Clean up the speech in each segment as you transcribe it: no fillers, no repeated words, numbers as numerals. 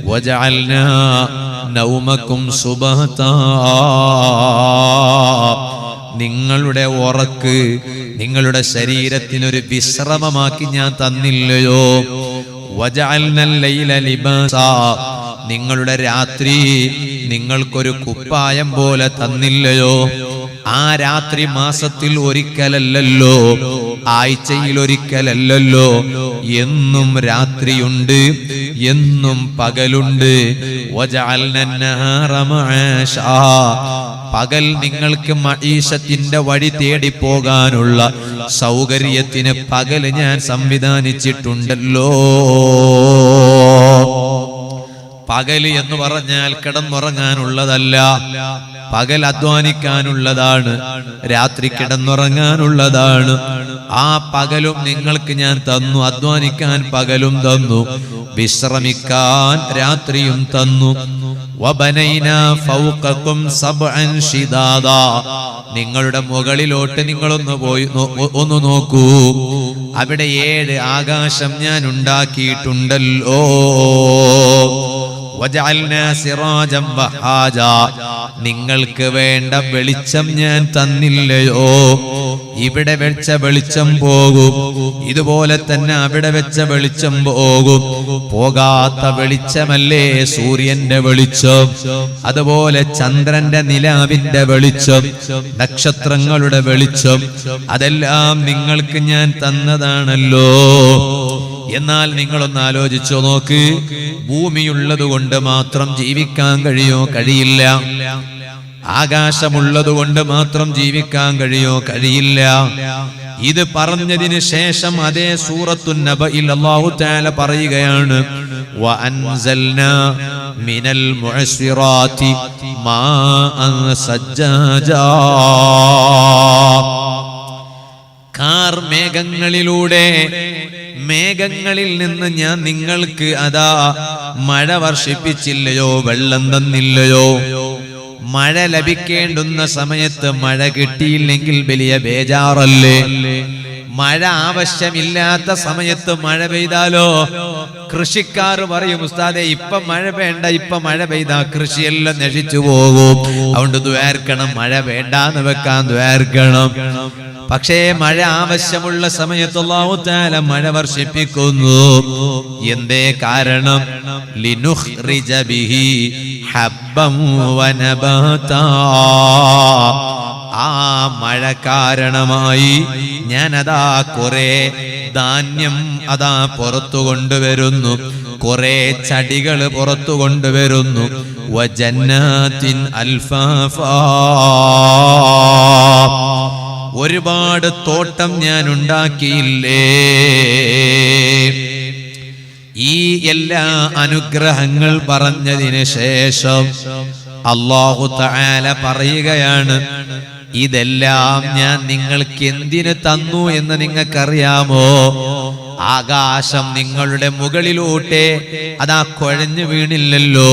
വജഅൽനാ നൗമകും സുബഹതാ, നിങ്ങളുടെ ഉറക്ക് നിങ്ങളുടെ ശരീരത്തിനൊരു വിശ്രമമാക്കി ഞാൻ തന്നില്ലയോ? വജഅൽനൽ ലൈല ലിബാസാ, നിങ്ങളുടെ രാത്രി നിങ്ങൾക്കൊരു കുപ്പായം പോലെ തന്നില്ലയോ? ആ രാത്രി മാസത്തിൽ ഒരിക്കലല്ലല്ലോ, ആഴ്ചയിൽ ഒരിക്കലല്ലല്ലോ, എന്നും രാത്രിയുണ്ട്, എന്നും പകലുണ്ട്. വജഅൽനൻ നഹാറ മആശാ, പകൽ നിങ്ങൾക്ക് മഈശത്തിന്റെ വഴി തേടി പോകാനുള്ള സൗകര്യത്തിന് പകൽ ഞാൻ സംവിധാനിച്ചിട്ടുണ്ടല്ലോ. പകല് എന്ന് പറഞ്ഞാൽ കിടന്നുറങ്ങാനുള്ളതല്ല, പകൽ അധ്വാനിക്കാനുള്ളതാണ്, രാത്രി കിടന്നുറങ്ങാനുള്ളതാണ്. ആ പകലും നിങ്ങൾക്ക് ഞാൻ തന്നു, അധ്വാനിക്കാൻ പകലും തന്നു, വിശ്രമിക്കാൻ രാത്രിയും തന്നു. വബനൈനാ ഫൗഖകും സബ്അൻ ശിദാദാ, നിങ്ങളുടെ മുകളിലോട്ട് നിങ്ങളൊന്ന് പോയി ഒന്ന് നോക്കൂ, അവിടെ 7 ആകാശം ഞാൻ ഉണ്ടാക്കിയിട്ടുണ്ടല്ലോ. വജഅൽനാ സിറാജൻ വഹാജാ, നിങ്ങൾക്ക് വേണ്ട വെളിച്ചം ഞാൻ തന്നില്ലയോ? ഇവിടെ വെച്ച വെളിച്ചം പോകും, ഇതുപോലെ തന്നെ അവിടെ വെച്ച വെളിച്ചം പോകും. പോകാത്ത വെളിച്ചമല്ലേ സൂര്യന്റെ വെളിച്ചം, അതുപോലെ ചന്ദ്രന്റെ നിലാവിന്റെ വെളിച്ചം, നക്ഷത്രങ്ങളുടെ വെളിച്ചം, അതെല്ലാം നിങ്ങൾക്ക് ഞാൻ തന്നതാണല്ലോ. എന്നാൽ നിങ്ങളൊന്ന് ആലോചിച്ചു നോക്ക്, ഭൂമിയുള്ളത് കൊണ്ട് മാത്രം ജീവിക്കാൻ കഴിയോ? കഴിയില്ല. ആകാശമുള്ളത് കൊണ്ട് മാത്രം ജീവിക്കാൻ കഴിയോ? കഴിയില്ല. ഇത് പറഞ്ഞതിന് ശേഷം അതേ സൂറത്തുൻ നബയിൽ അല്ലാഹു തആല പറയുകയാണ്, വഅൻസൽനാ മിനൽ മുഅസ്സിറാത്തി മാഅൻ സജ്ജാജാ, മേഘങ്ങളിലൂടെ, മേഘങ്ങളിൽ നിന്ന് ഞാൻ നിങ്ങൾക്ക് അതാ മഴ വർഷിപ്പിച്ചില്ലയോ? വെള്ളം തന്നില്ലയോ? മഴ ലഭിക്കേണ്ടുന്ന സമയത്ത് മഴ കിട്ടിയില്ലെങ്കിൽ വലിയ ബേജാറല്ലേ? മഴ ആവശ്യമില്ലാത്ത സമയത്ത് മഴ പെയ്താലോ കൃഷിക്കാർ പറയും, ഉസ്താദേ ഇപ്പൊ മഴ വേണ്ട, ഇപ്പൊ മഴ പെയ്താ കൃഷിയെല്ലാം നശിച്ചു പോകും, അതുകൊണ്ട് ദ്വാർക്കണം, മഴ വേണ്ടാന്ന് വെക്കാൻ ദ്വാർക്കണം. പക്ഷേ മഴ ആവശ്യമുള്ള സമയത്ത് അല്ലാഹു തആല മഴ വർഷിപ്പിക്കുന്നു. എന്തേ കാരണം? ലിനുഖ്റിജ ബിഹി ഹബ്ബൻ വനബാതാ, ആ മഴ കാരണമായി ഞാൻ അതാ കുറെ ധാന്യം അതാ പുറത്തു കൊണ്ടുവരുന്നു, കുറെ ചടികൾ പുറത്തു കൊണ്ടുവരുന്നു. വജന്നാത്തിൻ അൽഫാഫാ, ഒരുപാട് തോട്ടം ഞാൻ ഉണ്ടാക്കിയില്ലേ? ഈ എല്ലാ അനുഗ്രഹങ്ങൾ പറഞ്ഞതിന് ശേഷം അല്ലാഹു തആല പറയുകയാണ്, ഇതെല്ലാം ഞാൻ നിങ്ങൾക്ക് എന്തിന് തന്നു എന്ന് നിങ്ങൾക്കറിയാമോ? ആകാശം നിങ്ങളുടെ മുകളിലോട്ടെ അതാ കുഴഞ്ഞു വീണില്ലല്ലോ,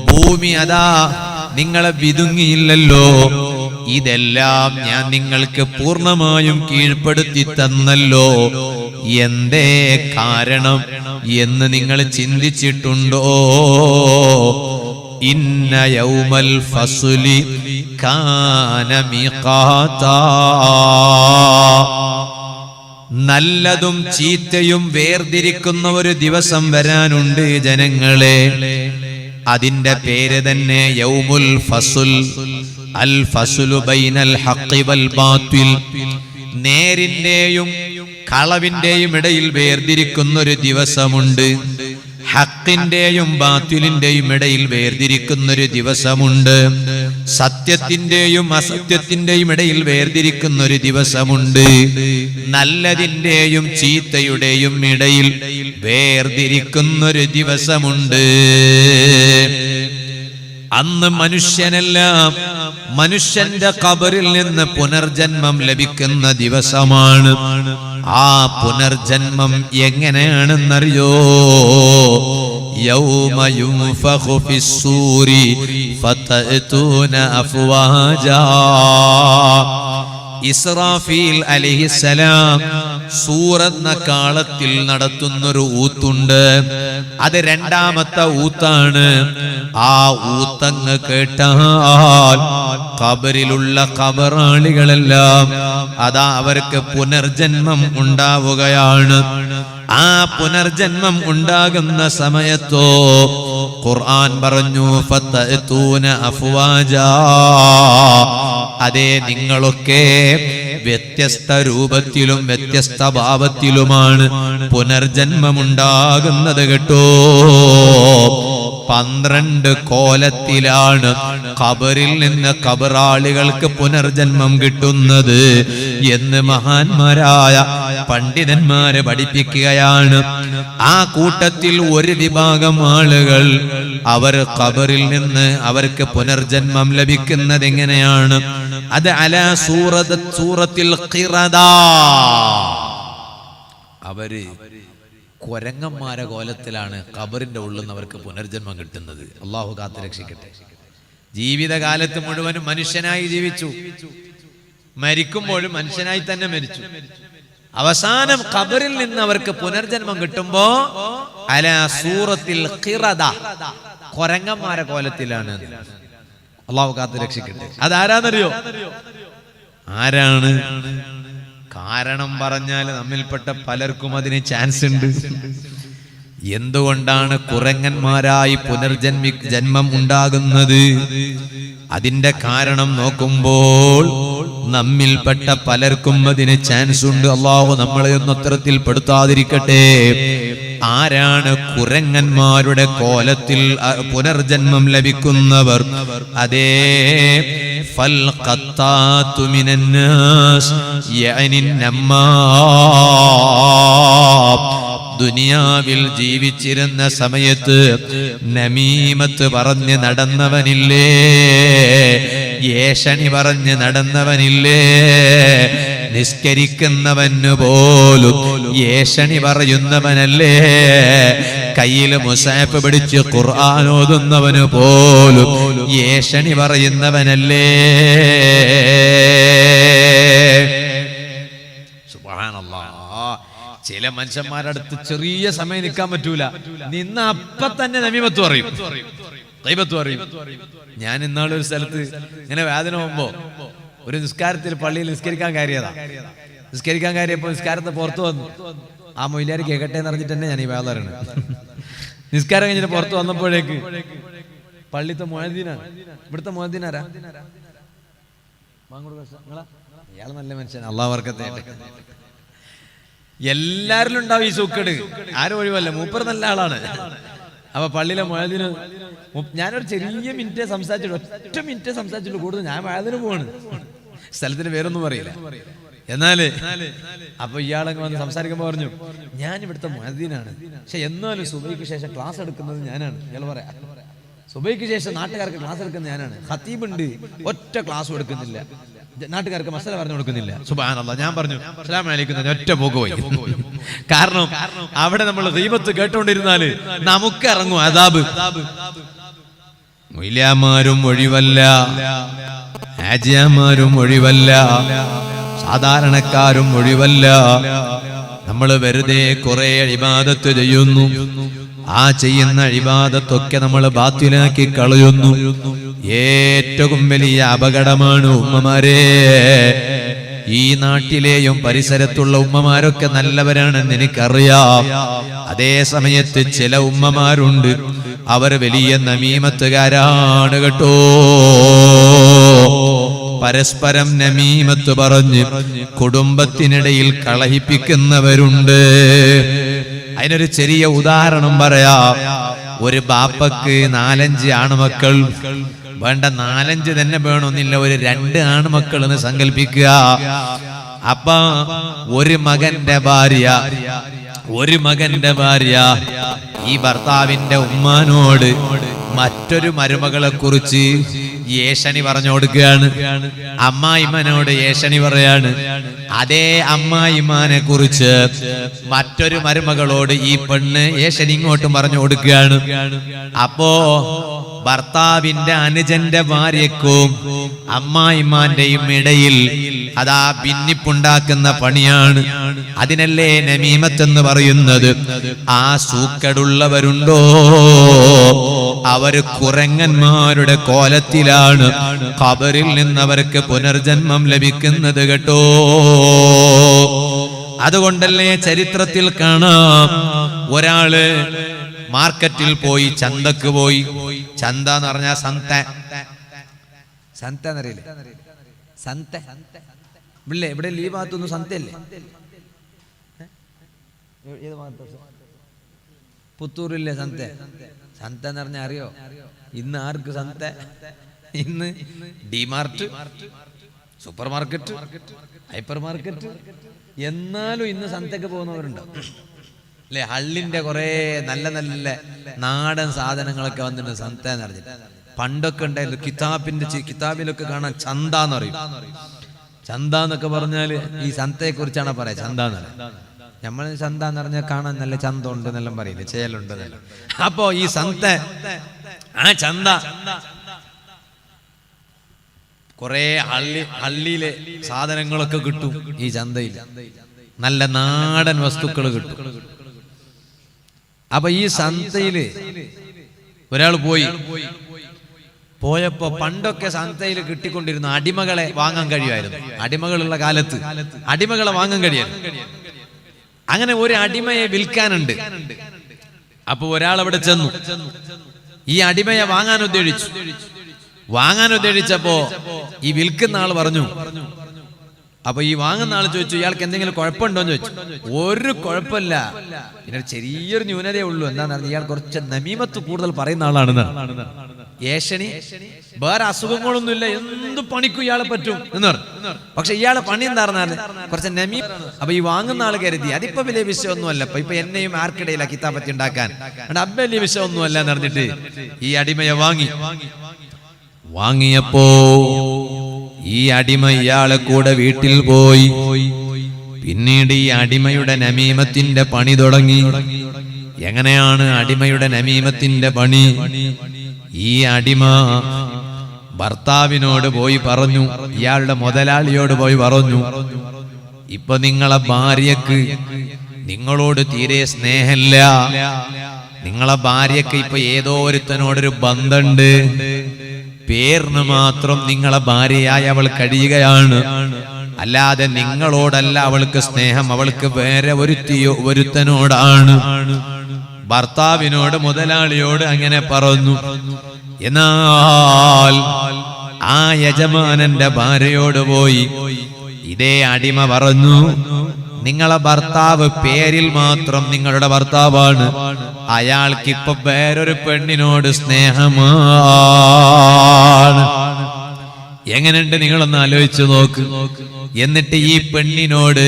ഭൂമി അതാ നിങ്ങളെ വിതുങ്ങിയില്ലല്ലോ, ഇതെല്ലാം ഞാൻ നിങ്ങൾക്ക് പൂർണ്ണമായും കീഴ്പ്പെടുത്തി തന്നല്ലോ. എന്തേ കാരണം എന്ന് നിങ്ങൾ ചിന്തിച്ചിട്ടുണ്ടോ? ഇന്ന യൗമൽ ഫസ്ലി കാന മീഖാതാ, നല്ലതും ചീത്തയും വേർതിരിക്കുന്ന ഒരു ദിവസം വരാനുണ്ട് ജനങ്ങളെ. അതിന്റെ പേര് തന്നെ യൗമുൽ ഫസ്ൽ. അൽ ഫസ്ലു ബൈനൽ ഹഖ് വൽ ബാത്തിൽ, നേരിന്റെയും കളവിന്റെയും ഇടയിൽ വേർതിരിക്കുന്ന ഒരു ദിവസമുണ്ട്. ഹക്കിന്റെയും ബാത്തിലിന്റെയും ഇടയിൽ വേർതിരിക്കുന്ന ഒരു ദിവസമുണ്ട്. സത്യത്തിന്റെയും അസത്യത്തിന്റെയും ഇടയിൽ വേർതിരിക്കുന്ന ഒരു ദിവസമുണ്ട്. നല്ലതിന്റെയും ചീത്തയുടെയും ഇടയിൽ വേർതിരിക്കുന്ന ഒരു ദിവസമുണ്ട്. അന്ന് മനുഷ്യനെല്ലാം മനുഷ്യന്റെ ഖബറിൽ നിന്ന് പുനർജന്മം ലഭിക്കുന്ന ദിവസമാണ്. ആ പുനർജന്മം എങ്ങനെയാണെന്നറിയോ? യൗമ യുൻഫഖു ഫിസ്സൂരി ഫതഅതൂന അഫ്വാജാ. ഇസ്രാഫീൽ അലൈഹിസ്സലാം സൂറെന്ന കാളത്തിൽ നടത്തുന്നൊരു ഊത്തുണ്ട്. അത് രണ്ടാമത്തെ ഊത്താണ്. ആ ഊത്തങ്ങ് കേട്ടാൽ ഖബറിലുള്ള ഖബറാളികളെല്ലാം അതാ അവർക്ക് പുനർജന്മം ഉണ്ടാവുകയാണ്. ആ പുനർജന്മം ഉണ്ടാകുന്ന സമയത്തോ ഖുർആൻ പറഞ്ഞു ഫതഅതൂന അഫ്വാജാ, അതേ നിങ്ങളൊക്കെ വ്യത്യസ്ത രൂപത്തിലും വ്യത്യസ്ത ഭാവത്തിലുമാണ് പുനർജന്മമുണ്ടാകുന്നത് കേട്ടോ. 12 കോലത്തിലാണ് ഖബറിൽ നിന്ന് ഖബറാളികൾക്ക് പുനർജന്മം കിട്ടുന്നത് എന്ന് മഹാന്മാരായ പണ്ഡിതന്മാരെ പഠിപ്പിക്കുകയാണ്. ആ കൂട്ടത്തിൽ ഒരു വിഭാഗം ആളുകൾ അവർ ഖബറിൽ നിന്ന് അവർക്ക് പുനർജന്മം ലഭിക്കുന്നത് എങ്ങനെയാണ്? അത് അലാ സൂറത്തിൽ ഖിറദ, അവര് കൊരങ്ങന്മാരെ കോലത്തിലാണ് ഖബറിന്റെ ഉള്ളിൽ നിന്ന് അവർക്ക് പുനർജന്മം കിട്ടുന്നത്. അള്ളാഹു കാത്ത് രക്ഷിക്കട്ടെ. ജീവിതകാലത്ത് മുഴുവനും മനുഷ്യനായി ജീവിച്ചു, മരിക്കുമ്പോഴും മനുഷ്യനായി തന്നെ മരിച്ചു. അവസാനം ഖബറിൽ നിന്ന് അവർക്ക് പുനർജന്മം കിട്ടുമ്പോ അലാ സൂറത്തിൽ ഖിറദ, കൊരങ്ങന്മാരെ കോലത്തിലാണ്. അള്ളാഹു കാത്ത് രക്ഷിക്കട്ടെ. അതാരാന്നറിയോ? ആരാണ്? കാരണം പറഞ്ഞാൽ നമ്മിൽപ്പെട്ട പലർക്കും അതിന് ചാൻസ് ഉണ്ട്. എന്തുകൊണ്ടാണ് കുരങ്ങന്മാരായി ജന്മം ഉണ്ടാകുന്നത്? അതിന്റെ കാരണം നോക്കുമ്പോൾ നമ്മിൽപ്പെട്ട പലർക്കും അതിന് ചാൻസ് ഉണ്ട്. അള്ളാഹു നമ്മളെ ഒന്നും അത്തരത്തിൽ പെടുത്താതിരിക്കട്ടെ. ആരാണ് കുരങ്ങന്മാരുടെ കോലത്തിൽ പുനർജന്മം ലഭിക്കുന്നവർ? അതേ ഫൽ ഖത്താതു മിനന്നാസ് യഅനി നമ്മാം. ദുനിയാവിൽ ജീവിച്ചിരുന്ന സമയത്ത് നമീമത്ത് പറഞ്ഞ് നടന്നവനില്ലേ, ഏഷണി പറഞ്ഞ് നടന്നവനില്ലേ, നിസ്കരിക്കുന്നവന് പോലും ഏഷണി പറയുന്നവനല്ലേ, കയ്യിൽ മുസാഫ് പിടിച്ച് ഖുർആൻ ഓതുന്നവന് പോലും ഏഷണി പറയുന്നവനല്ലേ. സുബ്ഹാനല്ലാഹ്. ചില മനുഷ്യന്മാരുടെ അടുത്ത് ചെറിയ സമയം നിൽക്കാൻ പറ്റൂല, നിന്ന അപ്പ തന്നെ നമീമത്ത് പറയും, ഗൈബത്ത് പറയും. ഞാൻ ഇന്നാളൊരു സ്ഥലത്ത് ഇങ്ങനെ വേദന പോകുമ്പോ ഒരു നിസ്കാരത്തിൽ പള്ളിയിൽ നിസ്കരിക്കാൻ കയറിയപ്പോ നിസ്കാരത്തെ പുറത്തു വന്നു. ആ മൊയിലാർ കേൾക്കട്ടെ എന്ന് പറഞ്ഞിട്ട് തന്നെ ഞാൻ ഈ വേദന പറയുന്നത്. നിസ്കാരം കഴിഞ്ഞിട്ട് പുറത്തു വന്നപ്പോഴേക്ക് പള്ളിത്തെ മുഅദ്ദിനാണ്. ഇവിടുത്തെ മുഅദ്ദിനാരാ? ഇയാൾ നല്ല മനുഷ്യനാണ്, അള്ളാഹു ബർക്കത്ത്. എല്ലാരിലും ഉണ്ടാവും ഈ സൂക്കേട്, ആരും ഒഴിവല്ല. മൂപ്പർ നല്ല ആളാണ്. അപ്പൊ പള്ളിയിലെ മുഅദ്ദിന് ഞാനൊരു ചെറിയ മിനിറ്റ് സംസാരിച്ചിട്ട്, ഒറ്റ മിനിറ്റ് സംസാരിച്ചിട്ട് കൂടുതൽ ഞാൻ മുഅദ്ദിന് പോവാണ്. സ്ഥലത്തിന് പേരൊന്നും പറയില്ല. എന്നാല് അപ്പൊ ഇയാളങ്ങ് വന്ന് സംസാരിക്കുമ്പോ പറഞ്ഞു, ഞാൻ ഇവിടുത്തെ മുഅദ്ദിനാണ്, പക്ഷെ എന്നാലും സുബൈക്ക് ശേഷം ക്ലാസ് എടുക്കുന്നത് ഞാനാണ്. ഇയാൾ പറയാ, സുബൈക്ക് ശേഷം നാട്ടുകാർക്ക് ക്ലാസ് എടുക്കുന്നത് ഞാനാണ്. ഖതീബ് ഉണ്ട്, ഒറ്റ ക്ലാസ് എടുക്കുന്നില്ല, നാട്ടുകാർക്ക് മസല പറഞ്ഞു കൊടുക്കുന്നില്ല. സുബ്ഹാനല്ലാഹ്. ഞാൻ പറഞ്ഞു അസ്സലാമു അലൈക്കും, ഒറ്റ പോക്ക് പോയി. കാരണം അവിടെ നമ്മൾ ഗീബത്ത് കേട്ടോണ്ടിരുന്നാല് നമുക്ക് ഇറങ്ങും അദാബ്. മൊയ്ലാമാരും ഒഴിവല്ല, ഹാജിമാരും ഒഴിവല്ല, സാധാരണക്കാരും ഒഴിവല്ല. നമ്മൾ വെറുതെ കുറെ ഇബാദത്ത് ചെയ്യുന്നു. ആ ചെയ്യുന്ന ഇബാദത്തൊക്കെ നമ്മൾ ബാത്തിലാക്കി കളയുന്നു. ഏറ്റവും വലിയ അപകടമാണ് ഉമ്മമാരെ. ഈ നാട്ടിലെയും പരിസരത്തുള്ള ഉമ്മമാരൊക്കെ നല്ലവരാണെന്ന് എനിക്കറിയാം. അതേ സമയത്ത് ചില ഉമ്മമാരുണ്ട്, അവർ വലിയ നമീമത്തുകാരാണ് കേട്ടോ. പരസ്പരം നമീമത്ത് പറഞ്ഞ് കുടുംബത്തിനിടയിൽ കളഹിപ്പിക്കുന്നവരുണ്ട്. അതിനൊരു ചെറിയ ഉദാഹരണം പറയാം. ഒരു ബാപ്പക്ക് 4-5 ആൺമക്കൾ വേണ്ട, 4-5 തന്നെ വേണമെന്നില്ല, ഒരു 2 ആൺമക്കൾ എന്ന് സങ്കല്പിക്കുക. അപ്പൊ ഒരു മകന്റെ ഭാര്യ ഈ ഭർത്താവിന്റെ ഉമ്മാനോട് മറ്റൊരു മരുമകളെ കുറിച്ച് ഏഷണി പറഞ്ഞു കൊടുക്കുകയാണ്. അമ്മായിമ്മനോട് ഏഷണി പറയാണ്. അതേ അമ്മായിമാനെ കുറിച്ച് മറ്റൊരു മരുമകളോട് ഈ പെണ്ണ് ഏഷണി ഇങ്ങോട്ടും പറഞ്ഞു കൊടുക്കുകയാണ്. അപ്പോ ഭർത്താവിന്റെ അനുജന്റെ ഭാര്യക്കും അമ്മായിമാന്റെയും ഇടയിൽ അതാ ഭിന്നിപ്പുണ്ടാക്കുന്ന പണിയാണ്. അതിനല്ലേ നമീമത്തെന്ന് പറയുന്നത്. ആ സൂക്കടുള്ളവരുണ്ടോ അവര് കുരങ്ങന്മാരുടെ കോലത്തിലാണ് ഖബറിൽ നിന്നവർക്ക് പുനർജന്മം ലഭിക്കുന്നത് കേട്ടോ. അതുകൊണ്ടല്ലേ ചരിത്രത്തിൽ കാണാം, ഒരാള് മാർക്കറ്റിൽ പോയി, ചന്തക്ക് പോയി. ചന്ത എന്ന് പറഞ്ഞാൽ സന്ത എന്നറിയില്ലേ? സന്ത ഇവിടെ ഇവിടെ ഈ ഭാഗത്തൊന്നും സന്തയല്ലേ? പുത്തൂരില്ലേ സന്ത? സന്ത എന്ന് പറഞ്ഞാൽ അറിയോ? ഇന്ന് ആർക്ക് സന്ത? ഇന്ന് DMart, super market, hyper market. എന്നാലും ഇന്ന് സന്തക്ക് പോകുന്നവരുണ്ടോ അല്ലെ? ഹള്ളിന്റെ കുറെ നല്ല നല്ല നാടൻ സാധനങ്ങളൊക്കെ വന്നിട്ട് സന്ത എന്ന് പറഞ്ഞിട്ട്. പണ്ടൊക്കെ ഉണ്ടായിരുന്നു കിതാബിലൊക്കെ കാണാൻ ചന്ത എന്ന് പറയും. ചന്ത എന്നൊക്കെ പറഞ്ഞാല് ഈ സന്തയെ കുറിച്ചാണ് പറയാ. ചന്ത എന്ന് പറയാം. നമ്മൾ ചന്ത എന്ന് പറഞ്ഞാൽ കാണാൻ നല്ല ചന്ത ഉണ്ട് എന്നെല്ലാം പറയില്ലേ, ചേലുണ്ട് എന്നെല്ലാം. അപ്പോ ഈ സന്ത, ആ ചന്ത കുറെ ഹള്ളിയിലെ സാധനങ്ങളൊക്കെ കിട്ടും ഈ ചന്തയിൽ. നല്ല നാടൻ വസ്തുക്കൾ കിട്ടും. അപ്പൊ ഈ സന്തയില് ഒരാൾ പോയപ്പോ പണ്ടൊക്കെ സന്തയിൽ കിട്ടിക്കൊണ്ടിരുന്ന അടിമകളെ വാങ്ങാൻ കഴിയുമായിരുന്നു. അടിമകളുള്ള കാലത്ത് അടിമകളെ വാങ്ങാൻ കഴിയായിരുന്നു. അങ്ങനെ ഒരു അടിമയെ വിൽക്കാനുണ്ട്. അപ്പൊ ഒരാൾ അവിടെ ചെന്നു. ഈ അടിമയെ വാങ്ങാൻ ഉദ്ദേശിച്ചപ്പോ ഈ വിൽക്കുന്ന ആൾ പറഞ്ഞു. അപ്പൊ ഈ വാങ്ങുന്ന ആൾ ചോദിച്ചു, ഇയാൾക്ക് എന്തെങ്കിലും കുഴപ്പമുണ്ടോ എന്ന് ചോദിച്ചു. ഒരു കുഴപ്പമില്ല, പിന്നെ ചെറിയൊരു ന്യൂനതയേ ഉള്ളൂ. എന്താന്ന് പറഞ്ഞാൽ ഇയാൾ കുറച്ച് നമീമത്ത് കൂടുതൽ പറയുന്ന ആളാണെന്ന്. ഏഷണി വേറെ അസുഖങ്ങളൊന്നുമില്ല, എന്ത് പണിക്കും ഇയാളെ പറ്റും എന്ന് പറഞ്ഞു. പക്ഷെ ഇയാളെ പണി എന്താ പറഞ്ഞാൽ കുറച്ച് നമീ. അപ്പൊ ഈ വാങ്ങുന്ന ആൾ കരുതി അതിപ്പോ വലിയ വിഷയമൊന്നുമല്ല, ഇപ്പൊ എന്നെയും ആർക്കിടയില കിതാബത്തി ഉണ്ടാക്കാൻ അപ്പൊ വലിയ വിഷയമൊന്നുമല്ല എന്ന് പറഞ്ഞിട്ട് ഈ അടിമയെ വാങ്ങിയപ്പോ ഈ അടിമ ഇയാളെ കൂടെ വീട്ടിൽ പോയി. പിന്നീട് ഈ അടിമയുടെ നമീമത്തിന്റെ പണി തുടങ്ങി. എങ്ങനെയാണ് അടിമയുടെ നമീമത്തിന്റെ പണി? ഈ അടിമ ഭർത്താവിനോട് പോയി പറഞ്ഞു, ഇയാളുടെ മുതലാളിയോട് പോയി പറഞ്ഞു, ഇപ്പൊ നിങ്ങളെ ഭാര്യക്ക് നിങ്ങളോട് തീരെ സ്നേഹമില്ല. നിങ്ങളെ ഭാര്യക്ക് ഇപ്പൊ ഏതോ ഒരുത്തനോടൊരു ബന്ധമുണ്ട്. പേരിന് മാത്രം നിങ്ങളെ ഭാര്യയായി അവൾ കഴിയുകയാണ്. അല്ലാതെ നിങ്ങളോടല്ല അവൾക്ക് സ്നേഹം, അവൾക്ക് വേറെ ഒരുത്തനോടാണ്. ഭർത്താവിനോട് മുതലാളിയോട് അങ്ങനെ പറഞ്ഞു. എന്നാൽ ആ യജമാനന്റെ ഭാര്യയോട് പോയി ഇതേ അടിമ പറഞ്ഞു, നിങ്ങളെ ഭർത്താവ് പേരിൽ മാത്രം നിങ്ങളുടെ ഭർത്താവാണ്, അയാൾക്കിപ്പൊ വേറൊരു പെണ്ണിനോട് സ്നേഹമാണ്. എങ്ങനെയുണ്ട് നിങ്ങളൊന്ന് ആലോചിച്ചു നോക്ക്. എന്നിട്ട് ഈ പെണ്ണിനോട്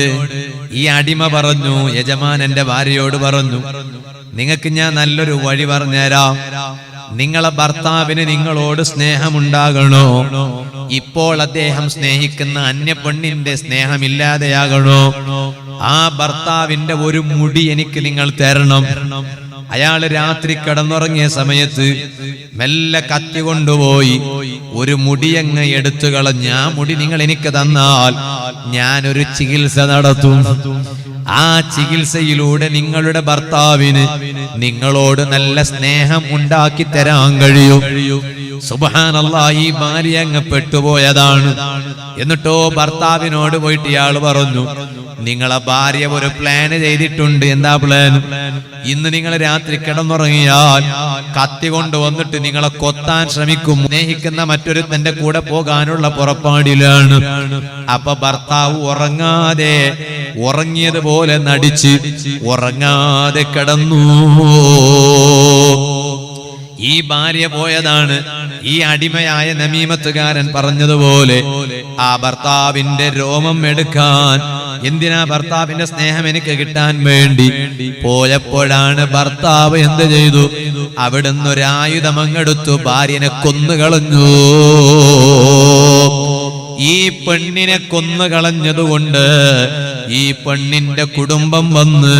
ഈ അടിമ പറഞ്ഞു, യജമാനന്റെ ഭാര്യയോട് പറഞ്ഞു, നിങ്ങൾക്ക് ഞാൻ നല്ലൊരു വഴി പറഞ്ഞുതരാം. നിങ്ങളെ ഭർത്താവിന് നിങ്ങളോട് സ്നേഹമുണ്ടാകണോ? ഇപ്പോൾ അദ്ദേഹം സ്നേഹിക്കുന്ന അന്യ പെണ്ണിന്റെ സ്നേഹമില്ലാതെയാകണോ? ആ ഭർത്താവിന്റെ ഒരു മുടി എനിക്ക് നിങ്ങൾ തരണം. അയാള് രാത്രി കിടന്നുറങ്ങിയ സമയത്ത് മെല്ലെ കത്തി കൊണ്ടുപോയി ഒരു മുടിയങ്ങ് എടുത്തു കളഞ്ഞ്, ആ മുടി നിങ്ങൾ എനിക്ക് തന്നാൽ ഞാനൊരു ചികിത്സ നടത്തും. ആ ചികിത്സയിലൂടെ നിങ്ങളുടെ ഭർത്താവിന് നിങ്ങളോട് നല്ല സ്നേഹം ഉണ്ടാക്കി തരാൻ കഴിയും. സുബ്ഹാനല്ലാഹ്, ഈ ഭാര്യ അങ്ങ് പെട്ടുപോയതാണ്. എന്നിട്ടോ ഭർത്താവിനോട് പോയിട്ട് ഇയാൾ പറഞ്ഞു, നിങ്ങളെ ഭാര്യ ഒരു പ്ലാൻ ചെയ്തിട്ടുണ്ട്. എന്താ പ്ലാൻ? ഇന്ന് നിങ്ങൾ രാത്രി കിടന്നുറങ്ങിയാൽ കത്തി കൊണ്ടുവന്നിട്ട് നിങ്ങളെ കൊത്താൻ ശ്രമിക്കും. സ്നേഹിക്കുന്ന മറ്റൊരു തന്റെ കൂടെ പോകാനുള്ള പുറപ്പാടിലാണ്. അപ്പൊ ഭർത്താവ് ഉറങ്ങിയതുപോലെ നടിച്ച് ഉറങ്ങാതെ കിടന്നു. ഈ ഭാര്യ പോയതാണ്. ഈ അടിമയായ നമീമത്തുകാരൻ പറഞ്ഞതുപോലെ ആ ഭർത്താവിന്റെ രോമം എടുക്കാൻ എന്തിനാ? ഭർത്താവിന്റെ സ്നേഹം എനിക്ക് കിട്ടാൻ വേണ്ടി. പോയപ്പോഴാണ് ഭർത്താവ് എന്ത് ചെയ്തു? അവിടുന്ന് ഒരു ആയുധം അങ്ങെടുത്തു ഭാര്യനെ കൊന്നുകളഞ്ഞു. ഈ പെണ്ണിനെ കൊന്നുകളഞ്ഞതുകൊണ്ട് ഈ പെണ്ണിന്റെ കുടുംബം വന്ന്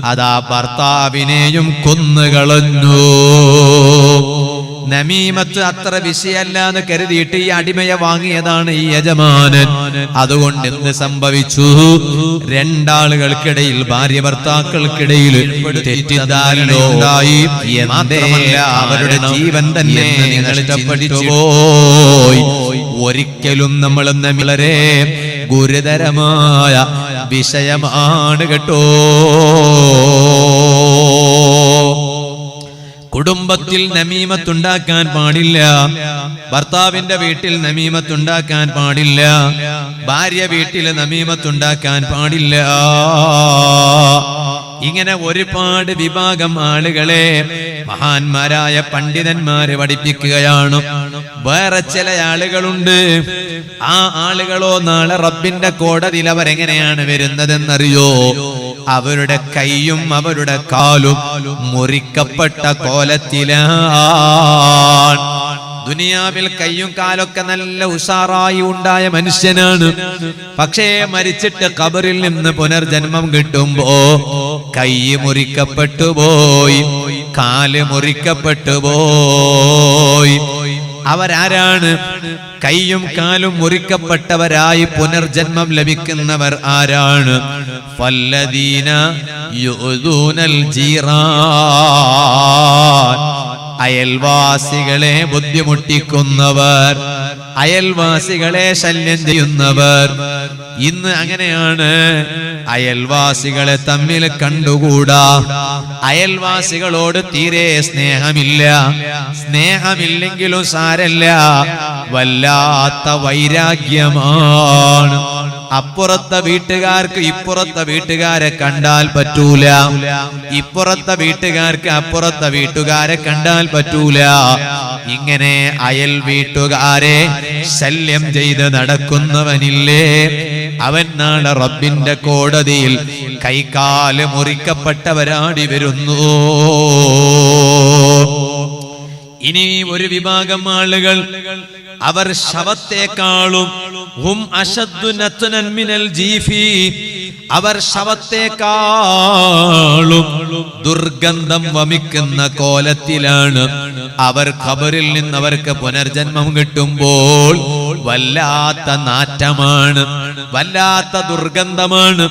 അതാ ഭർത്താവിനെയും കൊന്നുകളഞ്ഞു. നമീമത്ത് അത്ര വിഷയമല്ല എന്ന് കരുതിയിട്ട് ഈ അടിമയെ വാങ്ങിയതാണ് ഈ യജമാനൻ. അതുകൊണ്ട് എന്ത് സംഭവിച്ചു? രണ്ടാളുകൾക്കിടയിൽ, ഭാര്യ ഭർത്താക്കൾക്കിടയിൽ തെറ്റിദ്ധാരണയുണ്ടായി. മാത്രമല്ല അവരുടെ ജീവൻ തന്നെ നഷ്ടപ്പെട്ടു പോയി. ഒരിക്കലും നമ്മൾ വളരെ ഗുരുതരമായ വിഷയമാണ് കേട്ടോ. കുടുംബത്തിൽ നമീമത്തുണ്ടാക്കാൻ പാടില്ല. ഭർത്താവിന്റെ വീട്ടിൽ നമീമത്തുണ്ടാക്കാൻ പാടില്ല. ഭാര്യ വീട്ടിൽ നമീമത്തുണ്ടാക്കാൻ പാടില്ല. ഇങ്ങനെ ഒരുപാട് വിഭാഗം ആളുകളെ മഹാന്മാരായ പണ്ഡിതന്മാരെ പഠിപ്പിക്കുകയാണ്. വേറെ ചില ആളുകളുണ്ട്. ആ ആളുകളോ നാളെ റബ്ബിന്റെ കോടതിയിൽ അവരെങ്ങനെയാണ് വരുന്നതെന്നറിയോ? അവരുടെ കൈയും അവരുടെ കാലും മുറിക്കപ്പെട്ട കോലത്തിലാണ്. ദുനിയാവിൽ കയ്യും കാലൊക്കെ നല്ല ഉഷാറായി ഉണ്ടായ മനുഷ്യനാണ്. പക്ഷേ മരിച്ചിട്ട് ഖബറിൽ നിന്ന് പുനർജന്മം കിട്ടുമ്പോ കൈ മുറിക്കപ്പെട്ടു പോയി, കാല് മുറിക്കപ്പെട്ടു പോയി. അവരാരാണ്? കൈയും കാലും മുറിക്കപ്പെട്ടവരായി പുനർജന്മം ലഭിക്കുന്നവർ ആരാണ്? ഫല്ലദീന യുദൂനൽ ജീറാൻ, അയൽവാസികളെ ബുദ്ധിമുട്ടിക്കുന്നവർ, അയൽവാസികളെ ശല്യം ചെയ്യുന്നവർ. ഇന്ന് അങ്ങനെയാണ്. അയൽവാസികളെ തമ്മിൽ കണ്ടുകൂടാ. അയൽവാസികളോട് തീരെ സ്നേഹമില്ല. സ്നേഹമില്ലെങ്കിലും സാരല്ല, വല്ലാത്ത വൈരാഗ്യമാണ്. അപ്പുറത്തെ വീട്ടുകാർക്ക് ഇപ്പുറത്തെ വീട്ടുകാരെ കണ്ടാൽ പറ്റൂല, ഇപ്പുറത്തെ വീട്ടുകാർക്ക് അപ്പുറത്തെ വീട്ടുകാരെ കണ്ടാൽ പറ്റൂല. ഇങ്ങനെ അയൽ വീട്ടുകാരെ ശല്യം ചെയ്ത് നടക്കുന്നവനില്ലേ, അവൻ നാളെ റബ്ബിന്റെ കോടതിയിൽ കൈകാല് മുറിക്കപ്പെട്ടവരാടി വരുന്നു. ഇനി ഒരു വിഭാഗം ആളുകൾ, അവർ ശവത്തെക്കാളും ഹും അശദ്ദു നത്നൻ മിനൽ ജീഫി, അവർ ശവത്തെക്കാളും ദുർഗന്ധം വമിക്കുന്ന കോലത്തിലാണ്. അവർ ഖബറിൽ നിന്ന് അവർക്ക് പുനർജന്മം കിട്ടുമ്പോൾ വല്ലാത്ത നാറ്റമാണ്, വല്ലാത്ത ദുർഗന്ധമാണ്.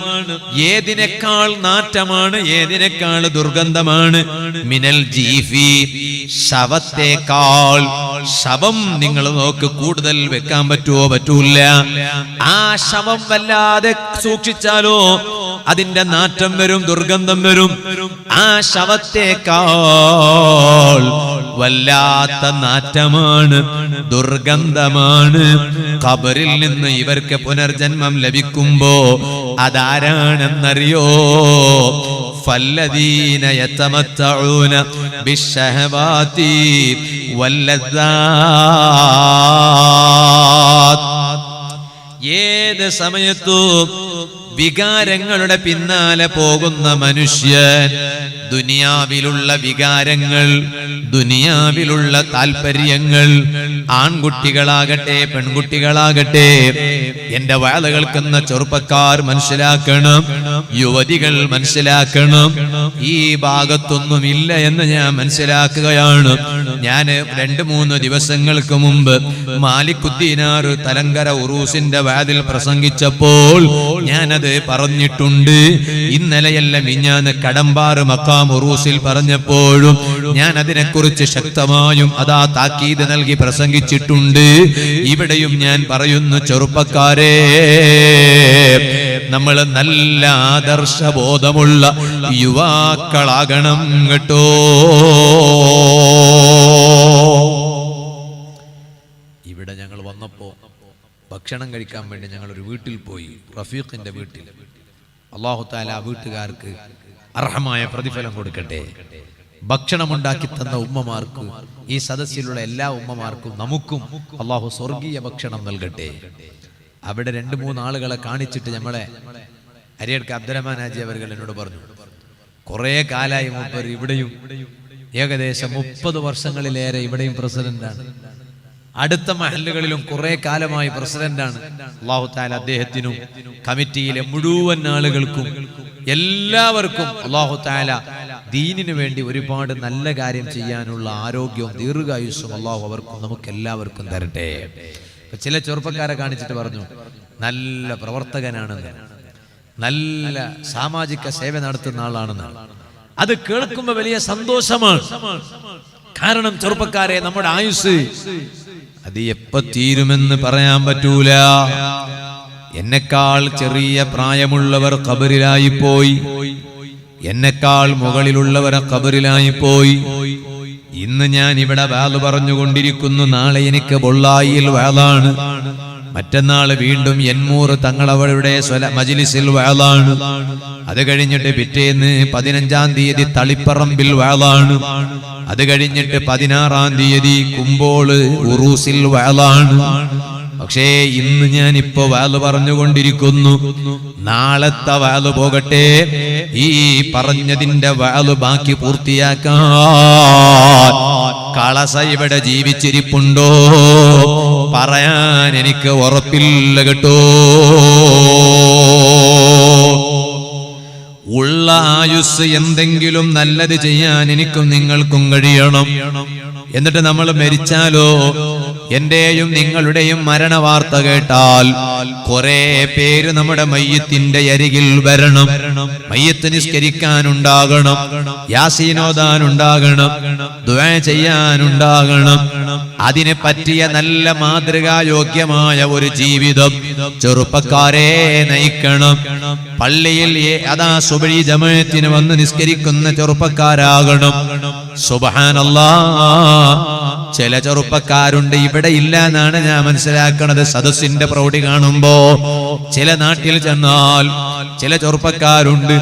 ഏതിനേക്കാൾ നാറ്റമാണ്, ഏതിനേക്കാൾ ദുർഗന്ധമാണ്? മിനൽ ജീഫി, ശവത്തെക്കാൾ. ശവം നിങ്ങൾ നോക്ക്, കൂടുതൽ വെക്കാൻ പറ്റുമോ? പറ്റൂല. ആ ശവം വല്ലാതെ സൂക്ഷിച്ചാലോ അതിന്റെ നാറ്റം വരും, ദുർഗന്ധം വരും. ആ ശവത്തെക്കാൾ വല്ലാത്ത നാറ്റമാണ്, ദുർഗന്ധമാണ്. ഖബറിൽ നിന്ന് ഇവർക്ക് പുനർജന്മം ലഭിക്കുമ്പോ അതാരാണെന്നറിയോ? ഫല്ലദീന യതമത്തഊന ബിശ്ശഹവാതി വല്ലദ്ദാത്. ഏത് സമയത്തും വികാരങ്ങളുടെ പിന്നാലെ പോകുന്ന മനുഷ്യൻ, ദുനിയാവിലുള്ള വികാരങ്ങൾ, ദുനിയാവിലുള്ള താല്പര്യങ്ങൾ, ആൺകുട്ടികളാകട്ടെ പെൺകുട്ടികളാകട്ടെ, എന്റെ വാഴ കേൾക്കുന്ന ചെറുപ്പക്കാർ മനസ്സിലാക്കണം, യുവതികൾ മനസ്സിലാക്കണം. ഈ ഭാഗത്തൊന്നുമില്ല എന്ന് ഞാൻ മനസ്സിലാക്കുകയാണ്. ഞാൻ 2-3 ദിവസങ്ങൾക്ക് മുമ്പ് മാലിക്കുദ്ദീനാർ തലങ്കര ഉറൂസിന്റെ വാതിൽ പ്രസംഗിച്ചപ്പോൾ ഞാനത് പറഞ്ഞിട്ടുണ്ട്. ഇന്നലെയെല്ലാം ഞാൻ കടമ്പാറ് മക്കാം ഉറൂസിൽ പറഞ്ഞപ്പോഴും ഞാൻ അതിനെക്കുറിച്ച് ശക്തമായും അതാ താക്കീത് നൽകി പ്രസംഗിച്ചിട്ടുണ്ട്. ഇവിടെയും ഞാൻ പറയുന്നു, ചെറുപ്പക്കാരെ, നമ്മൾ നല്ല ആദർശബോധമുള്ള യുവാക്കളാകണം കേട്ടോ. ഇവിടെ ഞങ്ങൾ വന്നപ്പോ ഭക്ഷണം കഴിക്കാൻ വേണ്ടി ഞങ്ങൾ ഒരു വീട്ടിൽ പോയി, റഫീഖിന്റെ വീട്ടിൽ. അല്ലാഹു തആല ആ വീട്ടുകാർക്ക് അർഹമായ പ്രതിഫലം കൊടുക്കട്ടെ. ഭക്ഷണമുണ്ടാക്കി തന്ന ഉമ്മമാർക്ക്, ഈ സദസ്സിലുള്ള എല്ലാ ഉമ്മമാർക്കും നമുക്കും അല്ലാഹു സ്വർഗീയ ഭക്ഷണം നൽകട്ടെ. അവിടെ 2-3 ആളുകളെ കാണിച്ചിട്ട് നമ്മളെ അരിയടുക്ക അബ്ദുറഹ്മാൻ ഹാജി അവർ എന്നോട് പറഞ്ഞു, കുറെ കാലായി മൂപ്പർ ഇവിടെയും ഏകദേശം 30 വർഷങ്ങളിലേറെ ഇവിടെയും പ്രസിഡന്റാണ്, അടുത്ത മഹല്ലുകളിലും കുറെ കാലമായി പ്രസിഡന്റാണ്. അല്ലാഹു തആല അദ്ദേഹത്തിനും കമ്മിറ്റിയിലെ മുഴുവൻ ആളുകൾക്കും എല്ലാവർക്കും അല്ലാഹു തആല ദീനിനു വേണ്ടി ഒരുപാട് നല്ല കാര്യം ചെയ്യാനുള്ള ആരോഗ്യവും ദീർഘായുസ്സും അല്ലാഹു അവർക്കും നമുക്ക് എല്ലാവർക്കും തരട്ടെ. ചില ചെറുപ്പക്കാരെ കാണിച്ചിട്ട് പറഞ്ഞു, നല്ല പ്രവർത്തകനാണെന്ന്, നല്ല സാമാജിക സേവ നടത്തുന്ന ആളാണെന്ന്. അത് കേൾക്കുമ്പോൾ വലിയ സന്തോഷമാണ്. കാരണം ചെറുപ്പക്കാരെ, നമ്മുടെ ആയുസ് അത് എപ്പോ തീരുമെന്ന് പറയാൻ പറ്റൂല. എന്നെക്കാൾ ചെറിയ പ്രായമുള്ളവർ ഖബറിലായി പോയി, എന്നെക്കാൾ മുകളിലുള്ളവർ ഖബറിലായി പോയി. ഇന്ന് ഞാൻ ഇവിടെ വാള് പറഞ്ഞുകൊണ്ടിരിക്കുന്നു, നാളെ എനിക്ക് ബൊള്ളായിയിൽ വാളാണ്, മറ്റന്നാൾ വീണ്ടും എൻമൂർ തങ്ങളവരുടെ മജ്ലിസിൽ വാളാണ്, അത് കഴിഞ്ഞിട്ട് പിറ്റേന്ന് 15-ാം തീയതി തളിപ്പറമ്പിൽ വാളാണ്, അത് കഴിഞ്ഞിട്ട് 16-ാം തീയതി കുമ്പോള് ഉറൂസിൽ വാളാണ്. പക്ഷേ ഇന്ന് ഞാൻ ഇപ്പോ വാള് പറഞ്ഞുകൊണ്ടിരിക്കുന്നു, നാളത്തെ വാള് പോകട്ടെ, ഈ പറഞ്ഞതിന്റെ വാള് ബാക്കി പൂർത്തിയാക്കാൻ കളസ ഇവിടെ ജീവിച്ചിരിപ്പുണ്ടോ പറയാൻ എനിക്ക് ഉറപ്പില്ല കേട്ടോ. ഉള്ള ആയുസ് എന്തെങ്കിലും നല്ലത് ചെയ്യാൻ എനിക്കും നിങ്ങൾക്കും കഴിയണം. എന്നിട്ട് നമ്മൾ മരിച്ചാലോ, എന്റെയും നിങ്ങളുടെയും മരണ വാർത്ത കേട്ടാൽ കുറെ പേര് നമ്മുടെ മയ്യത്തിന്റെ അരികിൽ വരണം, മയ്യത്ത് നിസ്കരിക്കാനുണ്ടാകണം, യാസീനോദാനുണ്ടാകണം, ദുആ ചെയ്യാനുണ്ടാകണം. അതിനെ പറ്റിയ നല്ല മാതൃകായോഗ്യമായ ഒരു ജീവിതം ചെറുപ്പക്കാരെ നയിക്കണം. പള്ളിയിൽ അതാ സുബഹി ജമാഅത്തിന് വന്ന് നിസ്കരിക്കുന്ന ചെറുപ്പക്കാരാകണം. സുബ്ഹാനല്ലാഹ്, ചില ചെറുപ്പക്കാരുണ്ട് ഇവിടെ ഇല്ല എന്നാണ് ഞാൻ മനസ്സിലാക്കുന്നത്. സദസ്സിന്റെ പ്രൗഢി കാണുമ്പോ ചില നാട്ടിൽ ചെന്നാൽ ചില ചെറുപ്പക്കാരുണ്ട്,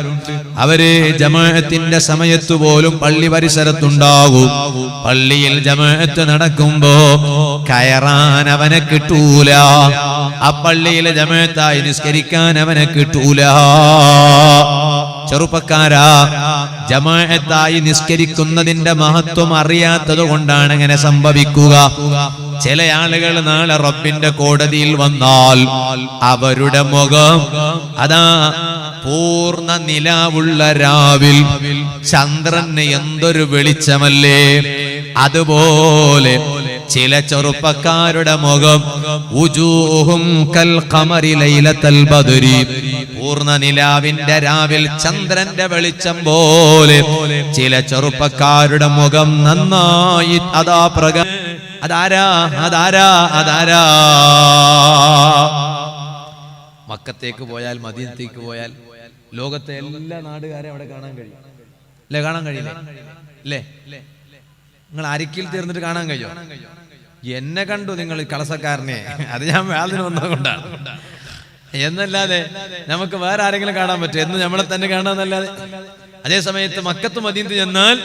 അവര് ജമാഅത്തിന്റെ സമയത്ത് പോലും പള്ളി പരിസരത്തുണ്ടാകും. പള്ളിയിൽ ജമാഅത്ത് നടക്കുമ്പോ കയറാൻ അവനെ കിട്ടൂല, ആ പള്ളിയിലെ ജമാഅത്തായി നിസ്കരിക്കാൻ അവനെ കിട്ടൂല. ചെറുപ്പക്കാരാ, ജമാഅത്തായി നിസ്കരിക്കുന്നതിന്റെ മഹത്വം അറിയാത്തത് കൊണ്ടാണ് അങ്ങനെ സംഭവിക്കുക. ചില ആളുകൾ നാളെ റബ്ബിന്റെ കോടതിയിൽ വന്നാൽ അവരുടെ മുഖം അതാ പൂർണ്ണ നിലാവുള്ള രാവിൽ ചന്ദ്രന് എന്തൊരു വെളിച്ചമല്ലേ, അതുപോലെ ചില ചെറുപ്പക്കാരുടെ മുഖം ഉജൂഹും കൽ ഖമരി ലൈലത്തൽ ബദ്രി, പൂർണ്ണ നിലാവിന്റെ രാവിൽ ചന്ദ്രന്റെ വെളിച്ചം പോലെ ചില ചെറുപ്പക്കാരുടെ മുഖം നന്നായി അതാ അതാരാ അതാരാ അതാരാ മക്കത്തേക്ക് പോയാൽ, മദീനത്തേക്ക് പോയാൽ ലോകത്തെ എല്ലാ നാടുകാരെയും അവിടെ കാണാൻ കഴിയും അല്ലേ? കാണാൻ കഴിയില്ലേ? അല്ലേ? നിങ്ങൾ അരിക്കിൽ തീർന്നിട്ട് കാണാൻ കഴിയോ? എന്നെ കണ്ടു നിങ്ങൾ കളസക്കാരനെ, അത് ഞാൻ വേദന വന്നതുകൊണ്ടാണ് എന്നല്ലാതെ നമുക്ക് വേറെ ആരെങ്കിലും കാണാൻ പറ്റും? എന്ന് നമ്മളെ തന്നെ കാണാന്നല്ലാതെ. അതേ സമയത്ത് മക്കത്ത് മദീനത്ത് ചെന്നാൽ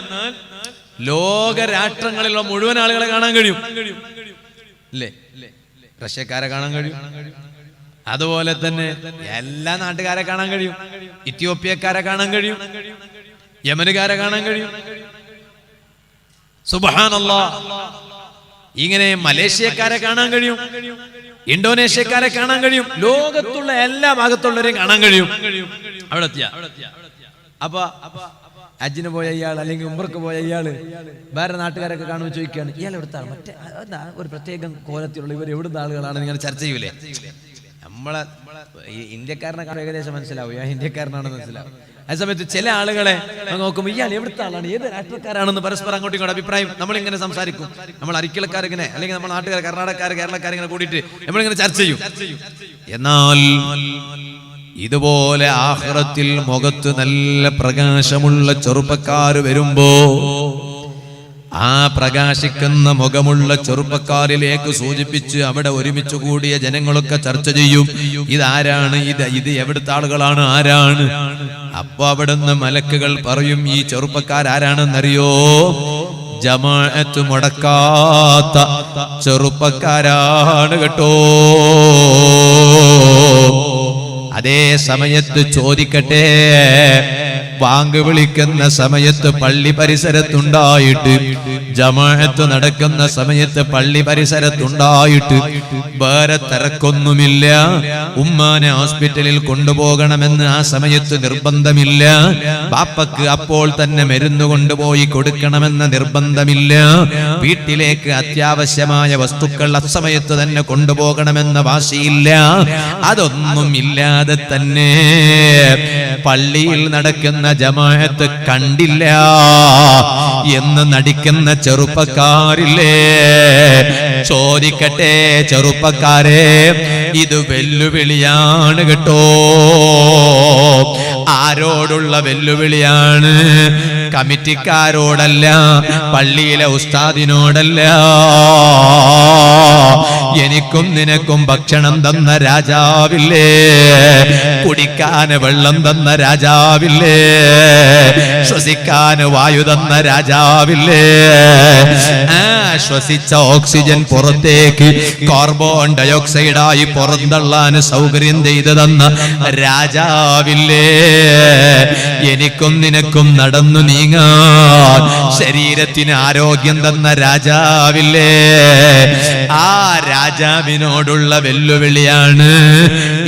ലോക രാഷ്ട്രങ്ങളിലുള്ള മുഴുവൻ ആളുകളെ കാണാൻ കഴിയും അല്ലേ? റഷ്യക്കാരെ കാണാൻ കഴിയും, അതുപോലെ തന്നെ എല്ലാ നാട്ടുകാരെ കാണാൻ കഴിയും, ഇത്യോപ്യക്കാരെ കാണാൻ കഴിയും, യമനുകാരെ കാണാൻ കഴിയും. സുബ്ഹാനല്ലാഹ്, ഇങ്ങനെ മലേഷ്യക്കാരെ കാണാൻ കഴിയും, ഇന്തോനേഷ്യക്കാരെ കാണാൻ കഴിയും, ലോകത്തുള്ള എല്ലാ ഭാഗത്തുള്ളവരെയും കാണാൻ കഴിയും. അവിടെ എത്തിയ അപ്പൊ ഹജ്ജിന് പോയ ഇയാൾ അല്ലെങ്കിൽ ഉംറക്ക് പോയ ഇയാള് വേറെ നാട്ടുകാരൊക്കെ കാണുമ്പോൾ ചോദിക്കുകയാണ്, ഇയാൾ എവിടുത്തെ ആൾ, മറ്റേ ഒരു പ്രത്യേകം കോലത്തിലുള്ള ഇവർ എവിടുന്ന ആളുകളാണ് നിങ്ങൾ ചർച്ച ചെയ്യൂലേ? നമ്മളെ ഇന്ത്യക്കാരനെ കാണുമ്പോൾ ഏകദേശം മനസ്സിലാവും ഞാൻ ഇന്ത്യക്കാരനാണെന്ന് മനസ്സിലാവും. അതേസമയത്ത് ചില ആളുകളെ നോക്കുമ്പോൾ ഇയാൾ എവിടുത്തെ ആളാണ്, ഏത് രാഷ്ട്രക്കാരാണെന്ന് പരസ്പരം അങ്ങോട്ടും ഇങ്ങോട്ട് അഭിപ്രായം നമ്മളിങ്ങനെ സംസാരിക്കും. നമ്മൾ അരിക്കലക്കാരിങ്ങനെ അല്ലെങ്കിൽ നമ്മൾ നാട്ടുകാർ, കർണാടകക്കാർ, കേരളക്കാരിങ്ങനെ കൂടിയിട്ട് നമ്മളിങ്ങനെ ചർച്ച ചെയ്യും. എന്നാൽ ഇതുപോലെ ആഖിറത്തിൽ മുഖത്ത് നല്ല പ്രകാശമുള്ള ചെറുപ്പക്കാർ വരുമ്പോ ആ പ്രകാശിക്കുന്ന മുഖമുള്ള ചെറുപ്പക്കാരിലേക്ക് സൂചിപ്പിച്ച് അവിടെ ഒരുമിച്ച് കൂടിയ ജനങ്ങളൊക്കെ ചർച്ച ചെയ്യും, ഇതാരാണ്, ഇത് എവിടുത്തെ ആളുകളാണ്, ആരാണ്? അപ്പൊ അവിടുന്ന് മലക്കുകൾ പറയും, ഈ ചെറുപ്പക്കാരാരാണെന്നറിയോ? ജമാഅത്ത് മുടക്കാത്ത ചെറുപ്പക്കാരാണ് കേട്ടോ. അതേ സമയത്ത് ചോദിക്കട്ടെ, ബാങ്ക് വിളിക്കുന്ന സമയത്ത് പള്ളി പരിസരത്തുണ്ടായിട്ട്, ജമാഅത്ത് നടക്കുന്ന സമയത്ത് പള്ളി പരിസരത്തുണ്ടായിട്ട് വേറെ തിരക്കൊന്നുമില്ല, ഉമ്മാനെ ഹോസ്പിറ്റലിൽ കൊണ്ടുപോകണമെന്ന് ആ സമയത്ത് നിർബന്ധമില്ല, ബാപ്പക്ക് അപ്പോൾ തന്നെ മരുന്ന് കൊണ്ടുപോയി കൊടുക്കണമെന്ന നിർബന്ധമില്ല, വീട്ടിലേക്ക് അത്യാവശ്യമായ വസ്തുക്കൾ അസമയത്ത് തന്നെ കൊണ്ടുപോകണമെന്ന വാശിയില്ല, അതൊന്നും ഇല്ലാതെ തന്നെ പള്ളിയിൽ നടക്കുന്ന ജമാഅത്ത് കണ്ടില്ല എന്ന് നടിക്കുന്ന ചെറുപ്പക്കാരില്ലേ? ചോദിക്കട്ടെ ചെറുപ്പക്കാരെ, ഇത് വെല്ലുവിളിയാണ് കേട്ടോ. ആരോടുള്ള വെല്ലുവിളിയാണ്? കമ്മിറ്റിക്കാരോടല്ല, പള്ളിയിലെ ഉസ്താദിനോടല്ല. എനിക്കും നിനക്കും ഭക്ഷണം തന്ന രാജാവില്ലേ, കുടിക്കാൻ വെള്ളം തന്ന രാജാവില്ലേ, ശ്വസിക്കാൻ വായു തന്ന രാജാവില്ലേ, ശ്വസിച്ച ഓക്സിജൻ പുറത്തേക്ക് കാർബൺ ഡയോക്സൈഡായി പുറന്തള്ളാൻ സൗകര്യം ചെയ്തു തന്ന രാജാവില്ലേ, എനിക്കും നിനക്കും നടന്നു നീങ്ങാൻ ശരീരത്തിന് ആരോഗ്യം തന്ന രാജാവില്ലേ, ആ രാജാവിനോടുള്ള വെല്ലുവിളിയാണ്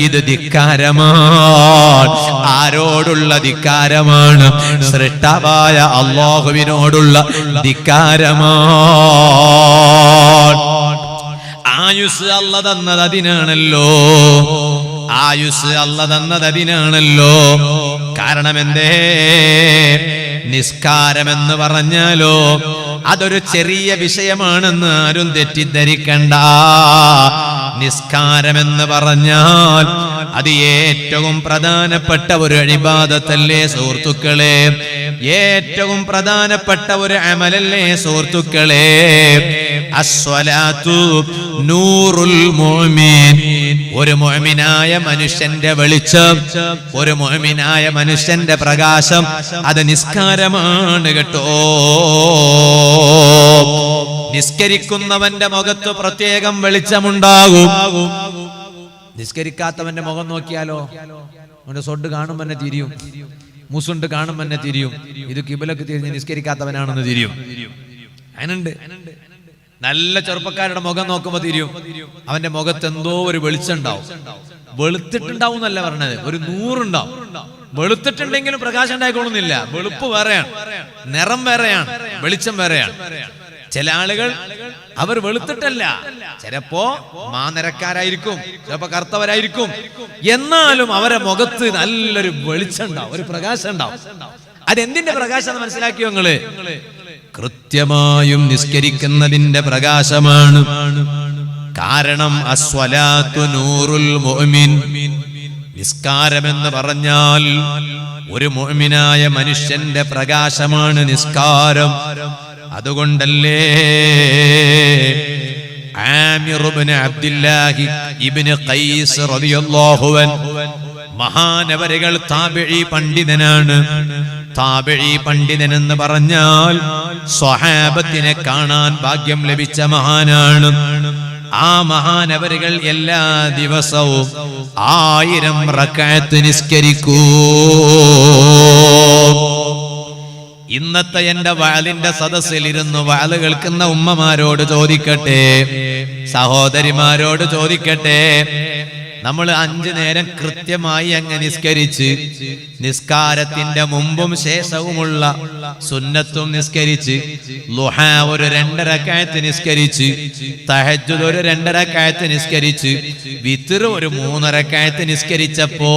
ഇത്. ധിക്കാരമാണ്. ആരോടുള്ള ധിക്കാരമാണ്? സൃഷ്ടാവായ അല്ലാഹുവിനോടുള്ള ധിക്കാരമാണ്. ആയുസ് അല്ലാഹു തന്നത് അതിനാണല്ലോ, ആയുസ് അല്ലാഹു തന്നത് അതിനാണല്ലോ. കാരണം എന്തേ? നിസ്കാരമെന്ന് പറഞ്ഞാലോ അതൊരു ചെറിയ വിഷയമാണെന്ന് ആരും തെറ്റിദ്ധരിക്കണ്ട. നിസ്കാരമെന്ന് പറഞ്ഞാൽ അത് ഏറ്റവും പ്രധാനപ്പെട്ട ഒരു ഇബാദത്തല്ലേ സുഹൃത്തുക്കളെ? ഏറ്റവും പ്രധാനപ്പെട്ട ഒരു അമലല്ലേ സുഹൃത്തുക്കളെ? അസ്വലാത്തു നൂറുൽ മുഅ്മിൻ. ഒരു മുഅ്മിനായ മനുഷ്യന്റെ വെളിച്ചം, ഒരു മുഅ്മിനായ മനുഷ്യന്റെ പ്രകാശം അത് നിസ്കാരമാണ് കേട്ടോ. നിസ്കരിക്കുന്നവന്റെ മുഖത്ത് പ്രത്യേകം വെളിച്ചമുണ്ടാകും. നിസ്കരിക്കാത്തവന്റെ മുഖം നോക്കിയാലോ അവന്റെ സൊഡ് കാണും തന്നെ തിരിയും, മുസുണ്ട് കാണും തന്നെ തിരിയും. ഇത് കിബിലക്ക് തിരിഞ്ഞ് നിസ്കരിക്കാത്തവനാണെന്ന് തിരിയും. അതിനുണ്ട്. നല്ല ചെറുപ്പക്കാരുടെ മുഖം നോക്കുമ്പോ തിരിയും, അവന്റെ മുഖത്ത് എന്തോ ഒരു വെളിച്ചം ഉണ്ടാവും. വെളുത്തിട്ടുണ്ടാവും എന്നല്ല പറഞ്ഞത്, ഒരു നൂറുണ്ടാവും. വെളുത്തിട്ടുണ്ടെങ്കിലും പ്രകാശം ഉണ്ടായിക്കൊള്ളുന്നില്ല. വെളുപ്പ് വേറെയാണ്, നിറം വേറെയാണ്, വെളിച്ചം വേറെയാണ്. ചില ആളുകൾ അവർ വെളുത്തിട്ടല്ല, ചിലപ്പോ മാനിറക്കാരായിരിക്കും, ചിലപ്പോ കറുത്തവരായിരിക്കും, എന്നാലും അവരെ മുഖത്ത് നല്ലൊരു വെളിച്ചം ഉണ്ടാവും, ഒരു പ്രകാശം ഉണ്ടാവും. അതെന്തിന്റെ പ്രകാശം എന്ന് മനസ്സിലാക്കിയോ നിങ്ങള്? കൃത്യമായും നിസ്കരിക്കുന്നതിന്റെ പ്രകാശമാണ്. കാരണം അസ്വലാത്തു നൂറുൽ മുഅ്മിൻ. നിസ്കാരമെന്ന് പറഞ്ഞാൽ ഒരു മുഅ്മിനായ മനുഷ്യന്റെ പ്രകാശമാണ് നിസ്കാരം. അതുകൊണ്ടല്ലേ ആമിർ ഇബ്നു അബ്ദുല്ലാഹി ഇബ്നു ഖൈസ് റളിയല്ലാഹു അൻഹു മഹാനവരുകൾ താബിഈ പണ്ഡിതനാണ്. താബിഈ പണ്ഡിതൻ എന്ന് പറഞ്ഞാൽ സ്വഹാബത്തിനെ കാണാൻ ഭാഗ്യം ലഭിച്ച മഹാനാണ്. ആ മഹാനവരുകൾ എല്ലാ ദിവസവും 1000 റക്അത്ത് നിസ്കരിക്കൂ. ഇന്നത്തെ എന്റെ വാളിന്റെ സദസ്സിലിരുന്ന് വാള് കേൾക്കുന്ന ഉമ്മമാരോട് ചോദിക്കട്ടെ, സഹോദരിമാരോട് ചോദിക്കട്ടെ, നമ്മൾ 5 നേരം കൃത്യമായി അങ്ങ് നിസ്കരിച്ച്, നിസ്കാരത്തിന്റെ മുമ്പും ശേഷവുമുള്ള സുന്നത്തും നിസ്കരിച്ച്, ളുഹ ഒരു 2 റക്അത്ത് നിസ്കരിച്ച്, തഹജ്ജുദ് ഒരു 2 റക്അത്ത് നിസ്കരിച്ച്, വിത്ർ ഒരു 3 റക്അത്ത് നിസ്കരിച്ചപ്പോ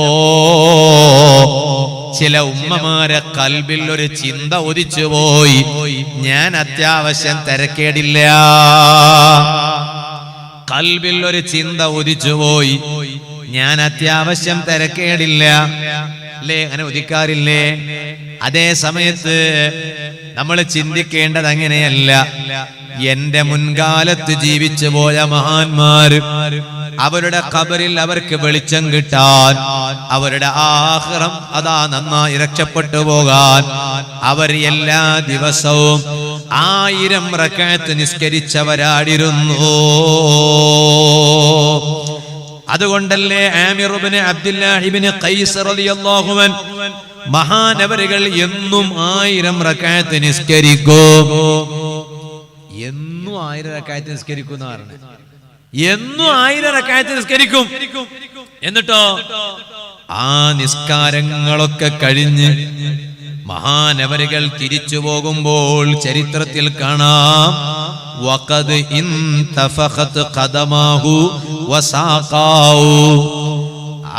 ചില ഉമ്മമാരെ കൽബിൽ ഒരു ചിന്ത ഉദിച്ചു പോയി, ഞാൻ അത്യാവശ്യം തിരക്കേടില്ല. കൽബിൽ ഒരു ചിന്ത ഉദിച്ചുപോയി, ഞാൻ അത്യാവശ്യം തിരക്കേടില്ല അല്ലേ? അങ്ങനെ ഉദിക്കാറില്ലേ? അതേ സമയത്ത് നമ്മൾ ചിന്തിക്കേണ്ടത് അങ്ങനെയല്ല. എന്റെ മുൻകാലത്ത് ജീവിച്ചു പോയ മഹാന്മാര്, അവരുടെ ഖബറിൽ അവർക്ക് വെളിച്ചം കിട്ടാൻ, അവരുടെ ആഖിറം അതാ നന്നായി രക്ഷപ്പെട്ടു പോകാൻ അവർ എല്ലാ ദിവസവും 1000 റക്അത്ത് നിസ്കരിച്ചവരായിരുന്നു. അതുകൊണ്ടല്ലേ ആമിർ ഇബ്നു അബ്ദുല്ലാഹ് ഇബ്നു ഖൈസ് റളിയല്ലാഹു അൻഹു മഹാനവറുകൾ എന്നും 1000 റക്അത്ത് നിസ്കരിക്കും. എന്നും 1000 റക്അത്ത് നിസ്കരിക്കും എന്ന് പറഞ്ഞു. എന്നും 1000 റക്അത്ത് നിസ്കരിക്കും. എന്നിട്ടോ ആ നിസ്കാരങ്ങളൊക്കെ കഴിഞ്ഞ് മഹാനവറുകൾ തിരിച്ചു പോകുമ്പോൾ ചരിത്രത്തിൽ കാണാം, വഖദ് ഇൻതഫഖത് ഖദമാഹു വസാഖാഹു.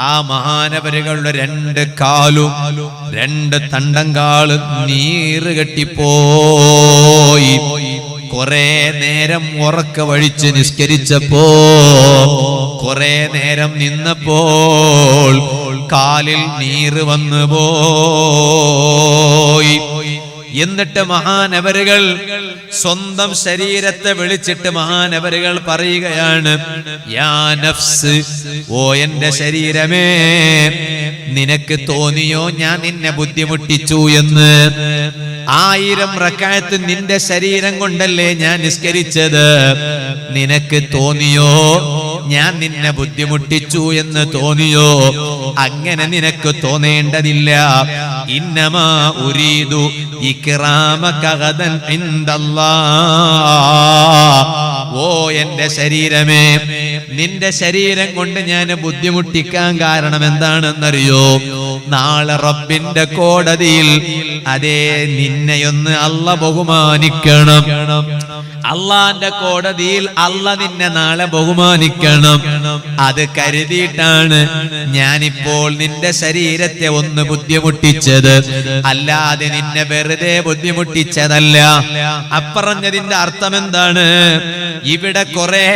ആ മഹാനവറുകളുടെ 2 കാലും 2 തണ്ടങ്കാലും നീറ് കെട്ടിപ്പോയി. കുറെ നേരം ഉറക്ക വഴിച്ച് നിസ്കരിച്ചപ്പോ, കുറെ നേരം നിന്നപ്പോൾ കാലിൽ നീറ് വന്നു പോയി. എന്നിട്ട് മഹാനവറുകൾ സ്വന്തം ശരീരത്തെ വിളിച്ചിട്ട് മഹാനവറുകൾ പറയുകയാണ്, യാ നഫ്സ്, ഓ എന്റെ ശരീരമേ, നിനക്ക് തോന്നിയോ ഞാൻ നിന്നെ ബുദ്ധിമുട്ടിച്ചു എന്ന്? 1000 റക്അത്ത് നിന്റെ ശരീരം കൊണ്ടല്ലേ ഞാൻ നിസ്കരിച്ചത്. നിനക്ക് തോന്നിയോ ഞാൻ നിന്നെ ബുദ്ധിമുട്ടിച്ചു എന്ന് തോന്നിയോ? അങ്ങനെ നിനക്ക് തോന്നേണ്ടതില്ല. ഇന്നമാ ഉരീദു ഇക്റാമക ഗദൻ ഇൻദല്ലാഹ്. ഓ എന്റെ ശരീരമേ, നിന്റെ ശരീരം കൊണ്ട് ഞാൻ ബുദ്ധിമുട്ടിക്കാൻ കാരണം എന്താണെന്നറിയോ? നാളെ റബ്ബിന്റെ കോടതിയിൽ അതേ നിന്നെയൊന്ന് അല്ലാഹ് ബഹുമാനിക്കണം. അള്ളാന്റെ കോടതിയിൽ അല്ലാഹ് നിന്നെ നാളെ ബഹുമാനിക്കണം. അത് കരുതിയിട്ടാണ് ഞാനിപ്പോൾ നിന്റെ ശരീരത്തെ ഒന്ന് ബുദ്ധിമുട്ടിച്ചത്, അല്ലാതെ നിന്നെ വെറുതെ ബുദ്ധിമുട്ടിച്ചതല്ല. അപ്പറഞ്ഞതിന്റെ അർത്ഥം എന്താണ്? ഇവിടെ കുറെ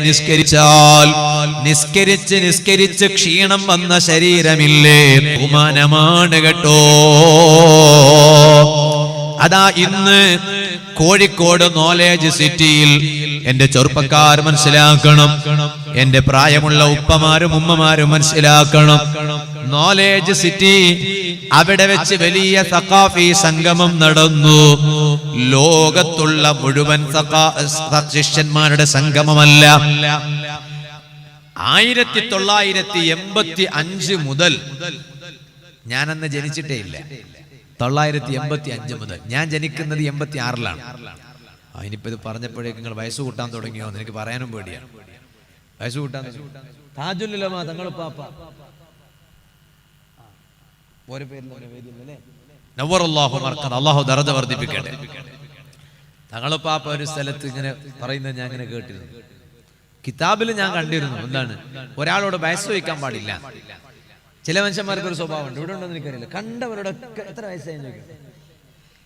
നിസ്കരിച്ചാൽ നിസ്കരിച്ച് ക്ഷീണം വന്ന ശരീരമില്ലേ, ബഹുമാനമാണ് കേട്ടോ. അതാ ഇന്ന് കോഴിക്കോട് നോളേജ് സിറ്റിയിൽ എന്റെ ചെറുപ്പക്കാർ മനസ്സിലാക്കണം, എന്റെ പ്രായമുള്ള ഉപ്പമാരും ഉമ്മമാരും മനസ്സിലാക്കണം. നോളേജ് സിറ്റി, അവിടെ വെച്ച് വലിയ സഖാഫി സംഗമം നടന്നു. ലോകത്തുള്ള മുഴുവൻ ശിഷ്യന്മാരുടെ സംഗമമല്ല. 1985 മുതൽ, ഞാനന്ന് ജനിച്ചിട്ടേ ഇല്ല, 985 മുതൽ. ഞാൻ ജനിക്കുന്നത് 86-ലാണ്. അതിനിപ്പോ ഇത് പറഞ്ഞപ്പോഴേക്ക് നിങ്ങൾ വയസ്സ് കൂട്ടാൻ തുടങ്ങിയോ എന്ന് എനിക്ക് പറയാനും പേടിയാണ്. വയസ്സ് കൂട്ടാൻ താജുൽ ഉലമ തങ്ങൾ പാപ്പ ഒരു പേരിലല്ലേ, നവ്വറല്ലാഹു മർഖദ, അല്ലാഹു ദറജ വർദ്ധിപ്പിക്കട്ടെ. തങ്ങളെ പാപ്പ ഒരു സ്ഥലത്ത് ഇങ്ങനെ പറയുന്നത് ഞാൻ ഇങ്ങനെ കേട്ടിരുന്നു. കിതാബിൽ ഞാൻ കണ്ടിരുന്നു. എന്താണ്? ഒരാളോട് വയസ്സ് വയ്ക്കാൻ പാടില്ല. ചില മനുഷ്യന്മാർക്ക് ഒരു സ്വഭാവമുണ്ട്, ഇവിടെ ഉണ്ടെന്ന് എനിക്കറിയില്ല. കണ്ടവരോടൊക്കെ എത്ര വയസ്സായി ചോദിക്കും.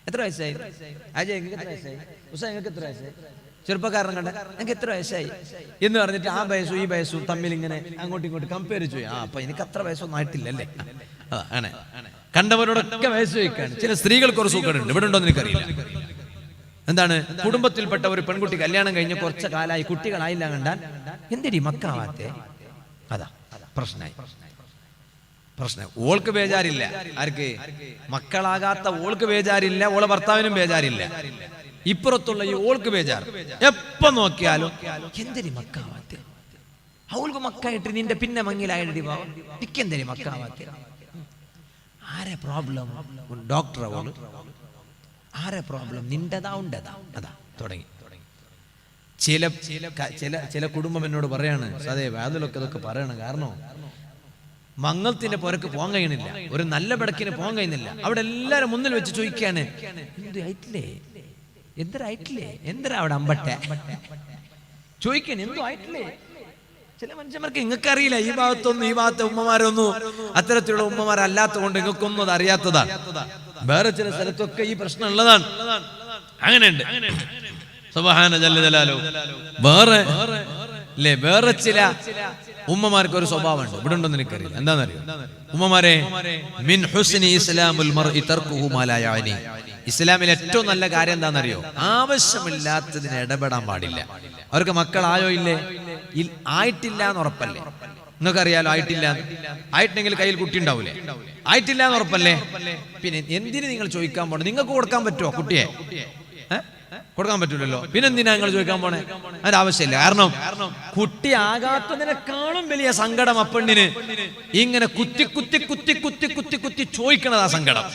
എത്ര വയസ്സായി? അജയ് നിങ്ങൾക്ക് എത്ര വയസ്സായി? ഉസ്താദ് നിങ്ങൾക്ക് എത്ര വയസ്സായി? ചെറുപ്പക്കാരൻ കണ്ട എനിക്ക് എത്ര വയസ്സായി എന്ന് പറഞ്ഞിട്ട് ആ വയസ്സും ഈ വയസ്സും തമ്മിൽ ഇങ്ങനെ അങ്ങോട്ടും ഇങ്ങോട്ടും കമ്പയർ ചെയ്യും. അപ്പൊ എനിക്ക് അത്ര വയസ്സൊന്നും ആയിട്ടില്ലല്ലേ. ആണ് കണ്ടവരോടൊക്കെ വയസ്സ് വയ്ക്കാണ്. ചില സ്ത്രീകൾക്ക് ഒരു സൂക്കേടുണ്ട്, ഇവിടെ ഉണ്ടോ എന്ന് എനിക്കറിയില്ല. എന്താണ്? കുടുംബത്തിൽപ്പെട്ട ഒരു പെൺകുട്ടി കല്യാണം കഴിഞ്ഞ് കുറച്ച് കാലമായി കുട്ടികളായില്ല കണ്ടാൽ എന്തിനീ മക്കാവാത്തെ? അതാ പ്രശ്നമായി. ഓൾക്ക് ബേജാറില്ല. ആർക്ക്? മക്കളാകാത്ത ഓൾക്ക് ബേജാറില്ല, ഓളെ ഭർത്താവിനും ബേജാറില്ല. ഇപ്പുറത്തുള്ള ഈ ഓൾക്ക് ബേജാർ. എപ്പോ നോക്കിയാലും എന്തിനീ മക്കാവാത്തെ? അവൾക്ക് മക്കായിട്ട് നിന്റെ പിന്നെ മങ്ങിലായി എന്തിനീ മക്കാവാത്തെ? ആരെ പ്രോബ്ലം? ഡോക്ടർ അവള്. ആരെ പ്രോബ്ലം? നിന്റെതാ ഉണ്ടതാ? അതാ തുടങ്ങി. ചില കുടുംബം എന്നോട് പറയാണ്, അതെ വാതിലൊക്കെ ഇതൊക്കെ പറയണം. കാരണം മംഗളത്തിന്റെ പുരക്ക് പോകാൻ കഴിയുന്നില്ല, ഒരു നല്ല ബടക്കിന് പോകാൻ കഴിയുന്നില്ല. അവിടെ എല്ലാരും മുന്നിൽ വെച്ച് ചോദിക്കാണ്, എന്തുമായിട്ടില്ലേ, എന്തരായിട്ടില്ലേ, എന്തരാ അവിടെ അമ്പട്ടെ ചോദിക്കാണ്, എന്തു ആയിട്ടില്ലേ? ചില മനുഷ്യന്മാർക്ക് നിങ്ങൾക്ക് അറിയില്ല. ഈ ഭാഗത്തൊന്നും, ഈ ഭാഗത്തെ ഉമ്മമാരൊന്നും അത്തരത്തിലുള്ള ഉമ്മമാരല്ലാത്ത കൊണ്ട് നിങ്ങൾക്കൊന്നും അത് അറിയാത്തതാണ്. വേറെ ചില സ്ഥലത്തൊക്കെ ഈ പ്രശ്നം ഉള്ളതാണ്. അങ്ങനെയുണ്ട്. സുബ്ഹാന ജല്ല ജലാലുഹു. വേറെ ചില ഉമ്മമാർക്ക് ഒരു സ്വഭാവമുണ്ട്, ഇവിടെ ഉണ്ടെന്ന് എനിക്കറിയില്ല. എന്താണെന്നറിയോ ഉമ്മമാരെ? മിൻ ഹുസ്നി ഇസ്ലാമുൽ മർഇ തർക്കുഹു മാ ലാ യഅനി. ഇസ്ലാമിൽ ഏറ്റവും നല്ല കാര്യം എന്താണെന്നറിയോ? ആവശ്യമില്ലാത്തതിന് ഇടപെടാൻ പാടില്ല. അവർക്ക് മക്കളായോ ഇല്ലേ? ആയിട്ടില്ല എന്ന് ഉറപ്പല്ലേ? നിങ്ങൾക്കറിയാലോ ആയിട്ടില്ല. ആയിട്ടെങ്കിൽ കയ്യിൽ കുട്ടി ഉണ്ടാവൂലേ? ആയിട്ടില്ല എന്ന് ഉറപ്പല്ലേ? പിന്നെ എന്തിന് നിങ്ങൾ ചോദിക്കാൻ പോകണം? നിങ്ങൾക്ക് കൊടുക്കാൻ പറ്റുമോ കുട്ടിയെ? കൊടുക്കാൻ പറ്റൂലല്ലോ. പിന്നെന്തിനാ നിങ്ങൾ ചോദിക്കാൻ പോണേ? അതിന്റെ ആവശ്യമില്ല. കാരണം കുട്ടി ആകാത്തതിനേക്കാളും വലിയ സങ്കടം അപ്പെണ്ണിന് ഇങ്ങനെ കുത്തി കുത്തി കുത്തി കുത്തി കുത്തി കുത്തി ചോദിക്കണതാ സങ്കടം.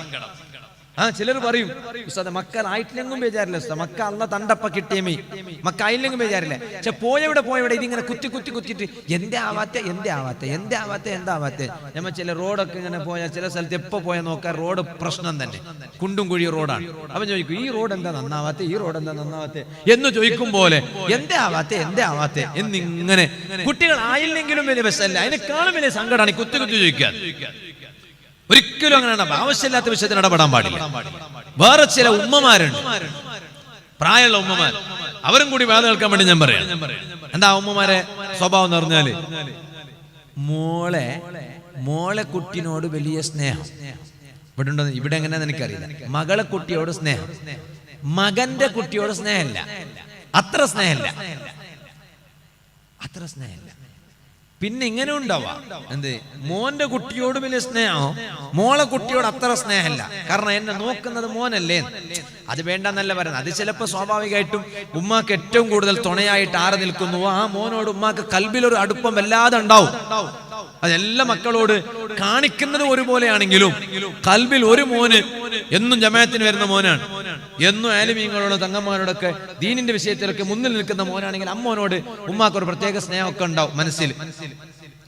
ചിലർ പറയും ഉസ്താദ് മക്കൾ ആയിട്ടില്ലെങ്കിലും ബേജാറില്ല ഉസ്താദ്, മക്ക അല്ല തണ്ടപ്പ കിട്ടിയമേ, മക്ക ആയില്ലെങ്കിൽ ബേജാറില്ല. പക്ഷെ പോയവിടെ ഇതിങ്ങനെ കുത്തി കുത്തി കുത്തിയിട്ട് എന്തേ ആവാത്തെ നമ്മ ചില റോഡൊക്കെ ഇങ്ങനെ പോയാൽ ചില സ്ഥലത്ത് എപ്പോ പോയാൽ നോക്കാൻ റോഡ് പ്രശ്നം തന്നെ, കുണ്ടും കുഴിയ റോഡാണ്. അവൻ ചോദിക്കും ഈ റോഡ് എന്താ നന്നാവാത്തെ എന്ന് ചോദിക്കും പോലെ എന്തേ ആവാത്തെ എന്നിങ്ങനെ കുട്ടികൾ ആയില്ലെങ്കിലും വലിയ ബസ്സല്ല, അതിനേക്കാളും വലിയ സങ്കടമാണ് ഈ കുത്തി കുത്തി ചോദിക്കാൻ. ഒരിക്കലും അങ്ങനെ ആവശ്യമില്ലാത്ത വിഷയത്തിന് ഇടപെടാൻ പാടില്ല. വേറെ ചില ഉമ്മമാരുണ്ട്, പ്രായമുള്ള ഉമ്മമാർ, അവരും കൂടി വാദം കേൾക്കാൻ വേണ്ടി ഞാൻ പറയാം. എന്താ ഉമ്മമാരെ സ്വഭാവം എന്ന് പറഞ്ഞാല് മോളെ കുട്ടിനോട് വലിയ സ്നേഹം. ഇവിടെ ഉണ്ടോ? ഇവിടെ എങ്ങനെയാന്ന് എനിക്കറിയില്ല. മകളെ കുട്ടിയോട് സ്നേഹം, മകന്റെ കുട്ടിയോട് സ്നേഹമില്ല, അത്ര സ്നേഹമില്ല. പിന്നെ ഇങ്ങനെ ഉണ്ടാവാ എന്ത്, മോന്റെ കുട്ടിയോട് വലിയ സ്നേഹം, മോളെ കുട്ടിയോട് അത്ര സ്നേഹമില്ല. കാരണം എന്നെ നോക്കുന്നത് മോനല്ലേ, അത് വേണ്ടെന്നല്ല പറയുന്നത്. അത് ചിലപ്പോൾ സ്വാഭാവികമായിട്ടും ഉമ്മാക്ക് ഏറ്റവും കൂടുതൽ തുണയായിട്ട് ആരെ നിൽക്കുന്നുവോ ആ മോനോട് ഉമ്മാക്ക് കൽബിലൊരു അടുപ്പം വല്ലാതെ ഉണ്ടാവും. അതെല്ലാ മക്കളോട് കാണിക്കുന്നത് ഒരുപോലെയാണെങ്കിലും കൽബിൽ ഒരു മോന് എന്നും ജമാഅത്തിന് വരുന്ന മോനാണ്, എന്നും ആലിമീങ്ങളോട് തങ്ങന്മാരോടൊക്കെ ദീനിന്റെ വിഷയത്തിലൊക്കെ മുന്നിൽ നിൽക്കുന്ന മോനാണെങ്കിൽ അമ്മോനോട് ഉമ്മാക്ക് ഒരു പ്രത്യേക സ്നേഹമൊക്കെ ഉണ്ടാവും മനസ്സിൽ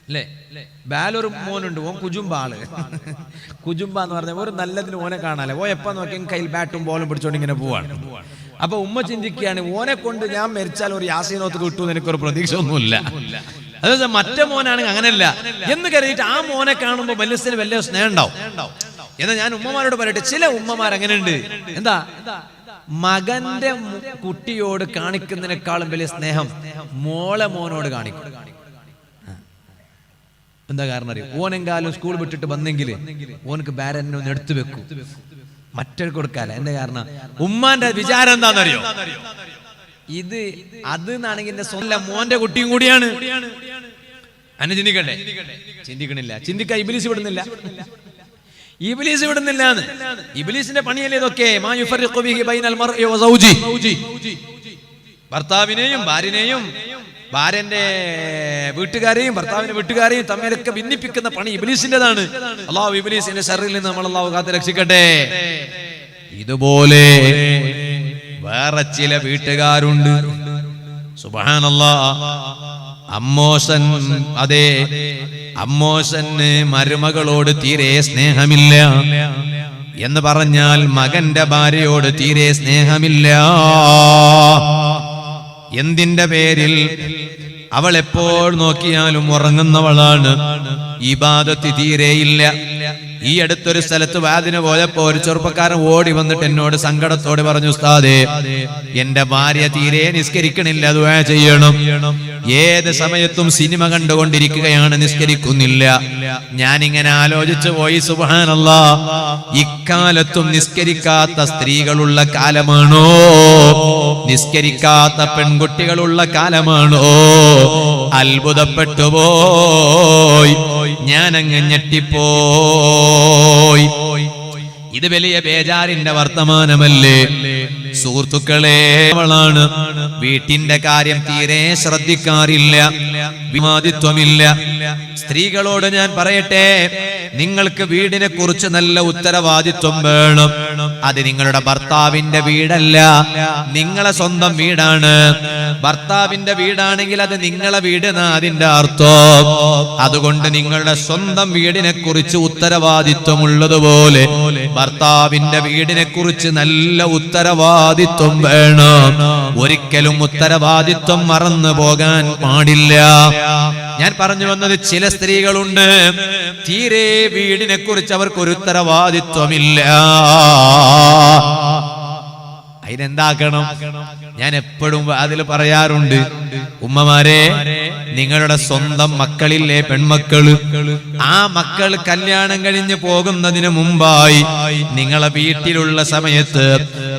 അല്ലേ. ബാലൊരു മോനുണ്ട്, ഓൻ കുജുംബാള്. കുജുംബ എന്ന് പറഞ്ഞാൽ ഒരു നല്ലതിന് ഓനെ കാണാല്ലേ, ഓ എപ്പോ നോക്കിയും കയ്യിൽ ബാറ്റും ബോളും പിടിച്ചോണ്ട് ഇങ്ങനെ പോവാണ്. അപ്പൊ ഉമ്മ ചിന്തിക്കുകയാണ് ഓനെ കൊണ്ട് ഞാൻ മരിച്ചാൽ ഒരു യാസീനോത്ത് കിട്ടുമെന്ന് എനിക്കൊരു പ്രതീക്ഷ ഒന്നുമില്ല. അതായത് മറ്റേ മോനാണെങ്കിൽ അങ്ങനെയല്ല എന്ന് കരുതിയിട്ട് ആ മോനെ കാണുമ്പോൾ മനസ്സിന് വലിയ സ്നേഹം ഉണ്ടാവും. എന്നാ ഞാൻ ഉമ്മമാരോട് പറയട്ടെ, ചില ഉമ്മമാർ അങ്ങനെയുണ്ട്. എന്താ, മകന്റെ കുട്ടിയോട് കാണിക്കുന്നതിനേക്കാളും വലിയ സ്നേഹം മോനോട് കാണിക്കും. എന്താ കാരണം അറിയും? ഓനെങ്കാലും സ്കൂൾ വിട്ടിട്ട് വന്നെങ്കിൽ ഓനക്ക് ബാരനെ ഒന്ന് എടുത്തു വെക്കും, മറ്റൊരു കൊടുക്കാല. എന്താ കാരണം? ഉമ്മാന്റെ വിചാരം എന്താണെന്നറിയോ? ഇത് അത് എന്നാണെങ്കിൽ എന്റെ സ്വന്തം മോന്റെ കുട്ടിയും കൂടിയാണ്. അന്നെ ചിന്തിക്കണ്ടേ? ചിന്തിക്കണില്ല. ചിന്തിക്കാൻ ഇബ്ലീസ് വിടുന്നില്ല. ഇബ്ലീസിന്റെ പണിയല്ലേ ഇതൊക്കെ. ഭർത്താവിനെയും ഭാര്യനെയും ഭാര്യന്റെ വീട്ടുകാരെയും ഭർത്താവിന്റെ വീട്ടുകാരെയും തമ്മിലൊക്കെ ഭിന്നിപ്പിക്കുന്ന പണി ഇബ്ലീസിന്റേതാണ്. അല്ലാഹു ഇബ്ലീസിന്റെ ശർറിൽ നിന്ന് നമ്മൾ അല്ലാഹു കാത്ത് രക്ഷിക്കട്ടെ. ഇതുപോലെ വേറെ ചില വീട്ടുകാരുണ്ട്, സുബ്ഹാനല്ലാഹ്, അമ്മോശന് മരുമകളോട് തീരെ സ്നേഹമില്ല എന്ന് പറഞ്ഞാൽ മകന്റെ ഭാര്യയോട് തീരെ സ്നേഹമില്ല. എന്തിന്റെ പേരിൽ? അവൾ എപ്പോൾ നോക്കിയാലും ഉറങ്ങുന്നവളാണ്, ഇബാദത്ത് തീരെയില്ല. ഈ അടുത്തൊരു സ്ഥലത്ത് വാദിന് പോയപ്പോ ഒരു ചെറുപ്പക്കാരൻ ഓടി വന്നിട്ട് എന്നോട് സങ്കടത്തോടെ പറഞ്ഞു, ഉസ്താദേ, എന്റെ ഭാര്യ തീരെ നിസ്കരിക്കണില്ല, ദുആ ചെയ്യണം. ഏത് സമയത്തും സിനിമ കണ്ടുകൊണ്ടിരിക്കുകയാണ്, നിസ്കരിക്കുന്നില്ല. ഞാനിങ്ങനെ ആലോചിച്ചു പോയി, സുബ്ഹാനല്ലാഹ്, ഇക്കാലത്തും നിസ്കരിക്കാത്ത സ്ത്രീകളുള്ള കാലമാണോ? നിസ്കരിക്കാത്ത പെൺകുട്ടികളുള്ള കാലമാണോ? അത്ഭുതപ്പെട്ടു പോയി, ഞാനങ്ങ് ഞെട്ടിപ്പോയി. ഇത് വലിയ ബേജാറിന്റെ വർത്തമാനമല്ലേ സുഹൃത്തുക്കളെ? അവളാണ് വീട്ടിന്റെ കാര്യം തീരെ ശ്രദ്ധിക്കാറില്ല, വിവാദിത്വമില്ല. സ്ത്രീകളോട് ഞാൻ പറയട്ടെ, നിങ്ങൾക്ക് വീടിനെ കുറിച്ച് നല്ല ഉത്തരവാദിത്വം വേണം. അത് നിങ്ങളുടെ ഭർത്താവിന്റെ വീടല്ല, നിങ്ങളെ സ്വന്തം വീടാണ്. ഭർത്താവിന്റെ വീടാണെങ്കിൽ അത് നിങ്ങളെ വീട് എന്നാ അതിന്റെ അർത്ഥം. അതുകൊണ്ട് നിങ്ങളുടെ സ്വന്തം വീടിനെ കുറിച്ച് ഉത്തരവാദിത്വമുള്ളതുപോലെ ഭർത്താവിന്റെ വീടിനെ കുറിച്ച് നല്ല ഉത്തരവാദിത്വം വേണം. ഒരിക്കലും ഉത്തരവാദിത്വം മറന്നു പോകാൻ പാടില്ല. ഞാൻ പറഞ്ഞു വന്നത്, ചില സ്ത്രീകളുണ്ട് തീരെ വീടിനെ കുറിച്ച് അവർക്കൊരു ഉത്തരവാദിത്വമില്ല. അതിനെന്താക്കണം? ഞാൻ എപ്പോഴും അതിൽ പറയാറുണ്ട്, ഉമ്മമാരെ, നിങ്ങളുടെ സ്വന്തം മക്കളില്ലേ, പെൺമക്കള്, ആ മക്കൾ കല്യാണം കഴിഞ്ഞ് പോകുന്നതിന് മുമ്പായി നിങ്ങളെ വീട്ടിലുള്ള സമയത്ത്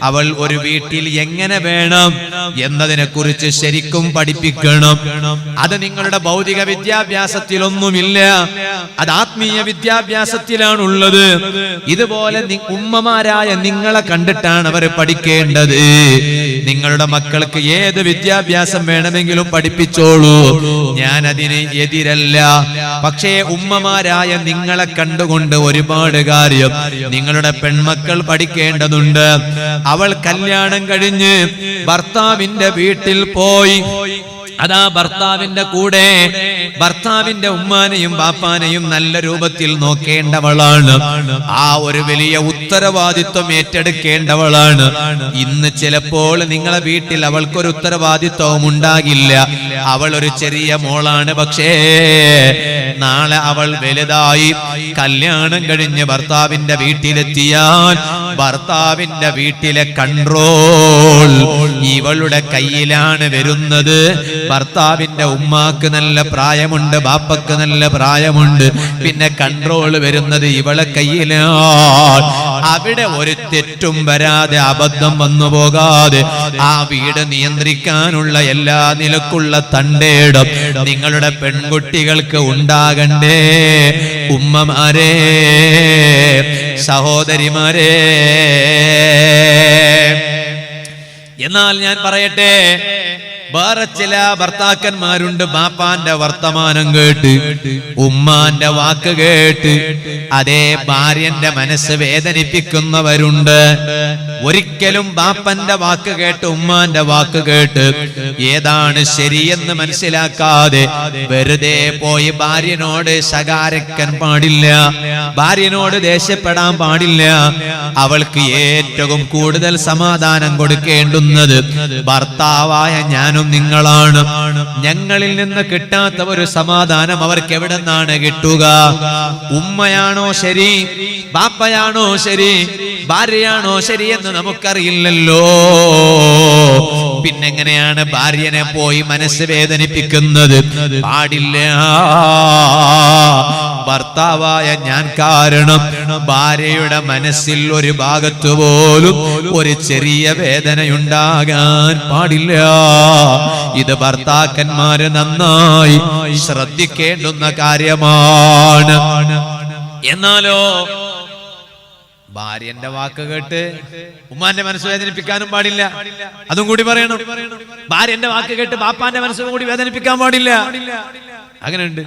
അവൾ ഒരു വീട്ടിൽ എങ്ങനെ വേണം എന്നതിനെ കുറിച്ച് ശരിക്കും പഠിപ്പിക്കണം. അത് നിങ്ങളുടെ ഭൗതിക വിദ്യാഭ്യാസത്തിലൊന്നുമില്ല, അത് ആത്മീയ വിദ്യാഭ്യാസത്തിലാണുള്ളത്. ഇതുപോലെ ഉമ്മമാരായ നിങ്ങളെ കണ്ടിട്ടാണ് അവർ പഠിക്കേണ്ടത്. നിങ്ങളുടെ മക്കൾക്ക് ഏത് വിദ്യാഭ്യാസം വേണമെങ്കിലും പഠിപ്പിച്ചോളൂ, ഞാൻ അതിന് എതിരല്ല. പക്ഷേ ഉമ്മമാരായ നിങ്ങളെ കണ്ടുകൊണ്ട് ഒരുപാട് കാര്യം നിങ്ങളുടെ പെൺമക്കൾ പഠിക്കേണ്ടതുണ്ട്. അവൾ കല്യാണം കഴിഞ്ഞ് ഭർത്താവിന്റെ വീട്ടിൽ പോയി, അതാ ഭർത്താവിന്റെ കൂടെ ഭർത്താവിന്റെ ഉമ്മാനെയും ബാപ്പാനെയും നല്ല രൂപത്തിൽ നോക്കേണ്ടവളാണ്. ആ ഒരു വലിയ ഉത്തരവാദിത്വം ഏറ്റെടുക്കേണ്ടവളാണ്. ഇന്ന് ചിലപ്പോൾ നിങ്ങളെ വീട്ടിൽ അവൾക്കൊരു ഉത്തരവാദിത്വവും ഉണ്ടാകില്ല. അവൾ ഒരു ചെറിയ മോളാണ്. പക്ഷേ നാളെ അവൾ വലുതായി കല്യാണം കഴിഞ്ഞ് ഭർത്താവിന്റെ വീട്ടിലെത്തിയാൽ ഭർത്താവിന്റെ വീട്ടിലെ കൺട്രോൾ ഇവളുടെ കയ്യിലാണ് വരുന്നത്. ഭർത്താവിന്റെ ഉമ്മാക്ക് നല്ല പ്രായമുണ്ട്, ബാപ്പക്ക് നല്ല പ്രായമുണ്ട്, പിന്നെ കൺട്രോൾ വരുന്നത് ഇവളെ കയ്യിലാണ്. അവിടെ ഒരു തെറ്റും വരാതെ, അബദ്ധം വന്നു പോകാതെ ആ വീട് നിയന്ത്രിക്കാനുള്ള എല്ലാ നിലക്കുള്ള തന്റേടം നിങ്ങളുടെ പെൺകുട്ടികൾക്ക് ഉണ്ടാകണ്ടേ. ഉമ്മമാരെ, സഹോദരിമാരെ, എന്നാൽ ഞാൻ പറയട്ടെ, വേറെ ചില ഭർത്താക്കന്മാരുണ്ട്, ബാപ്പാന്റെ വർത്തമാനം കേട്ട് ഉമ്മാന്റെ വാക്ക് കേട്ട് അതേ ഭാര്യന്റെ മനസ്സ് വേദനിപ്പിക്കുന്നവരുണ്ട്. ഒരിക്കലും ബാപ്പന്റെ വാക്ക് കേട്ട് ഉമ്മാന്റെ വാക്ക് കേട്ട് ഏതാണ് ശരിയെന്ന് മനസ്സിലാക്കാതെ വെറുതെ പോയി ഭാര്യനോട് ശകാരിക്കാൻ പാടില്ല, ഭാര്യനോട് ദേഷ്യപ്പെടാൻ പാടില്ല. അവൾക്ക് ഏറ്റവും കൂടുതൽ സമാധാനം കൊടുക്കേണ്ടുന്നത് ഭർത്താവായ ഞാനും നിങ്ങളാണ്. ഞങ്ങളിൽ നിന്ന് കിട്ടാത്ത ഒരു സമാധാനം അവർക്ക് എവിടെ നിന്നാണ് കിട്ടുക? ഉമ്മയാണോ ശരി, ബാപ്പയാണോ ശരി, ഭാര്യയാണോ ശരിയെന്ന് നമുക്കറിയില്ലല്ലോ. പിന്നെങ്ങനെയാണ് ഭാര്യനെ പോയി മനസ്സ് വേദനിപ്പിക്കുന്നത്? പാടില്ല. ഭർത്താവായ ഞാൻ കാരണം ഭാര്യയുടെ മനസ്സിൽ ഒരു ഭാഗത്ത് പോലും ഒരു ചെറിയ വേദനയുണ്ടാകാൻ പാടില്ല. ഇത് ഭർത്താക്കന്മാര് നന്നായി ശ്രദ്ധിക്കേണ്ടുന്ന കാര്യമാണ്. എന്നാലോ ഭാര്യന്റെ വാക്ക് കേട്ട് ഉമ്മാന്റെ മനസ്സ് വേദനിപ്പിക്കാനും പാടില്ല. അതും കൂടി പറയണം. ഭാര്യന്റെ വാക്ക് കേട്ട് ബാപ്പാന്റെ മനസ്സും കൂടി വേദനിപ്പിക്കാൻ പാടില്ല. അങ്ങനെയുണ്ട്.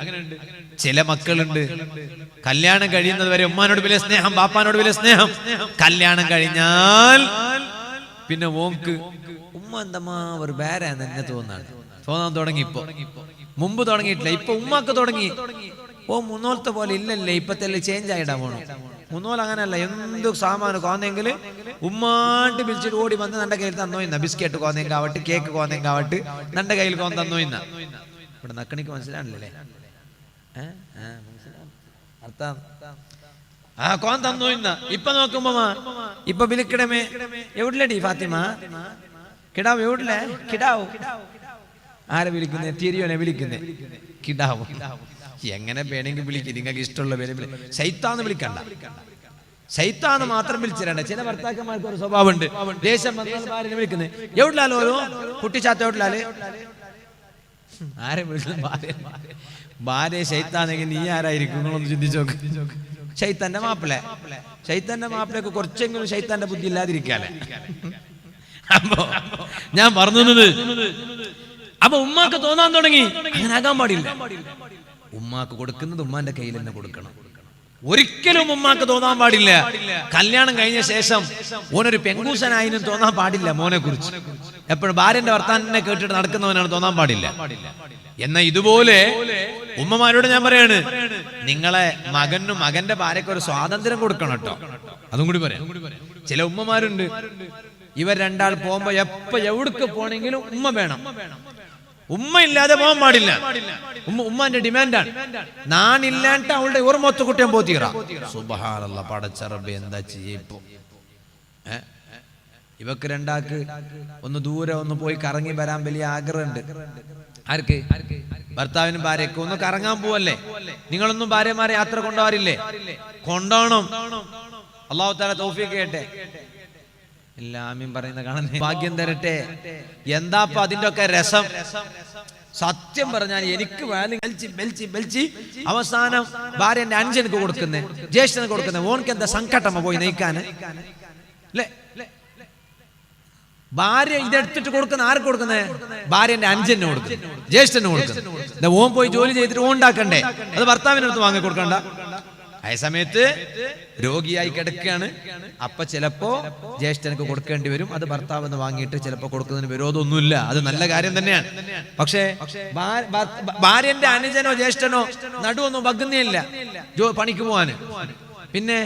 ചില മക്കളുണ്ട്, കല്യാണം കഴിയുന്നത് വരെ ഉമ്മാനോട് വലിയ സ്നേഹം, ബാപ്പാനോട് വലിയ സ്നേഹം. കല്യാണം കഴിഞ്ഞാൽ പിന്നെ ഓക്ക് ഉമ്മ എന്തമ്മാ ഒരു ബേരാന്ന് തന്നെ തോന്നാൻ തുടങ്ങി. ഇപ്പൊ മുമ്പ് തുടങ്ങിയിട്ടില്ല, ഇപ്പൊ ഉമ്മാക്ക് തുടങ്ങി. മുന്നോലത്തെ പോലെ ഇല്ലല്ലേ, ഇപ്പത്തെ ചേഞ്ച് ആയിട്ടാ പോണം. മുന്നോൽ അങ്ങനെയല്ല, എന്ത് സാമാന് കോന്നെങ്കിൽ ഉമ്മാണ്ട് വിളിച്ചിട്ട് ഓടി വന്ന് നന്റെ കയ്യിൽ തന്നോയിന്ന. ബിസ്ക്കറ്റ് കോന്നെങ്കിൽ ആവട്ടെ, കേക്ക് കോന്നെങ്കിൽ ആവട്ടെ, നന്റെ കയ്യിൽ കോൻ തന്നോയിന്ന. ഇവിടെ നക്കണിക്ക് മനസ്സിലാണല്ലേ അർത്ഥം? കോൻ തന്നോയിന്ന. ഇപ്പൊ നോക്കുമ്പോ ഇപ്പൊ വിളിക്കണമേ, എവിടില്ലടി ഫാത്തിമ കിടാവ്, എവിടില്ലേ കിടാവ്? ആരെ വിളിക്കുന്നേ? തിരിയോനെ വിളിക്കുന്നേ കിടാവ്. എങ്ങനെ വേണമെങ്കിൽ വിളിക്കും, നിങ്ങൾക്ക് ഇഷ്ടമുള്ള പേര്. ശൈത്താന്ന് വിളിക്കണ്ട, ശൈത്താന്ന് മാത്രം വിളിച്ചിരണ്ട. ചില ഭർത്താക്കന്മാർക്ക് ഒരു സ്വഭാവമുണ്ട്, ദേശം വന്നാൽ ഭാര്യനെ വിളിക്കുന്നത് എവിടില്ലാലോ, ഓരോ കുട്ടിച്ചാത്ത എവിടില്ലാല്. ആരെ വിളിക്കുന്നത്? ഭാര്യ ശൈത്താണെങ്കിൽ നീ ആരായിരിക്കും? നിങ്ങളൊന്ന് ചിന്തിച്ചു നോക്ക്. ശൈത്താന്റെ മാപ്പിളെ, ശൈത്താന്റെ മാപ്പിളൊക്കെ കുറച്ചെങ്കിലും ശൈത്താന്റെ ബുദ്ധി ഇല്ലാതിരിക്കാല്ലേ. അപ്പോ ഞാൻ പറഞ്ഞത്, അപ്പൊ ഉമ്മാക്ക് തോന്നാൻ തുടങ്ങി അങ്ങനെ ആകാൻ പാടില്ല. ഉമ്മാക്ക് കൊടുക്കുന്നത് ഉമ്മാന്റെ കയ്യിൽ തന്നെ കൊടുക്കണം. ഒരിക്കലും ഉമ്മാക്ക് തോന്നാൻ പാടില്ല കല്യാണം കഴിഞ്ഞ ശേഷം ഓനൊരു പെങ്കൂസനായിനും തോന്നാൻ പാടില്ല മോനെ കുറിച്ച്. എപ്പോഴും ഭാര്യന്റെ വർത്താനെ കേട്ടിട്ട് നടക്കുന്നവനാണ് തോന്നാൻ പാടില്ല. എന്നാ ഇതുപോലെ ഉമ്മമാരോട് ഞാൻ പറയാണ്, നിങ്ങളെ മകനും മകന്റെ ഭാര്യക്ക് ഒരു സ്വാതന്ത്ര്യം കൊടുക്കണം കേട്ടോ. അതും കൂടി പറയാം. ചില ഉമ്മമാരുണ്ട്, ഇവർ രണ്ടാൾ പോകുമ്പോ എപ്പോ എവിടേക്ക് പോണെങ്കിലും ഉമ്മ വേണം. ഉമ്മ ഇല്ലാതെ പോകാൻ പാടില്ല. ഉമ്മാന്റെ ഡിമാൻഡാണ്. നാണില്ലാണ്ട് അവളുടെ ഓർമ്മൊത്ത കുട്ടിയാൻ പോത്തീറ. സുബ്ഹാനല്ലാഹ്, പടച്ചറബ് എന്താ ചെയ്യപ്പോ? ഇവക്ക് രണ്ടാക്ക് ഒന്ന് ദൂരെ ഒന്ന് പോയി കറങ്ങി വരാൻ വലിയ ആഗ്രഹമുണ്ട്. ആർക്ക്? ഭർത്താവിനും ഭാര്യക്കും ഒന്ന് കറങ്ങാൻ പോവല്ലേ? നിങ്ങളൊന്നും ഭാര്യമാരെ യാത്ര കൊണ്ടുപോകാറില്ലേ? കൊണ്ടോണം. അല്ലാഹു തആല തൗഫീഖ് ചെയ്യട്ടെ. എല്ലാമീൻ പറയുന്ന കാണുന്നേ. ഭാഗ്യം തരട്ടെ. എന്താപ്പ അതിന്റെ ഒക്കെ രസം? സത്യം പറഞ്ഞാൽ എനിക്ക് ബെൽച്ചി അവസാനം ഭാര്യ എന്റെ അനുജനക്ക് കൊടുക്കുന്നേ, ജ്യേഷ്ഠന് കൊടുക്കുന്നേ. ഓനക്ക് എന്താ സങ്കടമ പോയി നയിക്കാന് അല്ലേ? ഭാര്യ ഇതെടുത്തിട്ട് കൊടുക്കുന്ന ആർക്ക് കൊടുക്കുന്നേ? ഭാര്യ എന്റെ അനുജന് കൊടുക്കുന്നു, ജ്യേഷ്ഠന് കൊടുക്കുന്നു. ഓൻ പോയി ജോലി ചെയ്തിട്ട് ഓൻ ഉണ്ടാക്കണ്ടേ? അത് ഭർത്താവിനടുത്ത് വാങ്ങി കൊടുക്കണ്ട. അതേ സമയത്ത് രോഗിയായി കിടക്കുകയാണ്. അപ്പൊ ചിലപ്പോ ജ്യേഷ്ഠനക്ക് കൊടുക്കേണ്ടി വരും. അത് ഭർത്താവ് വാങ്ങിയിട്ട് ചിലപ്പോ കൊടുക്കുന്നതിന് വിരോധമൊന്നുമില്ല, അത് നല്ല കാര്യം തന്നെയാണ്. പക്ഷേ ഭാര്യന്റെ അനുജനോ ജ്യേഷ്ഠനോ നടുവൊന്നും വകുന്നില്ല പണിക്ക് പോവാന്. പിന്നെ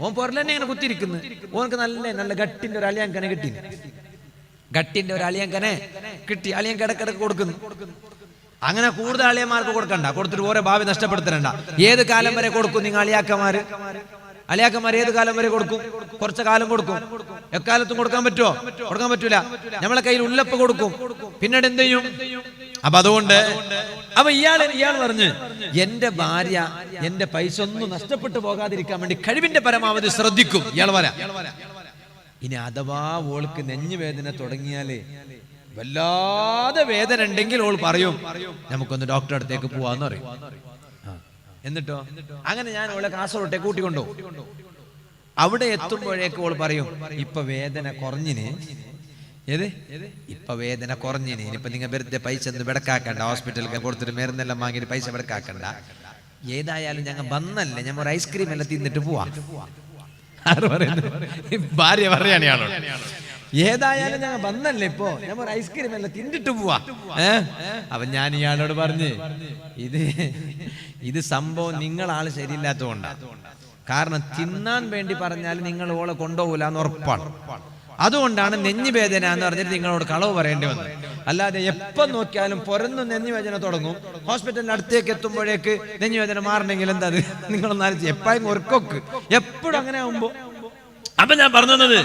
ഓൻ പൊറലെന്നെ ഇങ്ങനെ കുത്തിരിക്കുന്നു. ഓനക്ക് നല്ല ഗട്ടിന്റെ ഒരു അളിയാങ്കനെ കിട്ടി, ഗട്ടിന്റെ ഒരു അളിയാങ്കനെ കിട്ടി. അളിയൻ കിടക്കിടക്ക് കൊടുക്കുന്നു. അങ്ങനെ കൂടുതൽ അളിയന്മാർക്ക് കൊടുക്കണ്ട, കൊടുത്തിട്ട് ഓരോ ഭാവി നഷ്ടപ്പെടുത്തണ്ട. ഏത് കാലം വരെ കൊടുക്കും നിങ്ങൾ അളിയാക്കന്മാര്? ഏത് കാലം വരെ കൊടുക്കും? കുറച്ചു കാലം കൊടുക്കും. എക്കാലത്തും കൊടുക്കാൻ പറ്റുമോ? കൊടുക്കാൻ പറ്റൂല. നമ്മളെ കയ്യിൽ ഉള്ളപ്പ് കൊടുക്കും, പിന്നീട് എന്ത് ചെയ്യും? അപ്പൊ അതുകൊണ്ട് ഇയാൾ പറഞ്ഞ് എന്റെ ഭാര്യ എന്റെ പൈസ ഒന്നും നഷ്ടപ്പെട്ടു പോകാതിരിക്കാൻ വേണ്ടി കഴിവിന്റെ പരമാവധി ശ്രദ്ധിക്കും. ഇയാൾ വരാ. ഇനി അഥവാ ഓൾക്ക് നെഞ്ഞുവേദന തുടങ്ങിയാലേ, വല്ലാതെ വേദന ഉണ്ടെങ്കിൽ ഓൾ പറയും നമുക്കൊന്ന് ഡോക്ടറെ അടുത്തേക്ക് പോവാന്ന് പറയും. എന്നിട്ടോ അങ്ങനെ ഞാൻ ഓളെ കാസർഗോട്ടേക്ക് കൂട്ടിക്കൊണ്ടു. അവിടെ എത്തുമ്പോഴേക്ക് ഓൾ പറയും ഇപ്പൊ വേദന കുറഞ്ഞിന്. ഇപ്പൊ വേദന കുറഞ്ഞിന്. ഇനിയിപ്പൊ നിങ്ങൾ വെറുതെ പൈസ ഒന്നും വെടക്കാക്കണ്ട, ഹോസ്പിറ്റലിൽ കൊടുത്തിട്ട് മരുന്നെല്ലാം വാങ്ങിയിട്ട് പൈസ വെടക്കാക്കണ്ട. ഏതായാലും ഞങ്ങൾ വന്നല്ലേ, ഞമ്മ ഒരു ഐസ്ക്രീം എല്ലാം തിന്നിട്ട് പോവാ. ഭാര്യ പറയാണ് ഇയാളോട്, ഏതായാലും ഞങ്ങൾ വന്നല്ലേ, ഇപ്പോ ഞമ്മ ഒരു ഐസ്ക്രീം എല്ലാം തിന്നിട്ട് പോവാ. അപ്പൊ ഞാൻ ഇയാളോട് പറഞ്ഞ് ഇത് സംഭവം നിങ്ങളാള് ശരിയില്ലാത്തതുകൊണ്ടാണ്. കാരണം തിന്നാൻ വേണ്ടി പറഞ്ഞാൽ നിങ്ങൾ ഓളെ കൊണ്ടുപോകില്ല എന്ന് ഉറപ്പാണ്. അതുകൊണ്ടാണ് നെഞ്ഞുവേദന എന്ന് പറഞ്ഞിട്ട് നിങ്ങളോട് കളവ് പറയേണ്ടി വന്നത്. അല്ലാതെ എപ്പം നോക്കിയാലും പൊരന്നു നെഞ്ഞുവേദന തുടങ്ങും, ഹോസ്പിറ്റലിന്റെ അടുത്തേക്ക് എത്തുമ്പോഴേക്ക് നെഞ്ഞുവേദന മാറണമെങ്കിൽ എന്താ നിങ്ങളൊന്നാലും എപ്പോഴും ഒരുക്കൊക്ക് എപ്പോഴും അങ്ങനെ ആവുമ്പോ. അപ്പൊ ഞാൻ പറഞ്ഞത്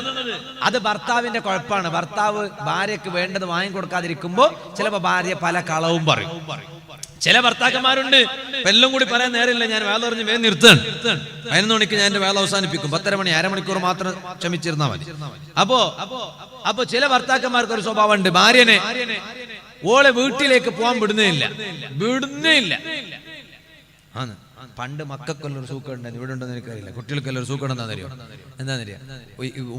അത് ഭർത്താവിന്റെ കുഴപ്പമാണ്. ഭർത്താവ് ഭാര്യക്ക് വേണ്ടത് വാങ്ങിക്കൊടുക്കാതിരിക്കുമ്പോ ചിലപ്പോ ഭാര്യ പല കളവും പറയും. ചില ഭർത്താക്കന്മാരുണ്ട് എല്ലാം കൂടി പറയാൻ നേരമില്ല, ഞാൻ വേല പറഞ്ഞ് വേഗം നിർത്താൻ 11 മണിക്ക് ഞാൻ എന്റെ വേല അവസാനിപ്പിക്കും, 10:30 മണി, അരമണിക്കൂർ മാത്രം ക്ഷമിച്ചിരുന്നാൽ മതി. അപ്പൊ ചില ഭർത്താക്കന്മാർക്ക് ഒരു സ്വഭാവം ഉണ്ട്, ഭാര്യനെ ഓളെ വീട്ടിലേക്ക് പോകാൻ വിടുന്നേ ഇല്ല. പണ്ട് മക്കൾക്കൊല്ലൊരു സൂക്കം ഉണ്ടായിരുന്നു, ഇവിടെ ഉണ്ടെന്ന് എനിക്കറിയില്ല. കുട്ടികൾക്കെല്ലാം സൂക്കം എന്താണെന്നറിയാം?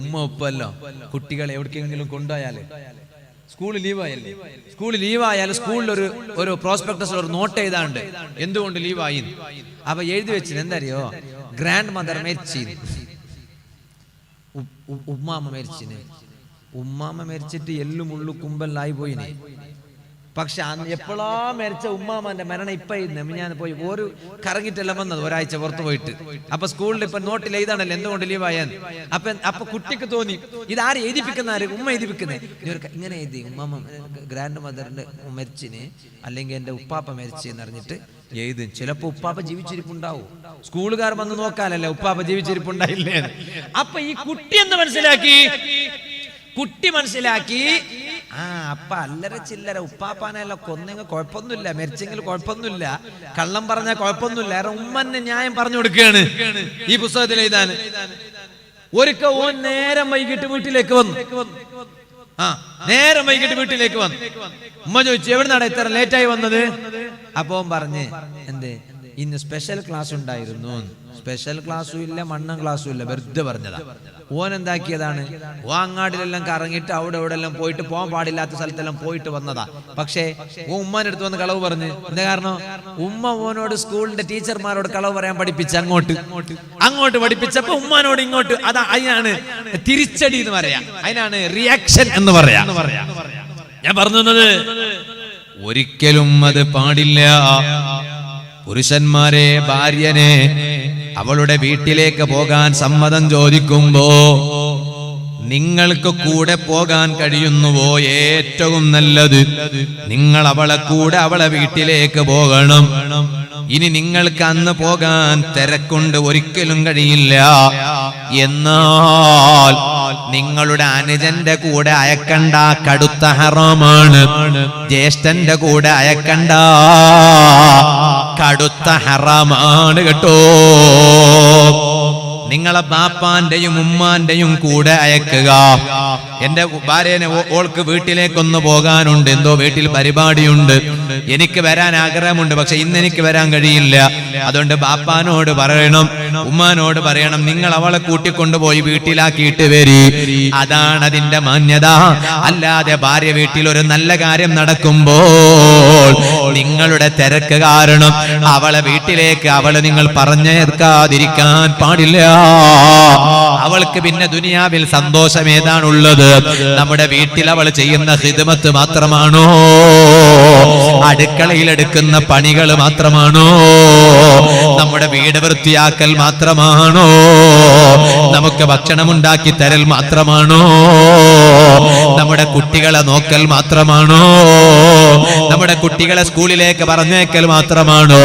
ഉമ്മ ഉപ്പല്ലോ കുട്ടികളെ എവിടേക്കെങ്കിലും കൊണ്ടുപോയാല്, സ്കൂൾ ലീവായാലും സ്കൂളിൽ ഒരു പ്രോസ്പെക്ടസ് ഒരു നോട്ട് എഴുതാണ്ട് എന്തുകൊണ്ട് ലീവായി. അപ്പൊ എഴുതി വെച്ചിന് എന്തറിയോ? ഗ്രാൻഡ് മദർ മരിച്ചു, ഉമ്മാമ്മ മരിച്ചിട്ട് എല്ലും ഉള്ളു കുമ്പലായി പോയിനെ. പക്ഷെ എപ്പോഴാ മരിച്ച ഉമ്മാമ്മന്റെ മരണം ഇപ്പൊ ഞാൻ പോയി ഒരു കറങ്ങിട്ടെല്ലാം വന്നത്, ഒരാഴ്ച പുറത്തു പോയിട്ട്. അപ്പൊ സ്കൂളിൽ ഇപ്പൊ നോട്ടിൽ എഴുതാണല്ലോ എന്തുകൊണ്ട് ലീവായാൻ. അപ്പൊ കുട്ടിക്ക് തോന്നി ഇതാര് എഴുതിപ്പിക്കുന്ന, ഉമ്മ എഴുതിപ്പിക്കുന്നേ. ഇങ്ങനെ എഴുതി ഉമ്മാമ്മ ഗ്രാൻഡ് മദറിന്റെ മരിച്ചിന്, അല്ലെങ്കിൽ എന്റെ ഉപ്പാപ്പ മരിച്ചെന്ന് അറിഞ്ഞിട്ട് എഴുതും. ചിലപ്പോ ഉപ്പാപ്പ ജീവിച്ചിരിപ്പുണ്ടാവും, സ്കൂളുകാർ വന്ന് നോക്കാനല്ലേ ഉപ്പാപ്പ ജീവിച്ചിരിപ്പുണ്ടായില്ലേ. അപ്പൊ ഈ കുട്ടി എന്ന് മനസ്സിലാക്കി അപ്പ അല്ലറ ചില്ലറ ഉപ്പാപ്പാനെല്ലാം കൊന്നെങ്കിൽ കുഴപ്പമൊന്നുമില്ല, മരിച്ചെങ്കിൽ കുഴപ്പമൊന്നുമില്ല, കള്ളം പറഞ്ഞാൽ കുഴപ്പമൊന്നുമില്ല. ഉമ്മന്നെ ന്യായം പറഞ്ഞു കൊടുക്കുകയാണ് ഈ പുസ്തകത്തിൽ എഴുതാൻ. ഒരിക്കൽ ഓൻ നേരം വൈകിട്ട് വീട്ടിലേക്ക് വന്നു. ഉമ്മ ചോദിച്ചു എവിടുന്നാണ് ഇത്ര ലേറ്റായി വന്നത്? അപ്പൊ പറഞ്ഞ് എന്തേ ഇന്ന് സ്പെഷ്യൽ ക്ലാസ് ഉണ്ടായിരുന്നു. സ്പെഷ്യൽ ക്ലാസ്സും ഇല്ല, മണ്ണൻ ക്ലാസ്സും ഇല്ല, വെറുതെ പറഞ്ഞതാ. ഓൻ എന്താക്കിയതാണ്, അങ്ങാടിലെല്ലാം കറങ്ങിയിട്ട് അവിടെ എല്ലാം പോയിട്ട് പോകാൻ പാടില്ലാത്ത സ്ഥലത്തെല്ലാം പോയിട്ട് വന്നതാ. പക്ഷേ ഉമ്മാന്റെ അടുത്ത് വന്ന് കളവ് പറഞ്ഞു. എന്താ കാരണം? ഉമ്മ ഓനോട് സ്കൂളിന്റെ ടീച്ചർമാരോട് കളവ് പറയാൻ പഠിപ്പിച്ച് അങ്ങോട്ട് പഠിപ്പിച്ചപ്പോ ഉമ്മാനോട് ഇങ്ങോട്ട്. അതിനാണ് തിരിച്ചടി എന്ന് പറയാ, അതിനാണ് റിയാക്ഷൻ എന്ന് പറയാ. ഞാൻ പറഞ്ഞത് ഒരിക്കലും അത് പാടില്ല. പുരുഷന്മാരെ ഭാര്യനെ അവളുടെ വീട്ടിലേക്ക് പോകാൻ സമ്മതം ചോദിക്കുമ്പോ നിങ്ങൾക്ക് കൂടെ പോകാൻ കഴിയുന്നുവോ? ഏറ്റവും നല്ലത് നിങ്ങൾ അവളെ കൂടെ അവളെ വീട്ടിലേക്ക് പോകണം. ഇനി നിങ്ങൾക്ക് അന്ന് പോകാൻ തിരക്കൊണ്ട് ഒരിക്കലും കഴിയില്ല. എന്നാൽ നിങ്ങളുടെ അനുജന്റെ കൂടെ അയക്കണ്ട, കടുത്ത ഹറാമാണ്. ജ്യേഷ്ഠന്റെ കൂടെ അയക്കണ്ട, കടുത്ത ഹറാമാണ് കേട്ടോ. നിങ്ങളെ ബാപ്പാന്റെയും ഉമ്മാന്റെയും കൂടെ അയക്കുക. എന്റെ ഭാര്യനെ ഓൾക്ക് വീട്ടിലേക്കൊന്ന് പോകാനുണ്ട്, എന്തോ വീട്ടിൽ പരിപാടിയുണ്ട്, എനിക്ക് വരാൻ ആഗ്രഹമുണ്ട്, പക്ഷെ ഇന്ന് എനിക്ക് വരാൻ കഴിയില്ല. അതുകൊണ്ട് ബാപ്പാനോട് പറയണം, ഉമ്മാനോട് പറയണം, നിങ്ങൾ അവളെ കൂട്ടിക്കൊണ്ടുപോയി വീട്ടിലാക്കിയിട്ട് വരി. അതാണ് അതിന്റെ മാന്യത. അല്ലാതെ ഭാര്യ വീട്ടിൽ ഒരു നല്ല കാര്യം നടക്കുമ്പോൾ നിങ്ങളുടെ തിരക്ക് കാരണം അവളെ വീട്ടിലേക്ക് നിങ്ങൾ പറഞ്ഞേക്കാതിരിക്കാൻ പാടില്ല. അവൾക്ക് പിന്നെ ദുനിയാവിൽ സന്തോഷം ഏതാണുള്ളത്? നമ്മുടെ വീട്ടിൽ അവൾ ചെയ്യുന്ന ഖിദ്മത്ത് മാത്രമാണോ? അടുക്കളയിൽ എടുക്കുന്ന പണികൾ മാത്രമാണോ? നമ്മുടെ വീട് വൃത്തിയാക്കൽ മാത്രമാണോ? നമുക്ക് ഭക്ഷണം ഉണ്ടാക്കി തരൽ മാത്രമാണോ? നമ്മുടെ കുട്ടികളെ നോക്കൽ മാത്രമാണോ? നമ്മുടെ കുട്ടികളെ സ്കൂളിലേക്ക് പറഞ്ഞേക്കൽ മാത്രമാണോ?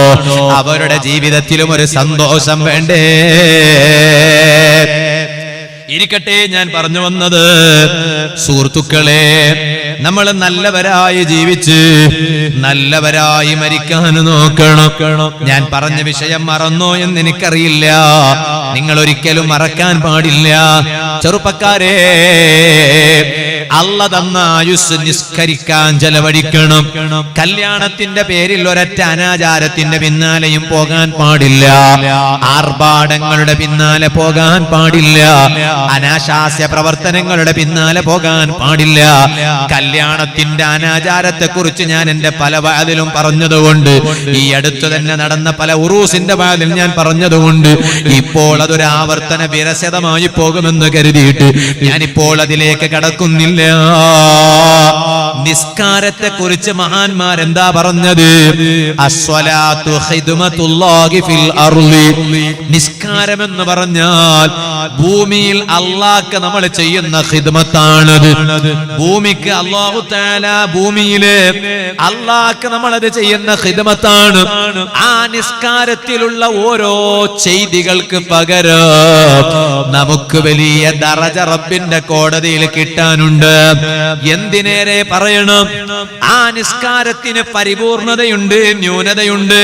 അവരുടെ ജീവിതത്തിലും ഒരു സന്തോഷം വേണ്ടേ? ഇരിക്കട്ടെ, ഞാൻ പറഞ്ഞു വന്നത്, സുഹൃത്തുക്കളെ, നമ്മൾ നല്ലവരായി ജീവിച്ച് നല്ലവരായി മരിക്കാൻ നോക്കണം. ഞാൻ പറഞ്ഞ വിഷയം മറന്നോ എന്ന് എനിക്കറിയില്ല. നിങ്ങൾ ഒരിക്കലും മറക്കാൻ പാടില്ല. ചെറുപ്പക്കാരെ, അല്ലാഹ് തന്ന ആയുസ് നിസ്കരിക്കാൻ ചെലവഴിക്കണം. കല്യാണത്തിന്റെ പേരിൽ ഒരൊറ്റ അനാചാരത്തിന്റെ പിന്നാലെയും പോകാൻ പാടില്ല. ആർഭാടങ്ങളുടെ പിന്നാലെ പോകാൻ പാടില്ല. അനാശാസ്യ പ്രവർത്തനങ്ങളുടെ പിന്നാലെ പോകാൻ പാടില്ല. കല്യാണത്തിന്റെ അനാചാരത്തെ കുറിച്ച് ഞാൻ എന്റെ പല വാതിലും പറഞ്ഞതുകൊണ്ട്, ഈ അടുത്ത് തന്നെ നടന്ന പല ഉറൂസിന്റെ വാതിൽ ഞാൻ പറഞ്ഞതുകൊണ്ട് ഇപ്പോൾ അതൊരു ആവർത്തന വിരസതമായി പോകുമെന്ന് കരുതിയിട്ട് ഞാനിപ്പോൾ അതിലേക്ക് കടക്കുന്നില്ല. നിസ്കാരത്തെ കുറിച്ച് മഹാന്മാർ എന്താ പറഞ്ഞത്? അസ്വലാത്തു ഖിദ്മത്തുല്ലാഹി ഫിൽ അർളി. നിസ്കാരം എന്ന് പറഞ്ഞാൽ ഭൂമിയിൽ അല്ലാഹ്ക്ക് നമ്മൾ ചെയ്യുന്ന ഖിദ്മത്താണത്. ഭൂമിക്ക് അല്ലാഹു തആല ഭൂമിയിലെ അല്ലാഹ്ക്ക് നമ്മൾ അത് ചെയ്യുന്ന ഖിദ്മത്താണ്. ആ നിസ്കാരത്തിലുള്ള ഓരോ ചെയ്തികൾക്ക് പകരം നമുക്ക് വലിയ ദറജ റബ്ബിന്റെ കോടതിയിൽ കിട്ടാനുണ്ട്. എന്തിനേറെ പറയണം, ആ നിസ്കാരത്തിന് പരിപൂർണതയുണ്ട്, ന്യൂനതയുണ്ട്.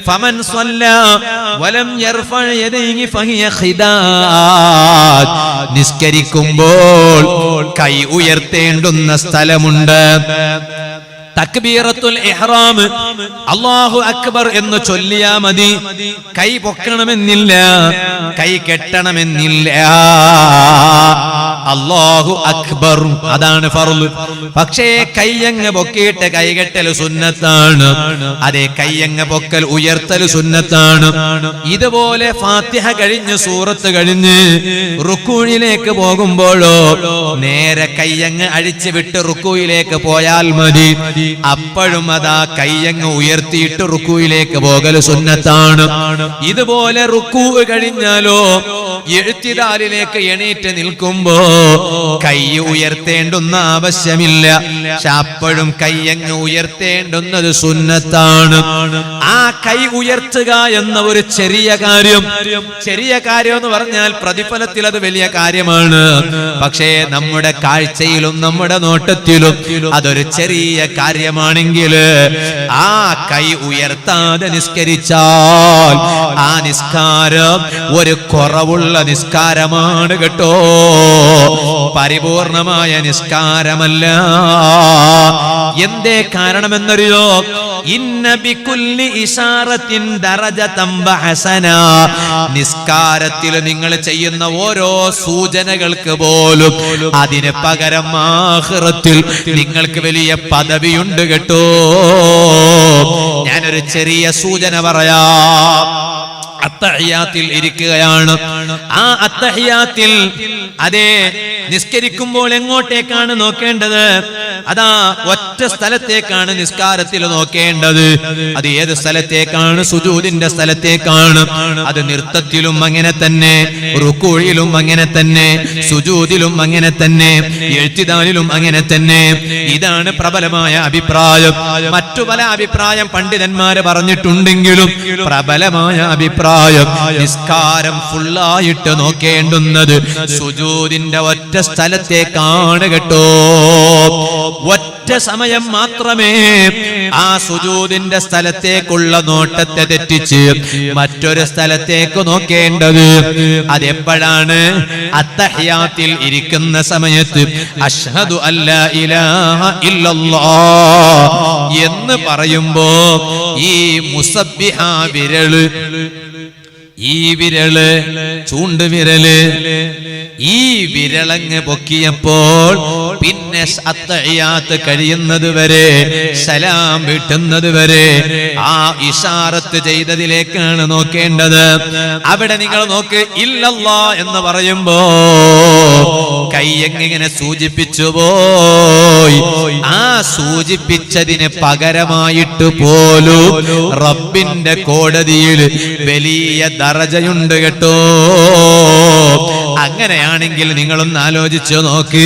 ഫമൻ സ്വല്ല വലം യർഫഅ യദൈഹി ഫഹിയ ഖിദാത്. നിസ്കരിക്കുമ്പോൾ കൈ ഉയർത്തേണ്ടുന്ന സ്ഥലമുണ്ട്. തക്ബീറത്തുൽ ഇഹ്റാം, അല്ലാഹു അക്ബർ എന്ന് ചൊല്ലിയാ മതി. കൈ പൊക്കണമെന്നില്ല, കൈ കെട്ടണമെന്നില്ല. അല്ലാഹു അക്ബർ, അതാണ് ഫർള്. പക്ഷേ കയ്യങ്ങ് പൊക്കിയിട്ട് കൈകെട്ടൽ സുന്നത്താണ്. അതെ, കയ്യങ്ങ് പൊക്കൽ ഉയർത്തൽ സുന്നത്താണ്. ഇതുപോലെ ഫാത്തിഹ കഴിഞ്ഞ് സൂറത്ത് കഴിഞ്ഞ് റുക്കൂയിലേക്ക് പോകുമ്പോഴോ നേരെ കയ്യങ്ങ് അഴിച്ചു വിട്ട് റുക്കൂയിലേക്ക് പോയാൽ മതി. അപ്പോഴും അതാ കയ്യങ്ങ് ഉയർത്തിയിട്ട് റുക്കൂയിലേക്ക് പോകൽ സുന്നത്താണ്. ഇതുപോലെ റുക്കൂ കഴിഞ്ഞാലോ ഇഅ്തിദാലിലേക്ക് എണീറ്റ് നിൽക്കുമ്പോ കൈ ഉയർത്തേണ്ടുന്ന ആവശ്യമില്ല. അപ്പോഴും കയ്യങ്ങ് ഉയർത്തേണ്ടുന്നത് സുന്നത്താണ്. ആ കൈ ഉയർത്തുക എന്ന ഒരു ചെറിയ കാര്യം എന്ന് പറഞ്ഞാൽ പ്രതിഫലത്തിൽ അത് വലിയ കാര്യമാണ്. പക്ഷേ നമ്മുടെ കാഴ്ചയിലും നമ്മുടെ നോട്ടത്തിലും അതൊരു ചെറിയ കാര്യമാണെങ്കിൽ ആ കൈ ഉയർത്താതെ നിസ്കരിച്ചാൽ ആ നിസ്കാരം ഒരു കുറവുള്ള നിസ്കാരമാണ് കേട്ടോ, പരിപൂർണമായ നിസ്കാരമല്ല. എന്തേ കാരണമെന്നറിയോ? ഇന്ന ബികുല്ലി ഇശാറത്തിൻ ദറജതൻ ബഹസന. നിസ്കാരത്തിൽ നിങ്ങൾ ചെയ്യുന്ന ഓരോ സൂചനകൾക്ക് പോലും അതിന് പകരം ആഖിറത്തിൽ നിങ്ങൾക്ക് വലിയ പദവിയുണ്ട് കേട്ടോ. ഞാനൊരു ചെറിയ സൂചന പറയാം. അത്തഹിയാത്തിൽ ഇരിക്കുകയാണ്. ആ അത്തഹിയാത്തിൽ അതെ നിസ്കരിക്കുമ്പോൾ എങ്ങോട്ടേക്കാണ് നോക്കേണ്ടത്? അതാ ഒറ്റ സ്ഥലത്തേക്കാണ് നിസ്കാരത്തിൽ നോക്കേണ്ടത്. അത് ഏത് സ്ഥലത്തേക്കാണ്? സുജൂദിന്റെ സ്ഥലത്തേക്കാണ്. അത് നൃത്തത്തിലും അങ്ങനെ തന്നെ, റുകൂഇലും അങ്ങനെ തന്നെ, സുജൂദിലും അങ്ങനെ തന്നെ, ഇഅ്തിദാലിലും അങ്ങനെ തന്നെ. ഇതാണ് പ്രബലമായ അഭിപ്രായം. മറ്റു പല അഭിപ്രായം പണ്ഡിതന്മാര് പറഞ്ഞിട്ടുണ്ടെങ്കിലും പ്രബലമായ അഭിപ്രായം നിസ്കാരം ഫുള്ളായിട്ട് നോക്കേണ്ടുന്നത് സുജൂദിന്റെ ഒറ്റ സ്ഥലത്തേക്കാണ് കേട്ടോ. ഒറ്റ സമയം സമയം മാത്രമേ ആ സുജൂദിന്റെ സ്ഥലത്തേക്കുള്ള നോട്ടത്തെ തെറ്റിച്ച് മറ്റൊരു സ്ഥലത്തേക്ക് നോക്കേണ്ടത്. അതെപ്പോഴാണ്? അത്തഹിയാത്തിൽ ഇരിക്കുന്ന സമയത്ത് അഷ്ഹദു അല്ലാ ഇലാഹ ഇല്ലല്ലാഹ് എന്ന് പറയുമ്പോ ഈ മുസബ്ബിഹ വിരല്, ഈ വിരല്, ചൂണ്ടുവിരല്, ഈ വിരളങ്ങ് പൊക്കിയപ്പോൾ പിന്നെ അത്തഹിയാത്ത് കഴിയുന്നത് വരെ, സലാം വീട്ടുന്നത് വരെ ആ ഇഷാറത്ത് ചെയ്തതിലേക്കാണ് നോക്കേണ്ടത്. അവിടെ നിങ്ങൾ നോക്ക്, ഇല്ലല്ലാ എന്ന് പറയുമ്പോ കൈ എങ്ങനെ സൂചിപ്പിച്ചു പോയി. ആ സൂചിപ്പിച്ചതിന് പകരമായിട്ട് പോലും റബ്ബിന്റെ കോടതിയിൽ വലിയ ദറജയുണ്ട് കേട്ടോ. അങ്ങനെയാണെങ്കിൽ നിങ്ങളൊന്ന് ആലോചിച്ചു നോക്ക്,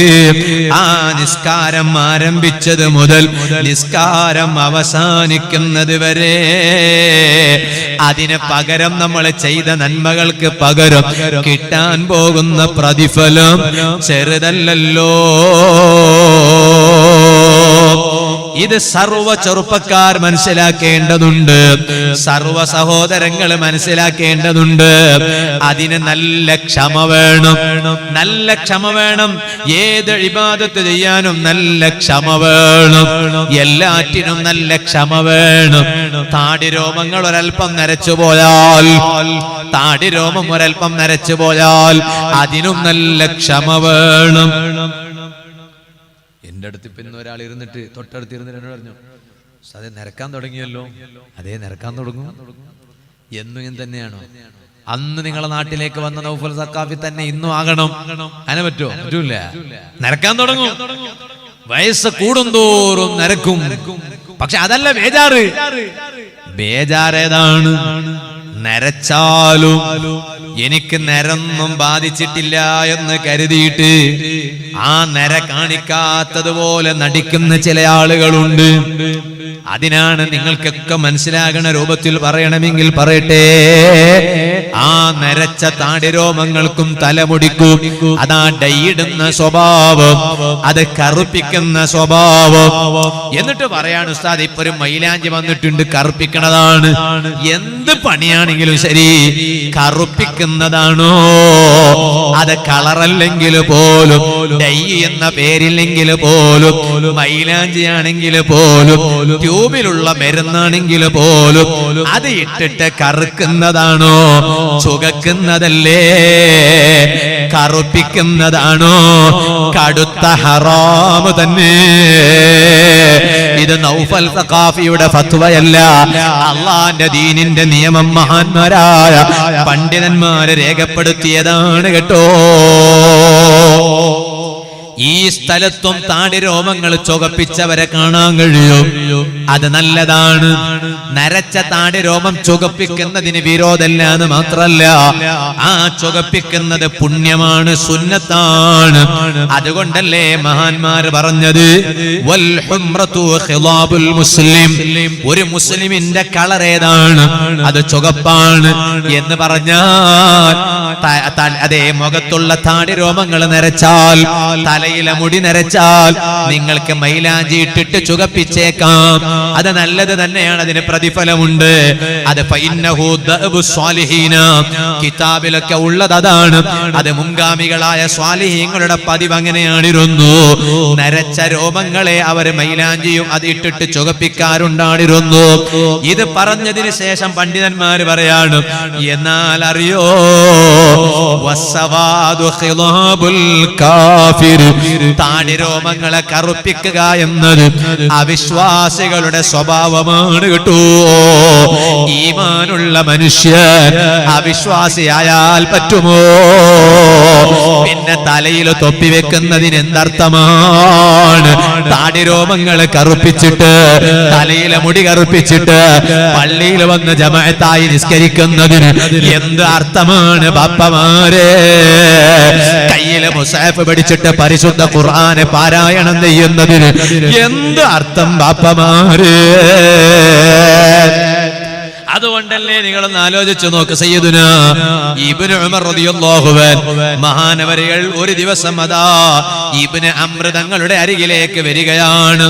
ആ നിസ്കാരം ആരംഭിച്ചത് മുതൽ നിസ്കാരം അവസാനിക്കുന്നത് വരെ അതിന് പകരം നമ്മൾ ചെയ്ത നന്മകൾക്ക് പകരം കിട്ടാൻ പോകുന്ന പ്രതിഫലം ചെറുതല്ലല്ലോ. ഇത് സർവ ചെറുപ്പക്കാർ മനസ്സിലാക്കേണ്ടതുണ്ട്, സർവ സഹോദരങ്ങൾ മനസ്സിലാക്കേണ്ടതുണ്ട്. അതിന് നല്ല ക്ഷമ വേണം, നല്ല ക്ഷമ വേണം. ഏത് ഇബാദത്ത് ചെയ്യാനും നല്ല ക്ഷമ വേണം, എല്ലാറ്റിനും നല്ല ക്ഷമ വേണം. താടിരോമങ്ങൾ ഒരൽപ്പം നരച്ചു പോയാൽ, താടിരോമം ഒരൽപ്പം നരച്ചു പോയാൽ അതിനും നല്ല ക്ഷമ വേണം. എന്റെ അടുത്ത് ഇപ്പൊ ഒരാൾ ഇരുന്നിട്ട് തൊട്ടടുത്ത് ഇരുന്നിട്ട് എന്നോട് പറഞ്ഞു, അതെ നിരക്കാൻ തുടങ്ങിയല്ലോ. അതേ നിരക്കാൻ തുടങ്ങും എന്നും തന്നെയാണോ? അന്ന് നിങ്ങളെ നാട്ടിലേക്ക് വന്ന നൗഫൽ സഖാഫി തന്നെ ഇന്നും ആകണം? അതിനെ പറ്റുമോ? പറ്റൂല. നിരക്കാൻ തുടങ്ങും, വയസ്സ് കൂടുന്തോറും നിരക്കും. പക്ഷെ അതല്ല ബേജാറ്. ബേജാറേതാണ്? നരച്ചാലും എനിക്ക് നരൊന്നും ബാധിച്ചിട്ടില്ല എന്ന് കരുതിയിട്ട് ആ നര കാണിക്കാത്തതുപോലെ നടിക്കുന്ന ചില ആളുകളുണ്ട്. അതിനാണ് നിങ്ങൾക്കൊക്കെ മനസ്സിലാകുന്ന രൂപത്തിൽ പറയണമെങ്കിൽ പറയട്ടെ, ആ നരച്ച താടിരോമങ്ങൾക്കും തലമുടിക്കും അതാ ഡൈയിടുന്ന സ്വഭാവം, അത് കറുപ്പിക്കുന്ന സ്വഭാവം. എന്നിട്ട് പറയാണ്, ഉസ്താദ് ഇപ്പൊ ഒരു മൈലാഞ്ചി വന്നിട്ടുണ്ട്, കറുപ്പിക്കണതാണ്. എന്ത് പണിയാണെങ്കിലും ശരി, കറുപ്പിക്കുന്നതാണോ? അത് കളറല്ലെങ്കിൽ പോലും, ഡൈ എന്ന പേരില്ലെങ്കിൽ പോലും, മൈലാഞ്ചിയാണെങ്കിൽ പോലും, ട്യൂബിലുള്ള മരുന്നാണെങ്കിൽ പോലും അത് ഇട്ടിട്ട് കറുക്കുന്നതാണോ? ചുകക്കുന്നതല്ലേ? കറുപ്പിക്കുന്നതാണോ? കടുത്ത ഹറാമ് തന്നെ. ഇത് നൗഫൽ സഖാഫിയുടെ ഫത്വയല്ല, അള്ളാന്റെ ദീനിന്റെ നിയമം മഹാന്മാരായ പണ്ഡിതന്മാരെ രേഖപ്പെടുത്തിയതാണ് കേട്ടോ. ഈ സ്ഥലത്തും താടിരോമങ്ങൾ ചുവപ്പിച്ചവരെ കാണാൻ കഴിയും, അത് നല്ലതാണ്. നരച്ച താടിരോമം ചുവപ്പിക്കുന്നതിന് വിരോധമല്ല എന്ന് മാത്രല്ല, ആ ചുവപ്പിക്കുന്നത് പുണ്യമാണ്, സുന്നത്താണ്. അതുകൊണ്ടല്ലേ മഹാന്മാർ പറഞ്ഞത്, വൽ ഹുംറതു ഖിലാബുൽ മുസ്ലിം, ഒരു മുസ്ലിമിന്റെ കളർ ഏതാണ്? അത് ചുവപ്പാണ് എന്ന് പറഞ്ഞാൽ, അതേ മുഖത്തുള്ള താടിരോമങ്ങൾ നരച്ചാൽ, തലയിലെ മുടി നരച്ചാൽ നിങ്ങൾക്ക് മൈലാഞ്ചി ഇട്ടിട്ട് ചുവപ്പിച്ചേക്കാം, അത് നല്ലത് തന്നെയാണ്, അതിന് പ്രതിഫലമുണ്ട്. അത് ഫഇന്നഹു ദഅബു സ്വാലിഹീന, കിതാബിലൊക്കെ ഉള്ളത് അതാണ്. അത് മുൻഗാമികളായ സ്വാലിഹീങ്ങളുടെ പതിവ് അങ്ങനെയാണിരുന്നു. നരച്ച രോമങ്ങളെ അവർ മൈലാഞ്ചിയും അത് ഇട്ടിട്ട് ചുവപ്പിക്കാറുണ്ടായിരുന്നു. ഇത് പറഞ്ഞതിന് ശേഷം പണ്ഡിതന്മാര് പറയാണ്, എന്നാൽ അറിയോ, വസ്സവാദു ഖിലാബുൽ കാഫിർ, താടിരോമങ്ങളെ കറുപ്പിക്കുക എന്നത് അവിശ്വാസികളുടെ സ്വഭാവമാണ് കേട്ടോ. ഈമാനുള്ള മനുഷ്യൻ അവിശ്വാസിയായാൽ പറ്റുമോ? പിന്നെ തലയിൽ തൊപ്പി വെക്കുന്നതിന് എന്തർത്ഥമാണ്? താടിരോമങ്ങളെ കറുപ്പിച്ചിട്ട്, തലയിലെ മുടി കറുപ്പിച്ചിട്ട് പള്ളിയിൽ വന്ന് ജമാഅത്തായി നിസ്കരിക്കുന്നതിന് എന്ത് അർത്ഥമാണ് ബാപ്പമാരെ? കയ്യിലെ മുസാഫ് പിടിച്ചിട്ട് പരിശുദ്ധ ഖുർആനെ പാരായണം ചെയ്യുന്നതിന് എന്ത് അർത്ഥം ബാപ്പമാരെ? അതുകൊണ്ടല്ലേ നിങ്ങളൊന്ന് ആലോചിച്ചു നോക്ക്, സയ്യിദുനാ ഇബ്നു ഉമർ റളിയല്ലാഹു അൻഹു മഹാനവരികൾ ഒരു ദിവസം അതാ ഇബ്നു അംർ തങ്ങളുടെ അരികിലേക്ക് വരികയാണ്.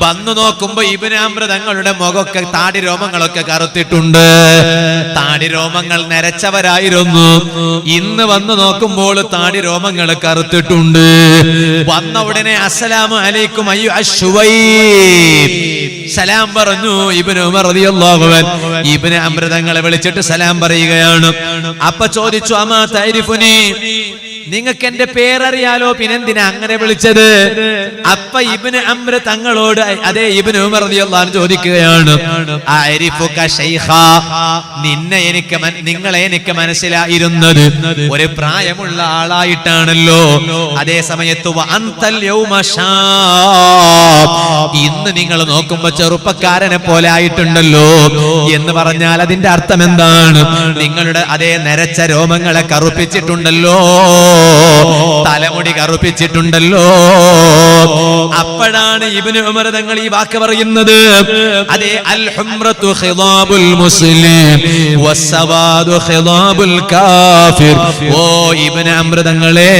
വന്നു നോക്കുമ്പോ ഇബ്നു അംർ തങ്ങളുടെ മുഖമൊക്കെ താടി രോമങ്ങളൊക്കെ കറുത്തിട്ടുണ്ട്. താടി രോമങ്ങൾ നരച്ചവരായിരുന്നു. ഇന്ന് വന്നു നോക്കുമ്പോൾ താടി രോമങ്ങൾ കറുത്തിട്ടുണ്ട്. വന്ന ഉടനെ അസ്സലാമു അലൈക്കും അയ്യോ അശ്വൈബ് സലാം പറഞ്ഞു. ഇബ്നു ഉമർ റളിയല്ലാഹു അൻഹു ഇബ്നു അംർ തങ്ങളെ വിളിച്ചിട്ട് സലാം പറയുകയാണ്. അപ്പൊ ചോദിച്ചു, അമാ തഅരിഫുനി, നിങ്ങൾക്ക് എന്റെ പേരറിയാലോ, പിന്നെന്തിനാ അങ്ങനെ വിളിച്ചത്? അപ്പൊ ഇബ്നു അംർ തങ്ങളോട് അതേ ഇബ്നു ഉമർ റളിയല്ലാഹു അൻഹു ചോദിക്കുകയാണ്, അഅരിഫുക ശൈഖാ, നിങ്ങളെ എനിക്ക് മനസ്സിലായിരുന്നത് ഒരു പ്രായമുള്ള ആളായിട്ടാണല്ലോ. അതേ സമയത്ത് അൻതൽ യൗമ ശാബ്, ഇന്ന് നിങ്ങൾ നോക്കുമ്പോ ചെറുപ്പക്കാരനെ പോലെ ആയിട്ടുണ്ടല്ലോ എന്ന് പറഞ്ഞാൽ അതിന്റെ അർത്ഥം എന്താണ്? നിങ്ങളുടെ അതേ നരച്ച രോമങ്ങളെ കറുപ്പിച്ചിട്ടുണ്ടല്ലോ, തലമുടി കറുപ്പിച്ചിട്ടുണ്ടല്ലോ. അപ്പോഴാണ് ഇബ്നു ഉമർ തങ്ങൾ ഈ വാക്ക് പറയുന്നത്. അതേ അൽ ഹുംറത്തു ഖിദാബുൽ മുസ്ലിം വസ്സവാദു ഖിദാബുൽ കാഫിർ. ഓ ഇബ്നു ഉമർ തങ്ങളെ,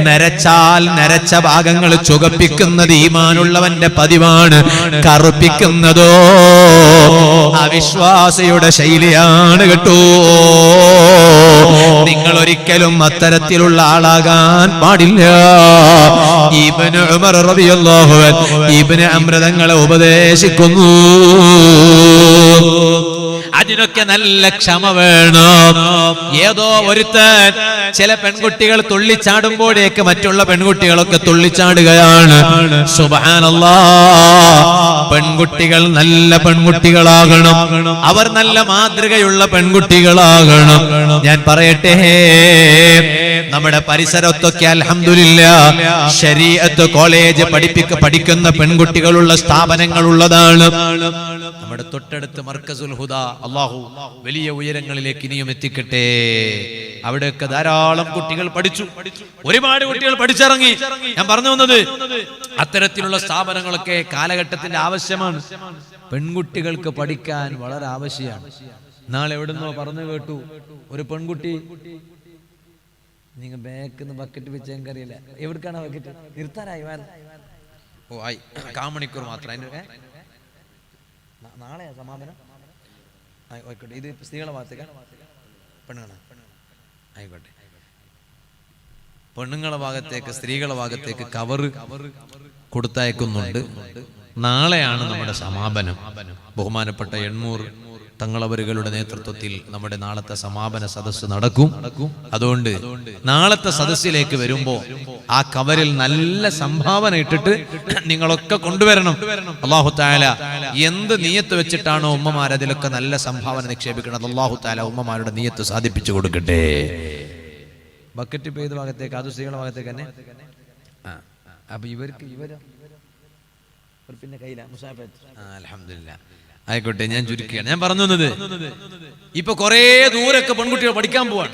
നരച്ചാൽ നരച്ച ഭാഗങ്ങൾ ചുവപ്പിക്കുന്നത് ഈമാനുള്ളവന്റെ പതിവാണ്, കറുപ്പിക്കുന്നതോ അവിശ്വാസിയുടെ ശൈലിയാണ് കേട്ടോ. നിങ്ങൾ ഒരിക്കലും അത്തരത്തിലുള്ള ആളാകാൻ പാടില്ല. ഇബ്നു ഉമർ റളിയല്ലാഹു അൻഹു ഇബ്നു അംർ തങ്ങളെ ഉപദേശിക്കുന്നു. അതിനൊക്കെ നല്ല ക്ഷമ വേണം. ഏതോ ഒരുത്തൻ, ചില പെൺകുട്ടികൾ തുള്ളിച്ചാടുമ്പോഴേക്ക് മറ്റുള്ള പെൺകുട്ടികളൊക്കെ തുള്ളിച്ചാടുകയാണ്. സുബ്ഹാനല്ലാഹ്, പെൺകുട്ടികൾ നല്ല പെൺകുട്ടികളാകണം, അവർ നല്ല മാതൃകയുള്ള പെൺകുട്ടികളാകണം. ഞാൻ പറയട്ടെ, നമ്മുടെ പരിസരത്തൊക്കെ അൽഹംദുലില്ലാഹ് ശരീഅത്ത് കോളേജ് പഠിക്കുന്ന പെൺകുട്ടികളുള്ള സ്ഥാപനങ്ങൾ ഉള്ളതാണ്. നമ്മുടെ തൊട്ടടുത്ത് മർക്കസുൽ ഹുദ, അല്ലാഹു വലിയ ഉയരങ്ങളിലേക്ക് ഇനിയും എത്തിക്കട്ടെ. അവിടെയൊക്കെ ധാരാളം കുട്ടികൾ പഠിച്ചു, ഒരുപാട് കുട്ടികൾ പഠിച്ചിറങ്ങി. ഞാൻ പറഞ്ഞു വന്നത്, അത്തരത്തിലുള്ള സ്ഥാപനങ്ങളൊക്കെ കാലഘട്ടത്തിന്റെ ആവശ്യമാണ്. പെൺകുട്ടികൾക്ക് പഠിക്കാൻ വളരെ ആവശ്യമാണ്. നാളെ എവിടുന്നോ പറഞ്ഞു കേട്ടു, ഒരു പെൺകുട്ടി, നിങ്ങൾ ബാക്കിന്ന് ബക്കറ്റ് വെച്ച് എനിക്കറിയില്ല എവിടേക്കാണ് ബക്കറ്റ് നിർത്താനായി. ഓ ആയി, കാമണിക്കൂർ മാത്രം. അതിന് നാളെയാ സമാപനം. ആയിക്കോട്ടെ, ഇത് സ്ത്രീകളുടെ ഭാഗത്തേക്ക് പെണ്ണുങ്ങളാ, ആയിക്കോട്ടെ. പെണ്ണുങ്ങളെ ഭാഗത്തേക്ക് സ്ത്രീകളുടെ ഭാഗത്തേക്ക് കവർ കൊടുത്തയക്കുന്നുണ്ട്. നാളെയാണ് നമ്മുടെ സമാപനം. ബഹുമാനപ്പെട്ട എണ്ണൂർ തങ്ങളവരുകളുടെ നേതൃത്വത്തിൽ നമ്മുടെ നാളത്തെ സമാപന സദസ്സ് നടക്കും. അതുകൊണ്ട് നാളത്തെ സദസ്സിലേക്ക് വരുമ്പോ ആ കവറിൽ നല്ല സംഭാവന ഇട്ടിട്ട് നിങ്ങളൊക്കെ കൊണ്ടുവരണം. അല്ലാഹു തആല എന്ത് നിയത്ത് വെച്ചിട്ടാണോ ഉമ്മമാർ അതിലൊക്കെ നല്ല സംഭാവന നിക്ഷേപിക്കുന്നത്, അല്ലാഹു തആല ഉമ്മമാരുടെ നിയത്ത് സാധിപ്പിച്ചു കൊടുക്കട്ടെ. ബക്കറ്റ് പെയ്ത ഭാഗത്തേക്ക്, അത് സ്ത്രീകളുടെ ഭാഗത്തേക്ക് തന്നെ. അപ്പൊ ഇവർക്ക് പിന്നെ കയ്യില അൽഹംദുലില്ലാഹ്. ആയിക്കോട്ടെ, ഞാൻ ചുരുക്കുകയാണ്. ഞാൻ പറഞ്ഞു വന്നത്, ഇപ്പൊ കുറെ ദൂരൊക്കെ പെൺകുട്ടികൾ പഠിക്കാൻ പോവാണ്.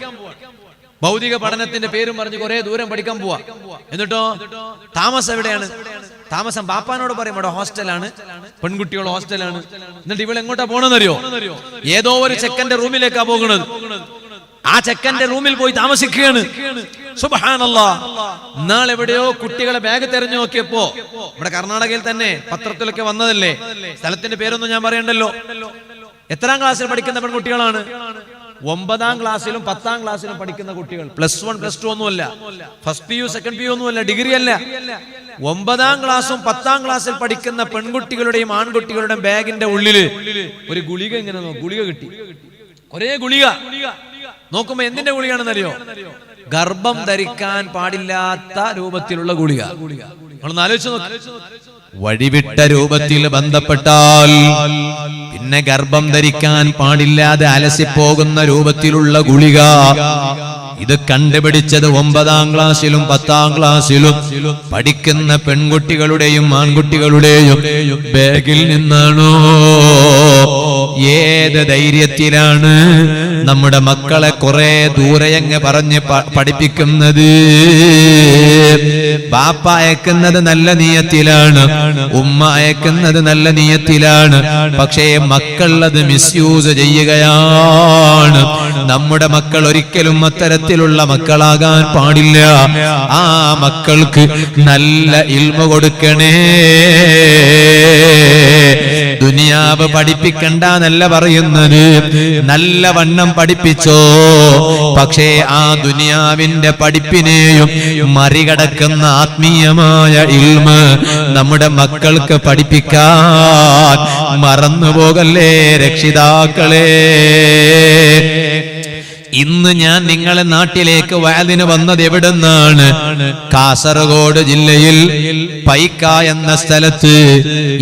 ഭൗതിക പഠനത്തിന്റെ പേരും പറഞ്ഞ് കുറെ ദൂരം പഠിക്കാൻ പോവാ. എന്നിട്ടോ താമസം എവിടെയാണ്? താമസം ബാപ്പാനോട് പറയും ഇവിടെ ഹോസ്റ്റലാണ്, പെൺകുട്ടികൾ ഹോസ്റ്റലാണ്. എന്നിട്ട് ഇവൾ എങ്ങോട്ടാ പോണെന്നറിയോ? ഏതോ ഒരു ചെക്കന്റെ റൂമിലേക്കാ പോകുന്നത്. ആ ചെക്കന്റെ റൂമിൽ പോയി താമസിക്കുകയാണ്. സുബ്ഹാനല്ലാഹ്. നാളെ എവിടെയോ കുട്ടികളെ ബാഗ് തെരഞ്ഞു നോക്കിയപ്പോ, ഇവിടെ കർണാടകയിൽ തന്നെ പത്രത്തിലൊക്കെ വന്നതല്ലേ, സ്ഥലത്തിന്റെ പേരൊന്നും ഞാൻ പറയണ്ടല്ലോ. എത്രാം ക്ലാസ്സിൽ പഠിക്കുന്ന പെൺകുട്ടികളാണ്? 9ാം ക്ലാസ്സിലും 10ാം ക്ലാസ്സിലും പഠിക്കുന്ന കുട്ടികൾ. +1 +2 ഒന്നുമല്ല, ഫസ്റ്റ് PU സെക്കൻഡ് PU ഒന്നുമല്ല, ഡിഗ്രി അല്ല. 9ാം ക്ലാസ്സും 10ാം ക്ലാസ്സിൽ പഠിക്കുന്ന പെൺകുട്ടികളുടെയും ആൺകുട്ടികളുടെയും ബാഗിന്റെ ഉള്ളില് ഒരു ഗുളിക ഇങ്ങനെ ഗുളിക കിട്ടി. ഒരേ ഗുളിക. നോക്കുമ്പോ എന്തിന്റെ ഗുളികയാണെന്നറിയോ? ഗർഭം ധരിക്കാൻ പാടില്ലാത്ത രൂപത്തിലുള്ള ഗുളിക. നമ്മളൊന്ന് ആലോചിച്ച് നോക്ക്. വഴിവിട്ട രൂപത്തിൽ ബന്ധപ്പെട്ടാൽ പിന്നെ ഗർഭം ധരിക്കാൻ പാടില്ലാതെ അലസിപ്പോകുന്ന രൂപത്തിലുള്ള ഗുളിക. ഇത് കണ്ടുപിടിച്ചത് 9ാം ക്ലാസ്സിലും 10ാം ക്ലാസ്സിലും പഠിക്കുന്ന പെൺകുട്ടികളുടെയും ആൺകുട്ടികളുടെയും ബാഗിൽ നിന്നാണോ? ഏത് ധൈര്യത്തിലാണ് നമ്മുടെ മക്കളെ കുറെ ദൂരെയങ്ങ് പറഞ്ഞ് പഠിപ്പിക്കുന്നത്? ബാപ്പ അയക്കുന്നത് നല്ല നിയത്തിലാണ്, ഉമ്മ അയക്കുന്നത് നല്ല നിയത്തിലാണ്. പക്ഷേ മക്കൾ അത് മിസ്യൂസ് ചെയ്യുകയാണ്. നമ്മുടെ മക്കൾ ഒരിക്കലും അത്തരത്തിലുള്ള മക്കളാകാൻ പാടില്ല. ആ മക്കൾക്ക് നല്ല ഇൽമു കൊടുക്കണേ. ദുനിയാവ് പഠിപ്പിക്കണ്ട എന്നല്ല പറയുന്നത്, നല്ല വണ്ണം പഠിപ്പിച്ചോ. പക്ഷേ ആ ദുനിയാവിന്റെ പഠിപ്പിനെയും മറികടക്കുന്ന ആത്മീയമായ ഇൽമ് നമ്മുടെ മക്കൾക്ക് പഠിപ്പിക്കാൻ മറന്നുപോകല്ലേ രക്ഷിതാക്കളെ. ഇന്ന് ഞാൻ നിങ്ങളെ നാട്ടിലേക്ക് വഅദിന് വന്നത് എവിടുന്നാണ്? കാസർഗോഡ് ജില്ലയിൽ പൈക്ക എന്ന സ്ഥലത്ത്.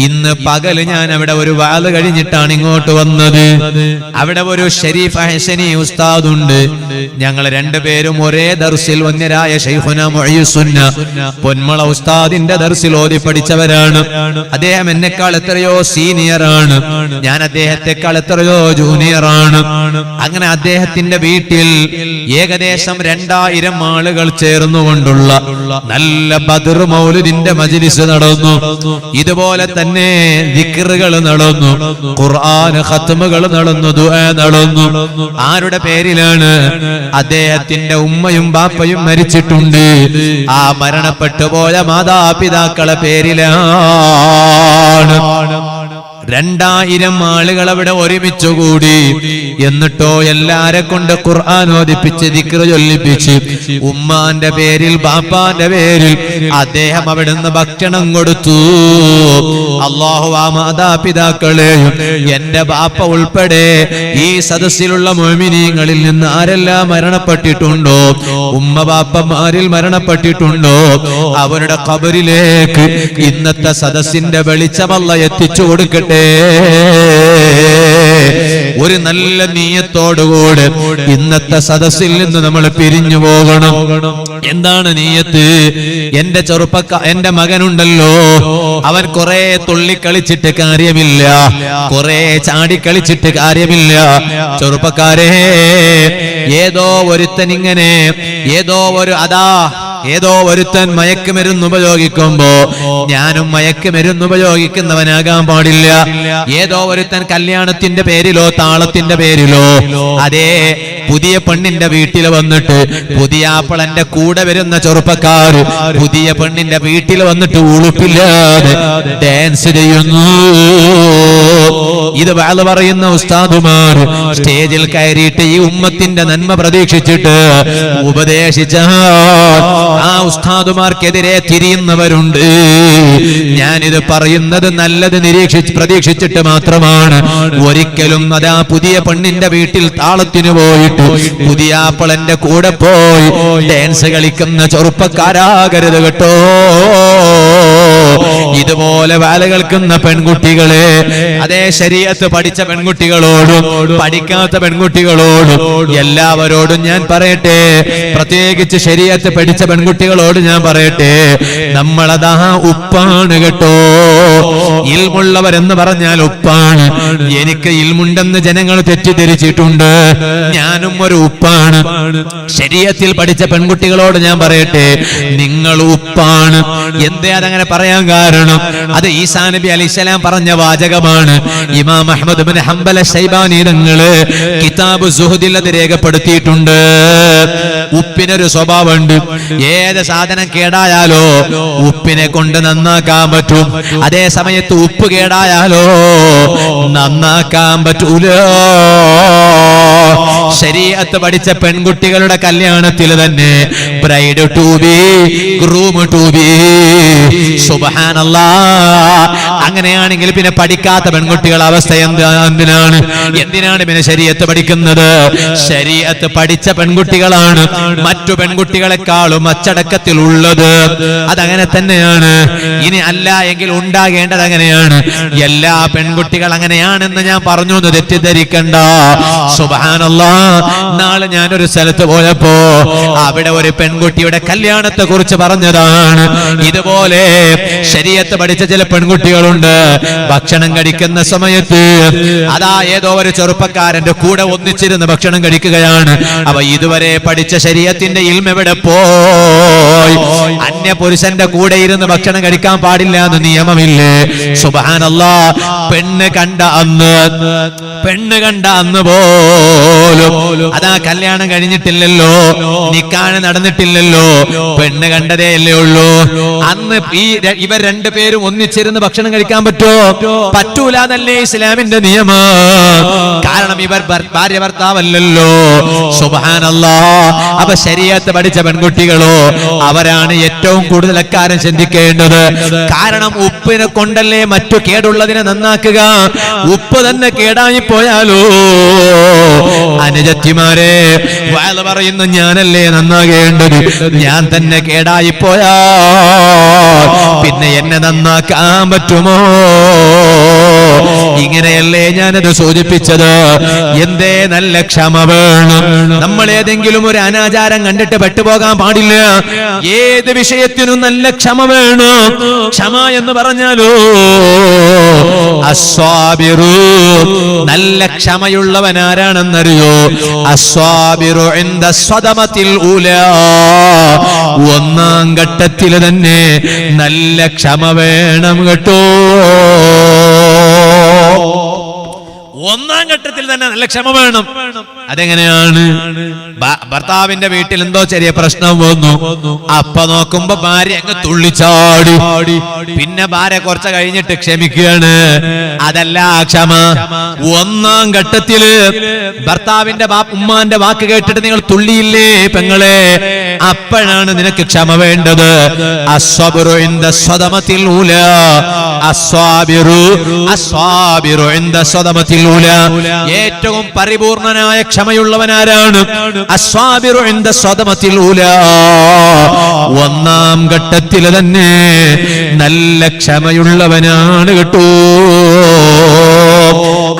ഇന്ന് പകല് ഞാൻ അവിടെ ഒരു വഅദ് കഴിഞ്ഞിട്ടാണ് ഇങ്ങോട്ട് വന്നത്. അവിടെ ഒരു ഷരീഫ് ഹസനി ഉസ്താദ് ഉണ്ട്. ഞങ്ങൾ രണ്ടുപേരും ഒരേ ദർസിൽ വന്യരായ ശൈഖുന മുഈസുന്ന പൊന്മള ഉസ്താദിന്റെ ദർസിൽ ഓതി പഠിച്ചവരാണ്. അദ്ദേഹം എന്നെക്കാൾ എത്രയോ സീനിയർ ആണ്, ഞാൻ അദ്ദേഹത്തെക്കാൾ എത്രയോ ജൂനിയർ ആണ്. അങ്ങനെ അദ്ദേഹത്തിന്റെ വീട്ടിൽ ഏകദേശം 2000 ആളുകൾ ചേർന്നുകൊണ്ടുള്ള നല്ല ബദർ മൗലിദിന്റെ മജ്ലിസ് നടന്നു. ഇതുപോലെ തന്നെ ദിക്റുകൾ നടന്നു, ഖുർആൻ ഖത്മുകൾ നടന്നു, ദുആ നടന്നു. ആരുടെ പേരിലാണ്? അദ്ദേഹത്തിന്റെ ഉമ്മയും ബാപ്പയും മരിച്ചിട്ടുണ്ട്. ആ മരണപ്പെട്ടു പോയ മാതാപിതാക്കളെ പേരിലാണ്. 2000 ആളുകൾ അവിടെ ഒരുമിച്ചുകൂടി. എന്നിട്ടോ എല്ലാരെ കൊണ്ട് ഖുർആൻ ഓതിപ്പിച്ച് ദിക്ർ ചൊല്ലിപ്പിച്ച് ഉമ്മാന്റെ പേരിൽ ബാപ്പാന്റെ പേരിൽ അദ്ദേഹം അവിടുന്ന് ഭക്ഷണം കൊടുത്തു. അല്ലാഹു ആ മാതാപിതാക്കളെയും എന്റെ ബാപ്പ ഉൾപ്പെടെ ഈ സദസ്സിലുള്ള മുഅ്മിനീങ്ങളിൽ നിന്ന് ആരെല്ലാം മരണപ്പെട്ടിട്ടുണ്ടോ, ഉമ്മ ബാപ്പമാരിൽ മരണപ്പെട്ടിട്ടുണ്ടോ, അവരുടെ ഖബറിലേക്ക് ഇന്നത്തെ സദസ്സിന്റെ വെളിച്ചം അല്ലാഹു എത്തിച്ചു കൊടുക്കട്ടെ. ഒരു നല്ല നീയത്തോടുകൂടെ ഇന്നത്തെ സദസ്സിൽ നിന്ന് നമ്മൾ പിരിഞ്ഞു പോകണം. എന്താണ് നീയത്ത്? എന്റെ മകനുണ്ടല്ലോ, അവൻ കുറെ തുള്ളിക്കളിച്ചിട്ട് കാര്യമില്ല, കുറെ ചാടിക്കളിച്ചിട്ട് കാര്യമില്ല. ചെറുപ്പക്കാരെ, ഏതോ ഒരുത്തൻ ഇങ്ങനെ ഏതോ ഒരുത്തൻ മയക്കുമരുന്ന് ഉപയോഗിക്കുമ്പോ ഞാനും മയക്കുമരുന്ന് ഉപയോഗിക്കുന്നവനാകാൻ പാടില്ല. ഏതോ ഒരുത്തൻ കല്യാണത്തിന്റെ പേരിലോ താളത്തിന്റെ പേരിലോ അതേ പുതിയ പെണ്ണിന്റെ വീട്ടിൽ വന്നിട്ട് പുതിയ ആപ്പിളന്റെ കൂടെ വരുന്ന ചെറുപ്പക്കാർ പുതിയ പെണ്ണിന്റെ വീട്ടിൽ വന്നിട്ട് ഉളുപ്പില്ലാതെ ഡാൻസ് ചെയ്യുന്നു. ഇത് വാള് പറയുന്ന ഉസ്താദുമാർ സ്റ്റേജിൽ കയറിയിട്ട് ഈ ഉമ്മത്തിന്റെ നന്മ പ്രതീക്ഷിച്ചിട്ട് ഉപദേശിച്ചാൽ ആ ഉസ്താദുമാർക്കെതിരെ തിരിയുന്നവരുണ്ട്. ഞാനിത് പറയുന്നത് നല്ലത് പ്രതീക്ഷിച്ചിട്ട് മാത്രമാണ്. ഒരിക്കലും അതാ പുതിയ പെണ്ണിന്റെ വീട്ടിൽ താളത്തിന് പോയിട്ട് പുതിയ ആപ്പിളന്റെ കൂടെ പോയി ഡാൻസ് കളിക്കുന്ന ചെറുപ്പക്കാരാകരുത് കേട്ടോ. ഇതുപോലെ വാല കേൾക്കുന്ന പെൺകുട്ടികളെ, അതേ ശരീഅത്ത് പഠിച്ച പെൺകുട്ടികളോടും പഠിക്കാത്ത പെൺകുട്ടികളോടും എല്ലാവരോടും ഞാൻ പറയട്ടെ, പ്രത്യേകിച്ച് ശരീഅത്ത് പഠിച്ച പെൺകുട്ടികളോട് ഞാൻ പറയട്ടെ, നമ്മളതാ ഉപ്പാണ് കേട്ടോ. ഇൽമുള്ളവരെന്ന് പറഞ്ഞാൽ ഉപ്പാണ്. എനിക്ക് ഇൽമുണ്ടെന്ന് ജനങ്ങൾ തെറ്റിദ്ധരിച്ചിട്ടുണ്ട്. ഞാനും ഒരു ഉപ്പാണ്. ശരീഅത്തിൽ പഠിച്ച പെൺകുട്ടികളോട് ഞാൻ പറയട്ടെ, നിങ്ങൾ ഉപ്പാണ്. എന്തേ അതങ്ങനെ പറയാൻ കാരണം? അത് ഈസാ നബി അലൈഹിസ്സലാം പറഞ്ഞ വാചകമാണ്. ഇമാം അഹ്മദ് ഇബ്നു ഹംബൽ ശൈബാനി തങ്ങള് കിതാബ് സുഹദിൽ അത് രേഖപ്പെടുത്തിയിട്ടുണ്ട്. ഉപ്പിനൊരു സ്വഭാവമുണ്ട്. ഏത് സാധനം കേടായാലോ ഉപ്പിനെ കൊണ്ട് നന്നാക്കാൻ പറ്റും. അതേ സമയത്ത് ഉപ്പ് കേടായാലോ നന്നാക്കാൻ പറ്റൂല. ശരീഅത്ത് പഠിച്ച പെൺകുട്ടികളുടെ കല്യാണത്തിൽ തന്നെ bride to be, groom to be. സുബ്ഹാനല്ലാഹ്. അങ്ങനെയാണെങ്കിൽ പിന്നെ പഠിക്കാത്ത പെൺകുട്ടികളുടെ അവസ്ഥ എന്തിനാണ് പിന്നെ ശരീഅത്ത് പഠിക്കുന്നത്? ശരീഅത്ത് പഠിച്ച പെൺകുട്ടികളാണ് മറ്റു പെൺകുട്ടികളെക്കാളും അച്ചടക്കത്തിൽ ഉള്ളത്. അതങ്ങനെ തന്നെയാണ്. ഇനി അല്ല എങ്കിൽ ഉണ്ടാകേണ്ടത് അങ്ങനെയാണ്. എല്ലാ പെൺകുട്ടികൾ അങ്ങനെയാണെന്ന് ഞാൻ പറഞ്ഞു എന്ന് തെറ്റിദ്ധരിക്കണ്ട. സുബ്ഹാനല്ലാഹ്. നാളെ ഞാനൊരു സ്ഥലത്ത് പോയപ്പോ അവിടെ ഒരു പെൺ പെൺകുട്ടിയുടെ കല്യാണത്തെ കുറിച്ച് പറഞ്ഞതാണ്. ഇതുപോലെ ശരീഅത്ത് പഠിച്ച ചില പെൺകുട്ടികളുണ്ട്. ഭക്ഷണം കഴിക്കുന്ന സമയത്ത് അതാ ഏതോ ഒരു ചെറുപ്പക്കാരന്റെ കൂടെ ഒന്നിച്ചിരുന്ന് ഭക്ഷണം കഴിക്കുകയാണ്. അവ ഇതുവരെ പഠിച്ച ശരീഅത്തിന്റെ ഇൽമ എവിടെ പോയി? അന്യ പുരുഷന്റെ കൂടെ ഇരുന്ന് ഭക്ഷണം കഴിക്കാൻ പാടില്ല എന്ന് നിയമമില്ലേ? സുബ്ഹാനല്ലാഹ്. പെണ്ണ് കണ്ട അന്ന് പോലും അതാ കല്യാണം കഴിഞ്ഞിട്ടില്ലല്ലോ, നിക്കാഹ് നടന്നിട്ടില്ലല്ലോ, പെണ്ണ് കണ്ടതേ അല്ലേ ഉള്ളൂ. അന്ന് ഇവർ രണ്ടുപേരും ഒന്നിച്ചിരുന്ന് ഭക്ഷണം കഴിക്കാൻ പറ്റൂല എന്നല്ലേ ഇസ്ലാമിന്റെ നിയമം. കാരണം ഇവർ ഭാര്യ ഭർത്താവല്ലല്ലോ. സുബ്ഹാനല്ലാഹ്. അപ്പൊ ശരീഅത്ത് പഠിച്ച പെൺകുട്ടികളോ അവരാണ് ഏറ്റവും കൂടുതൽ അക്കാര്യം ചിന്തിക്കേണ്ടത്. കാരണം ഉപ്പിനെ കൊണ്ടല്ലേ മറ്റു കേടുള്ളതിനെ നന്നാക്കുക. ഉപ്പ് തന്നെ കേടായി പോയാലോ അനുജത്തിമാരെ വഅദ് പറയുന്ന ഞാനല്ലേ നന്നാകേണ്ടത്. ഞാൻ തന്നെ കേടായി പോയാ പിന്നെ എന്നെ നന്നാക്കാൻ പറ്റുമോ? ഇങ്ങനെയല്ലേ ഞാനത് സൂചിപ്പിച്ചത്. എന്തേ നല്ല ക്ഷമ വേണം. നമ്മൾ ഏതെങ്കിലും ഒരു അനാചാരം കണ്ടിട്ട് പെട്ടുപോകാൻ പാടില്ല. ഏത് വിഷയത്തിനും നല്ല ക്ഷമ വേണം. ക്ഷമ എന്ന് പറഞ്ഞാലോ അസ്വാബിറു, നല്ല ക്ഷമയുള്ളവനാരാണെന്നറിയോ? അസ്വാബിറു ഇൻദ സ്വദമത്തിൽ ഊലാ, ഒന്നാം ഘട്ടത്തിൽ തന്നെ നല്ല ക്ഷമ വേണം കേട്ടോ. ഒന്നാം ഘട്ടത്തിൽ തന്നെ നല്ല ക്ഷമ വേണം. അതെങ്ങനെയാണ്? ഭർത്താവിന്റെ വീട്ടിൽ എന്തോ ചെറിയ പ്രശ്നം വന്നു. അപ്പ നോക്കുമ്പോ ഭാര്യ അങ്ങ് തുള്ളിച്ചാടി. പിന്നെ ഭാര്യ കുറച്ച് കഴിഞ്ഞിട്ട് ക്ഷമിക്കുകയാണ്. അതല്ല ക്ഷമ. ഒന്നാം ഘട്ടത്തില് ഭർത്താവിന്റെ ഉമ്മാന്റെ വാക്ക് കേട്ടിട്ട് നിങ്ങൾ തുള്ളിയില്ലേ പെങ്ങളെ, അപ്പോഴാണ് നിനക്ക് ക്ഷമ വേണ്ടത്. അസ്വബ്റു ഇൻദ സ്വദമത്തിൽ ഊലാ, അസ്വാബിറു ഇൻദ സ്വദമത്തിൽ ഊലാ. ഏറ്റവും പരിപൂർണനായ ക്ഷമയുള്ളവനാരാണ്? അസ്വാബിറു ഇൻദ സ്വദമത്തിൽ ഊലാ, ഒന്നാം ഘട്ടത്തിൽ തന്നെ നല്ല ക്ഷമയുള്ളവനാണ് കേട്ടോ.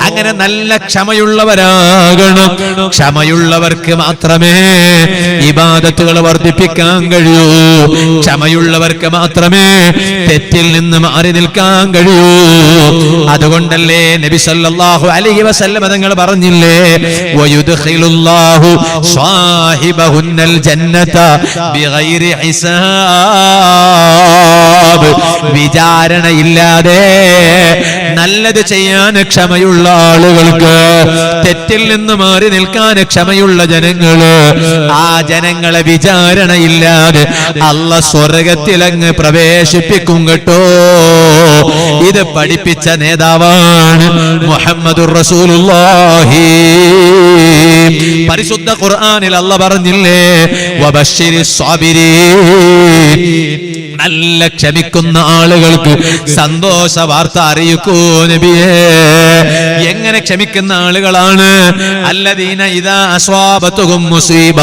അങ്ങനെ നല്ല ക്ഷമയുള്ളവരാകണം. ക്ഷമയുള്ളവർക്ക് മാത്രമേ ഇബാദത്തുകൾ വർദ്ധിപ്പിക്കാൻ കഴിയൂ. ക്ഷമയുള്ളവർക്ക് മാത്രമേ തെറ്റിൽ നിന്ന് മാറി നിൽക്കാൻ കഴിയൂ. അതുകൊണ്ടല്ലേ നബി സല്ലല്ലാഹു അലൈഹി വസല്ലം തങ്ങൾ പറഞ്ഞില്ലേ, വയുദ്ഖിലുല്ലാഹു സ്വാഹിബഹുന്നൽ ജന്നത ബിഗൈരി ഹിസാബ്. വിചാരണയില്ലാതെ നല്ലത് ചെയ്യാൻ ക്ഷമയുള്ള ആളുകൾക്ക്, തെറ്റിൽ നിന്ന് മാറി നിൽക്കാൻ ക്ഷമയുള്ള ജനങ്ങള്, ആ ജനങ്ങളെ വിചാരണയില്ലാതെ അല്ലാഹ് സ്വർഗ്ഗത്തിലങ്ങ് പ്രവേശിപ്പിക്കും കേട്ടോ. ഇത് പഠിപ്പിച്ച നേതാവാണ് മുഹമ്മദുർ റസൂലുള്ളാഹി. പരിശുദ്ധ ഖുർആനിൽ അല്ലാഹ് പറഞ്ഞില്ലേ, വബശ്ശിരിസ് സ്വാബിരീൻ, നല്ല ക്ഷമിക്കുന്ന ആളുകൾക്ക് സന്തോഷ വാർത്ത അറിയിക്കൂ നബിയേ. എങ്ങനെ ക്ഷമിക്കുന്ന ആളുകളാണ്? അല്ലദീന ഇദാ അസ്വാബതുഹും മുസീബ,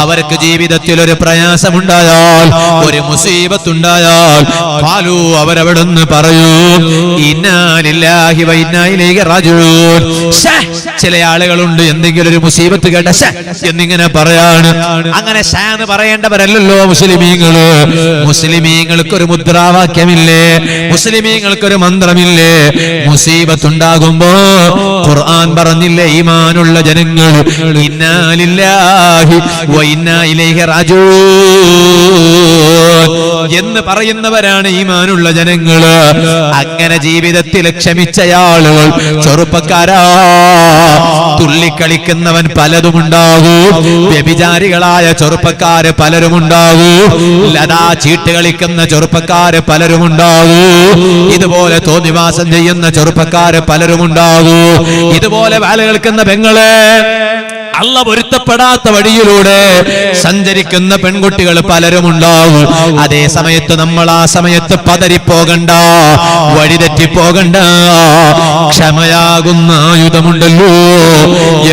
അവർക്ക് ജീവിതത്തിൽ ഒരു പ്രയാസമുണ്ടായാൽ, ഒരു മുസീബത്തുണ്ടായാൽ, ഖാലൂ, അവരവിടുന്ന് പറയൂ, ഇന്നാ ലില്ലാഹി വ ഇന്നാ ഇലൈഹി റാജിഊൻ. ചില ആളുകളുണ്ട് എന്തെങ്കിലും ഒരു മുസീബത്ത് കേട്ട എന്നിങ്ങനെ പറയാണ്. അങ്ങനെ എന്ന് പറയേണ്ടവരല്ലോ മുസ്ലിമീങ്ങള്. മുസ്ലിമീങ്ങൾക്കൊരു മുദ്രാവാക്യമില്ലേ? മുസ്ലിമീങ്ങൾക്കൊരു മന്ത്രമില്ലേ? മുസീബത്തുണ്ടാകുമ്പോ ഖുർആൻ പറഞ്ഞില്ലേ, ഈമാനുള്ള ജനങ്ങൾ ഇന്നാ ലില്ലാഹി വ ഇന്നാ ഇലൈഹി റാജിഊൻ എന്ന് പറയുന്നവരാണ് ഈമാനുള്ള ജനങ്ങള്. അങ്ങനെ ജീവിതത്തിൽ ക്ഷമിച്ചയാളുകൾ, ചെറുപ്പക്കാരാ, തുള്ളിക്കളിക്കുന്നവൻ പലതുമുണ്ടാകൂ, വ്യഭിചാരികളായ ചെറുപ്പക്കാര് പലരുമുണ്ടാകൂ, ലതാ ചീട്ട് കളിക്കുന്ന ചെറുപ്പക്കാര് പലരുമുണ്ടാകൂ, ഇതുപോലെ തോന്നിവാസം ചെയ്യുന്ന ചെറുപ്പക്കാര് പലരുമുണ്ടാകൂ, ഇതുപോലെ വേല കേൾക്കുന്ന പെങ്ങളെ, അല്ലാഹ് പൊരുത്തപ്പെടാത്ത വഴിയിലൂടെ സഞ്ചരിക്കുന്ന പെൺകുട്ടികൾ പലരുമുണ്ടാകും. അതേ സമയത്ത് നമ്മൾ ആ സമയത്ത് പതറിപ്പോകണ്ട, വഴിതെറ്റിപ്പോകണ്ട. ക്ഷമയാകുന്ന ആയുധമുണ്ടല്ലോ,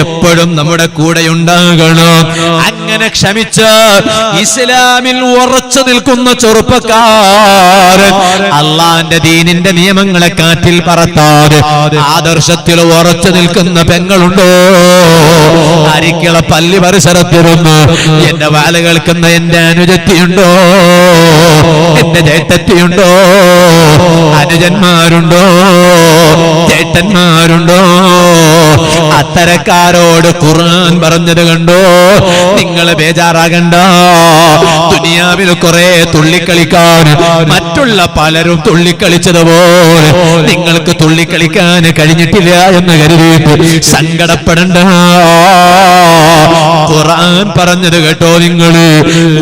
എപ്പോഴും നമ്മുടെ കൂടെ ഉണ്ടാകണം. അങ്ങനെ ക്ഷമിച്ച് ഇസ്ലാമിൽ ഉറച്ചു നിൽക്കുന്ന ചെറുപ്പക്കാരൻ, അള്ളാന്റെ ദീനിന്റെ നിയമങ്ങളെ കാറ്റിൽ പറത്താതെ ആദർശത്തിൽ ഉറച്ചു നിൽക്കുന്ന പെങ്ങളുണ്ടോ? അരിക്കള പള്ളി പരിസരത്തിരുന്ന് എന്റെ വാല കേൾക്കുന്ന എന്റെ അനുജത്തിയുണ്ടോ, എന്റെ ചേട്ടത്തിയുണ്ടോ, അനുജന്മാരുണ്ടോ, ചേട്ടന്മാരുണ്ടോ? അത്തരക്കാരോട് ഖുർആൻ പറഞ്ഞത് കണ്ടോ? നിങ്ങൾ ബേജാറാകണ്ട. ദുനിയാവിൽ കുറെ തുള്ളിക്കളിക്കാൻ മറ്റുള്ള പലരും തുള്ളിക്കളിച്ചതുപോലെ നിങ്ങൾക്ക് തുള്ളിക്കളിക്കാൻ കഴിഞ്ഞിട്ടില്ല എന്ന് കരുതിയിട്ട് സങ്കടപ്പെടണ്ട. ഖുർആൻ പറഞ്ഞത് കേട്ടോ നിങ്ങൾ?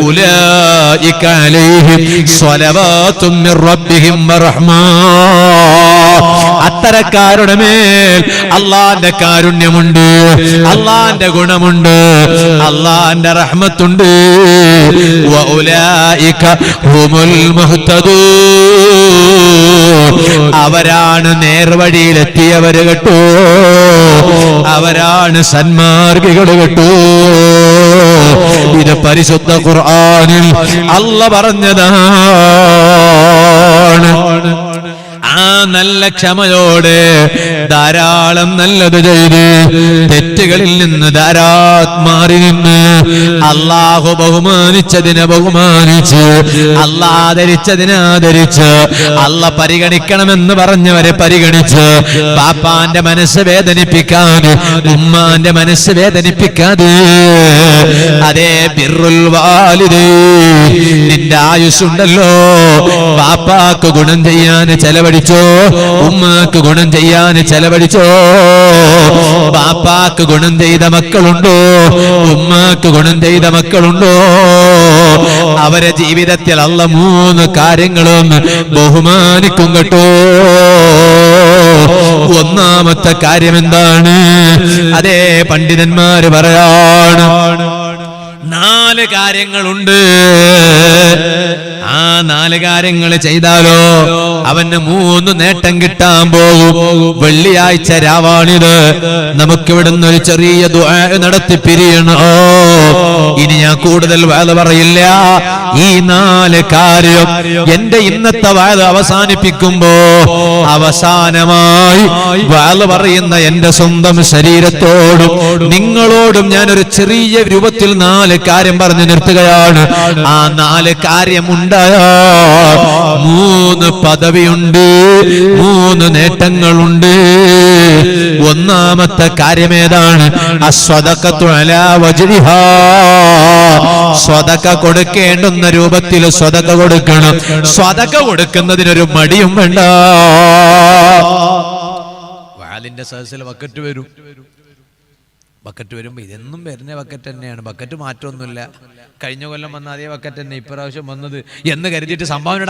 ഉലൈക അലൈഹിം സ്വലവാത്തും മിർ റബ്ബിഹിം വറഹ്മാ. അത്തരക്കാരുടെ മേൽ അള്ളാന്റെ കാരുണ്യമുണ്ട്, അള്ളാന്റെ ഗുണമുണ്ട്, അള്ളാന്റെ റഹ്മത്തുണ്ട്. വഉലൈക ഹുമുൽ മുഹ്തദൂൻ. അവരാണ് നേർവഴിയിലെത്തിയവര് കേട്ടോ, അവരാണ് സന്മാർഗികൾ കേട്ടോ. ഇത് പരിശുദ്ധ ഖുർആനിൽ അല്ലാഹ് പറഞ്ഞതാണ്. ആ നല്ല ക്ഷമയോടെ ധാരാളം നല്ലത് ചെയ്ത് തെറ്റുകളിൽ നിന്ന് മാറി നിന്ന് അള്ളാഹു ബഹുമാനിച്ചതിനെ ബഹുമാനിച്ച്, അള്ളാഹ് ആദരിച്ചതിനെ ആദരിച്ച്, അള്ളാഹ് പരിഗണിക്കണമെന്ന് പറഞ്ഞവരെ പരിഗണിച്ച്, പാപ്പാന്റെ മനസ്സ് വേദനിപ്പിക്കാതെ, ഉമ്മാന്റെ മനസ്സ് വേദനിപ്പിക്കാതെ, അതേ ബിർറുൽ വാലിദൈൻ. നിന്റെ ആയുസ്സുണ്ടല്ലോ, പാപ്പാക്ക് ഗുണം ചെയ്യാൻ ചെലവഴിച്ചോ, ഉമ്മാക്ക് ഗുണം ചെയ്യാൻ ചെലവഴിച്ചോ. ബാപ്പാക്ക് ഗുണം ചെയ്ത മക്കളുണ്ടോ, ഉമ്മാക്ക് ഗുണം ചെയ്ത മക്കളുണ്ടോ? അവരെ ജീവിതത്തിൽ അല്ലാഹ് 3 കാര്യങ്ങളും ബഹുമാനിക്കും കേട്ടോ. ഒന്നാമത്തെ കാര്യം എന്താണ്? അതേ പണ്ഡിതന്മാര് പറയാണ് 4 കാര്യങ്ങളുണ്ട്. ആ 4 കാര്യങ്ങൾ ചെയ്താലോ അവന് 3 നേട്ടം കിട്ടാൻ പോകും. വെള്ളിയാഴ്ച രാവാണിത്. നമുക്കിവിടുന്ന് ഒരു ചെറിയ ദുആ നടത്തി പിരിയണോ. ഇനി ഞാൻ കൂടുതൽ വാദ പറയില്ല. ഈ 4 കാര്യം എന്റെ ഇന്നത്തെ വാദ അവസാനിപ്പിക്കുമ്പോ അവസാനമായി വാദ പറയുന്ന എന്റെ സ്വന്തം ശരീരത്തോടും നിങ്ങളോടും ഞാനൊരു ചെറിയ രൂപത്തിൽ 4 കാര്യം പറഞ്ഞു നിർത്തുകയാണ്. ആ 4 കാര്യമുണ്ടായ 3 പദവിയുണ്ട്, 3 നേട്ടങ്ങളുണ്ട്. ഒന്നാമത്തെ കാര്യം ഏതാണ്? അസ്വദഖത്തു അലാ വജ്രിഹാ. സ്വദഖ കൊടുക്കേണ്ടുന്ന രൂപത്തിൽ സ്വദഖ കൊടുക്കണം. സ്വദഖ കൊടുക്കുന്നതിനൊരു മടിയും വേണ്ട. വാലിന്റെ സദസ്സിൽ ബക്കറ്റ് വരും. ബക്കറ്റ് വരുമ്പോൾ ഇതെന്നും വരുന്ന ബക്കറ്റ് തന്നെയാണ്, ബക്കറ്റ് മാറ്റമൊന്നുമില്ല. കഴിഞ്ഞ കൊല്ലം വന്ന അതേ ബക്കറ്റ് തന്നെ ഇപ്രാവശ്യം വന്നത് എന്ന് കരുതിയിട്ട് സംഭാവന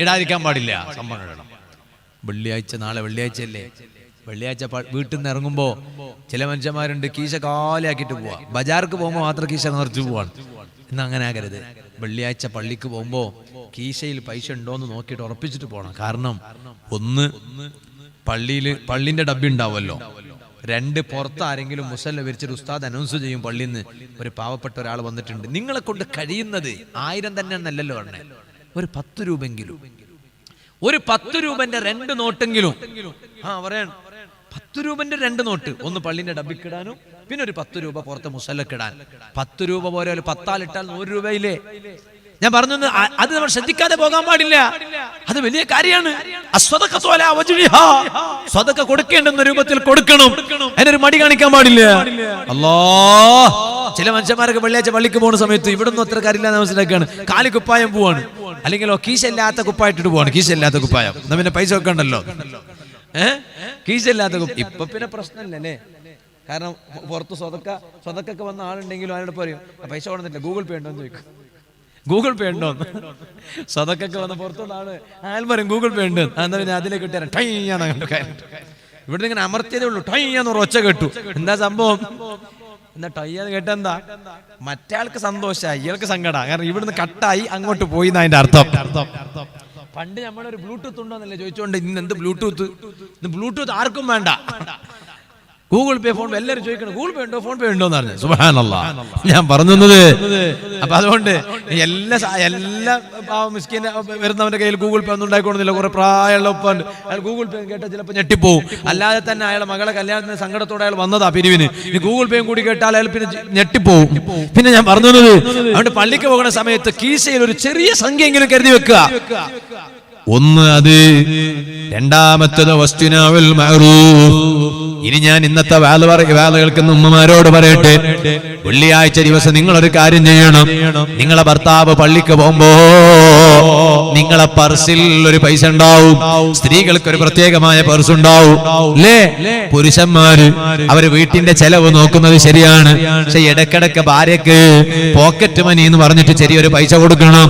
ഇടാതിരിക്കാൻ പാടില്ല. സംഭാവന ഇടണം. വെള്ളിയാഴ്ച, നാളെ വെള്ളിയാഴ്ചയല്ലേ, വെള്ളിയാഴ്ച വീട്ടിൽ നിന്ന് ഇറങ്ങുമ്പോ ചില മനുഷ്യന്മാരുണ്ട് കീശ കാലിയാക്കിയിട്ട് പോവാ. ബജാർക്ക് പോകുമ്പോൾ മാത്രം കീശ നിറച്ചു പോവാണ്. ഇന്ന് അങ്ങനെ ആകരുത്. വെള്ളിയാഴ്ച പള്ളിക്ക് പോകുമ്പോ കീശയിൽ പൈസ ഉണ്ടോന്ന് നോക്കിയിട്ട് ഉറപ്പിച്ചിട്ട് പോകണം. കാരണം ഒന്ന്, പള്ളിന്റെ ഡബ്ബി ഉണ്ടാവുമല്ലോ. 2, പുറത്ത് ആരെങ്കിലും മുസല്ല വിരിച്ചിട്ട് ഉസ്താദ് അനൗൺസ് ചെയ്യും, പള്ളിയിൽ നിന്ന് ഒരു പാവപ്പെട്ട ഒരാൾ വന്നിട്ടുണ്ട്. നിങ്ങളെ കൊണ്ട് കഴിയുന്നത് 1000 തന്നെ എന്നല്ലല്ലോ പറഞ്ഞേ, ഒരു 10 രൂപെങ്കിലും, ഒരു 10 രൂപന്റെ 2 നോട്ടെങ്കിലും. പറയാൻ 10 രൂപന്റെ 2 നോട്ട്, ഒന്ന് പള്ളിന്റെ ഡബ്ബിക്കിടാനും പിന്നെ ഒരു 10 രൂപ പുറത്തെ മുസല്ലക്കിടാൻ. 10 രൂപ പോലെ ഒരു 10 ആൾ ഇട്ടാൽ 100 രൂപയില്ലേ? ഞാൻ പറഞ്ഞു, അത് നമ്മൾ ശ്രദ്ധിക്കാതെ പോകാൻ പാടില്ല. അത് വലിയ കാര്യമാണ്. സ്വദഖ കൊടുക്കേണ്ടുന്ന രൂപത്തിൽ കൊടുക്കണം. അതിനൊരു മടി കാണിക്കാൻ പാടില്ല. അല്ലാഹ്, ചില മനുഷ്യന്മാരൊക്കെ വെള്ളിയാഴ്ച പള്ളിക്ക് പോകുന്ന സമയത്ത് ഇവിടുന്ന് അത്ര കാര്യമില്ലാന്ന് മനസ്സിലാക്കുകയാണ്. കാലി കുപ്പായം പോവാണ്, അല്ലെങ്കിലോ കീശയില്ലാത്ത കുപ്പായിട്ടിട്ട് പോവാണ്. കീശയില്ലാത്ത കുപ്പായം എന്നാ പിന്നെ പൈസ ഒക്കെ ഉണ്ടല്ലോ. കീശയില്ലാത്ത ഇപ്പൊ പിന്നെ പ്രശ്നമില്ലല്ലേ. കാരണം പുറത്ത് സ്വതക്കൊക്കെ വന്ന ആളുണ്ടെങ്കിലും ആരോട് പറയും പൈസ കൊടുത്തില്ല, ഗൂഗിൾ പേ ഉണ്ടോന്ന് ചോദിക്കും. ഗൂഗിൾ പേ ഉണ്ടോന്ന്. സ്വതക്കൊക്കെ വന്ന പുറത്തുനിന്നാണ് അയാൾ പറയും ഗൂഗിൾ പേ ഉണ്ട്. എന്നാ പിന്നെ അതിലേക്ക് കിട്ടിയാൽ ടൈയാണ് ഇവിടെ ഇങ്ങനെ അമർത്തിയതേ ഉള്ളൂ. ടൈയാന്ന് ഒച്ച കേട്ടു. എന്താ സംഭവം? എന്നാ ടൈയാന്ന് കേട്ടെന്താ? മറ്റയാൾക്ക് സന്തോഷമായി, ഇയാൾക്ക് സങ്കട. കാരണം ഇവിടുന്ന് കട്ടായി അങ്ങോട്ട് പോയി എന്നതിന്റെ അർത്ഥം. പണ്ട് നമ്മളൊരു ബ്ലൂടൂത്ത് ഉണ്ടോന്നല്ലേ ചോദിച്ചോണ്ട് ഇന്ന് എന്ത് ബ്ലൂടൂത്ത്? ഇന്ന് ബ്ലൂടൂത്ത് ആർക്കും വേണ്ട. ഗൂഗിൾ പേ ഫോൺ പേ എല്ലാവരും ചോദിക്കണം ഗൂഗിൾ പേ ഉണ്ടോ ഫോൺ പേ ഉണ്ടോ എന്ന് പറഞ്ഞു. സുബ്ഹാനല്ലാഹ്. ഞാൻ പറഞ്ഞത് അപ്പൊ അതുകൊണ്ട് എല്ലാ മിസ്കിൻ വരുന്നവന്റെ കയ്യിൽ ഗൂഗിൾ പേ ഒന്നും ഉണ്ടായിക്കൊള്ളുന്നില്ല. കുറെ പ്രായമുള്ള ഉപ്പുണ്ട്, അയാൾ ഗൂഗിൾ പേ കേട്ടാൽ ചിലപ്പോൾ ഞെട്ടിപ്പോവും. അല്ലാതെ തന്നെ അയാളെ മകളെ കല്യാണത്തിന് സങ്കടത്തോടെ അയാൾ വന്നതാ പിരിവിന്. ഇനി ഗൂഗിൾ പേയും കൂടി കേട്ടാൽ അയാൾ പിന്നെ ഞെട്ടിപ്പോവും. പിന്നെ ഞാൻ പറഞ്ഞത് അതുകൊണ്ട് പള്ളിക്ക് പോകുന്ന സമയത്ത് കീശയിൽ ഒരു ചെറിയ സംഖ്യയെങ്കിലും കരുതി വെക്കുക. ഒന്ന് അത്, രണ്ടാമത്തത് വസ്തുനാവുൽ മഅറൂഫ്. ഇനി ഞാൻ ഇന്നത്തെ വേല കേൾക്കുന്ന ഉമ്മമാരോട് പറയട്ടെ, വെള്ളിയാഴ്ച ദിവസം നിങ്ങളൊരു കാര്യം ചെയ്യണം. നിങ്ങളെ ഭർത്താവ് പള്ളിക്ക് പോകുമ്പോ നിങ്ങളെ പർസിൽ ഒരു പൈസ ഉണ്ടാവും. സ്ത്രീകൾക്ക് ഒരു പ്രത്യേകമായ പർസ് ഉണ്ടാവും അല്ലേ? പുരുഷന്മാര് അവര് വീട്ടിന്റെ ചെലവ് നോക്കുന്നത് ശരിയാണ്, പക്ഷെ ഇടക്കിടക്ക് ഭാര്യക്ക് പോക്കറ്റ് മണി എന്ന് പറഞ്ഞിട്ട് ചെറിയൊരു പൈസ കൊടുക്കണം.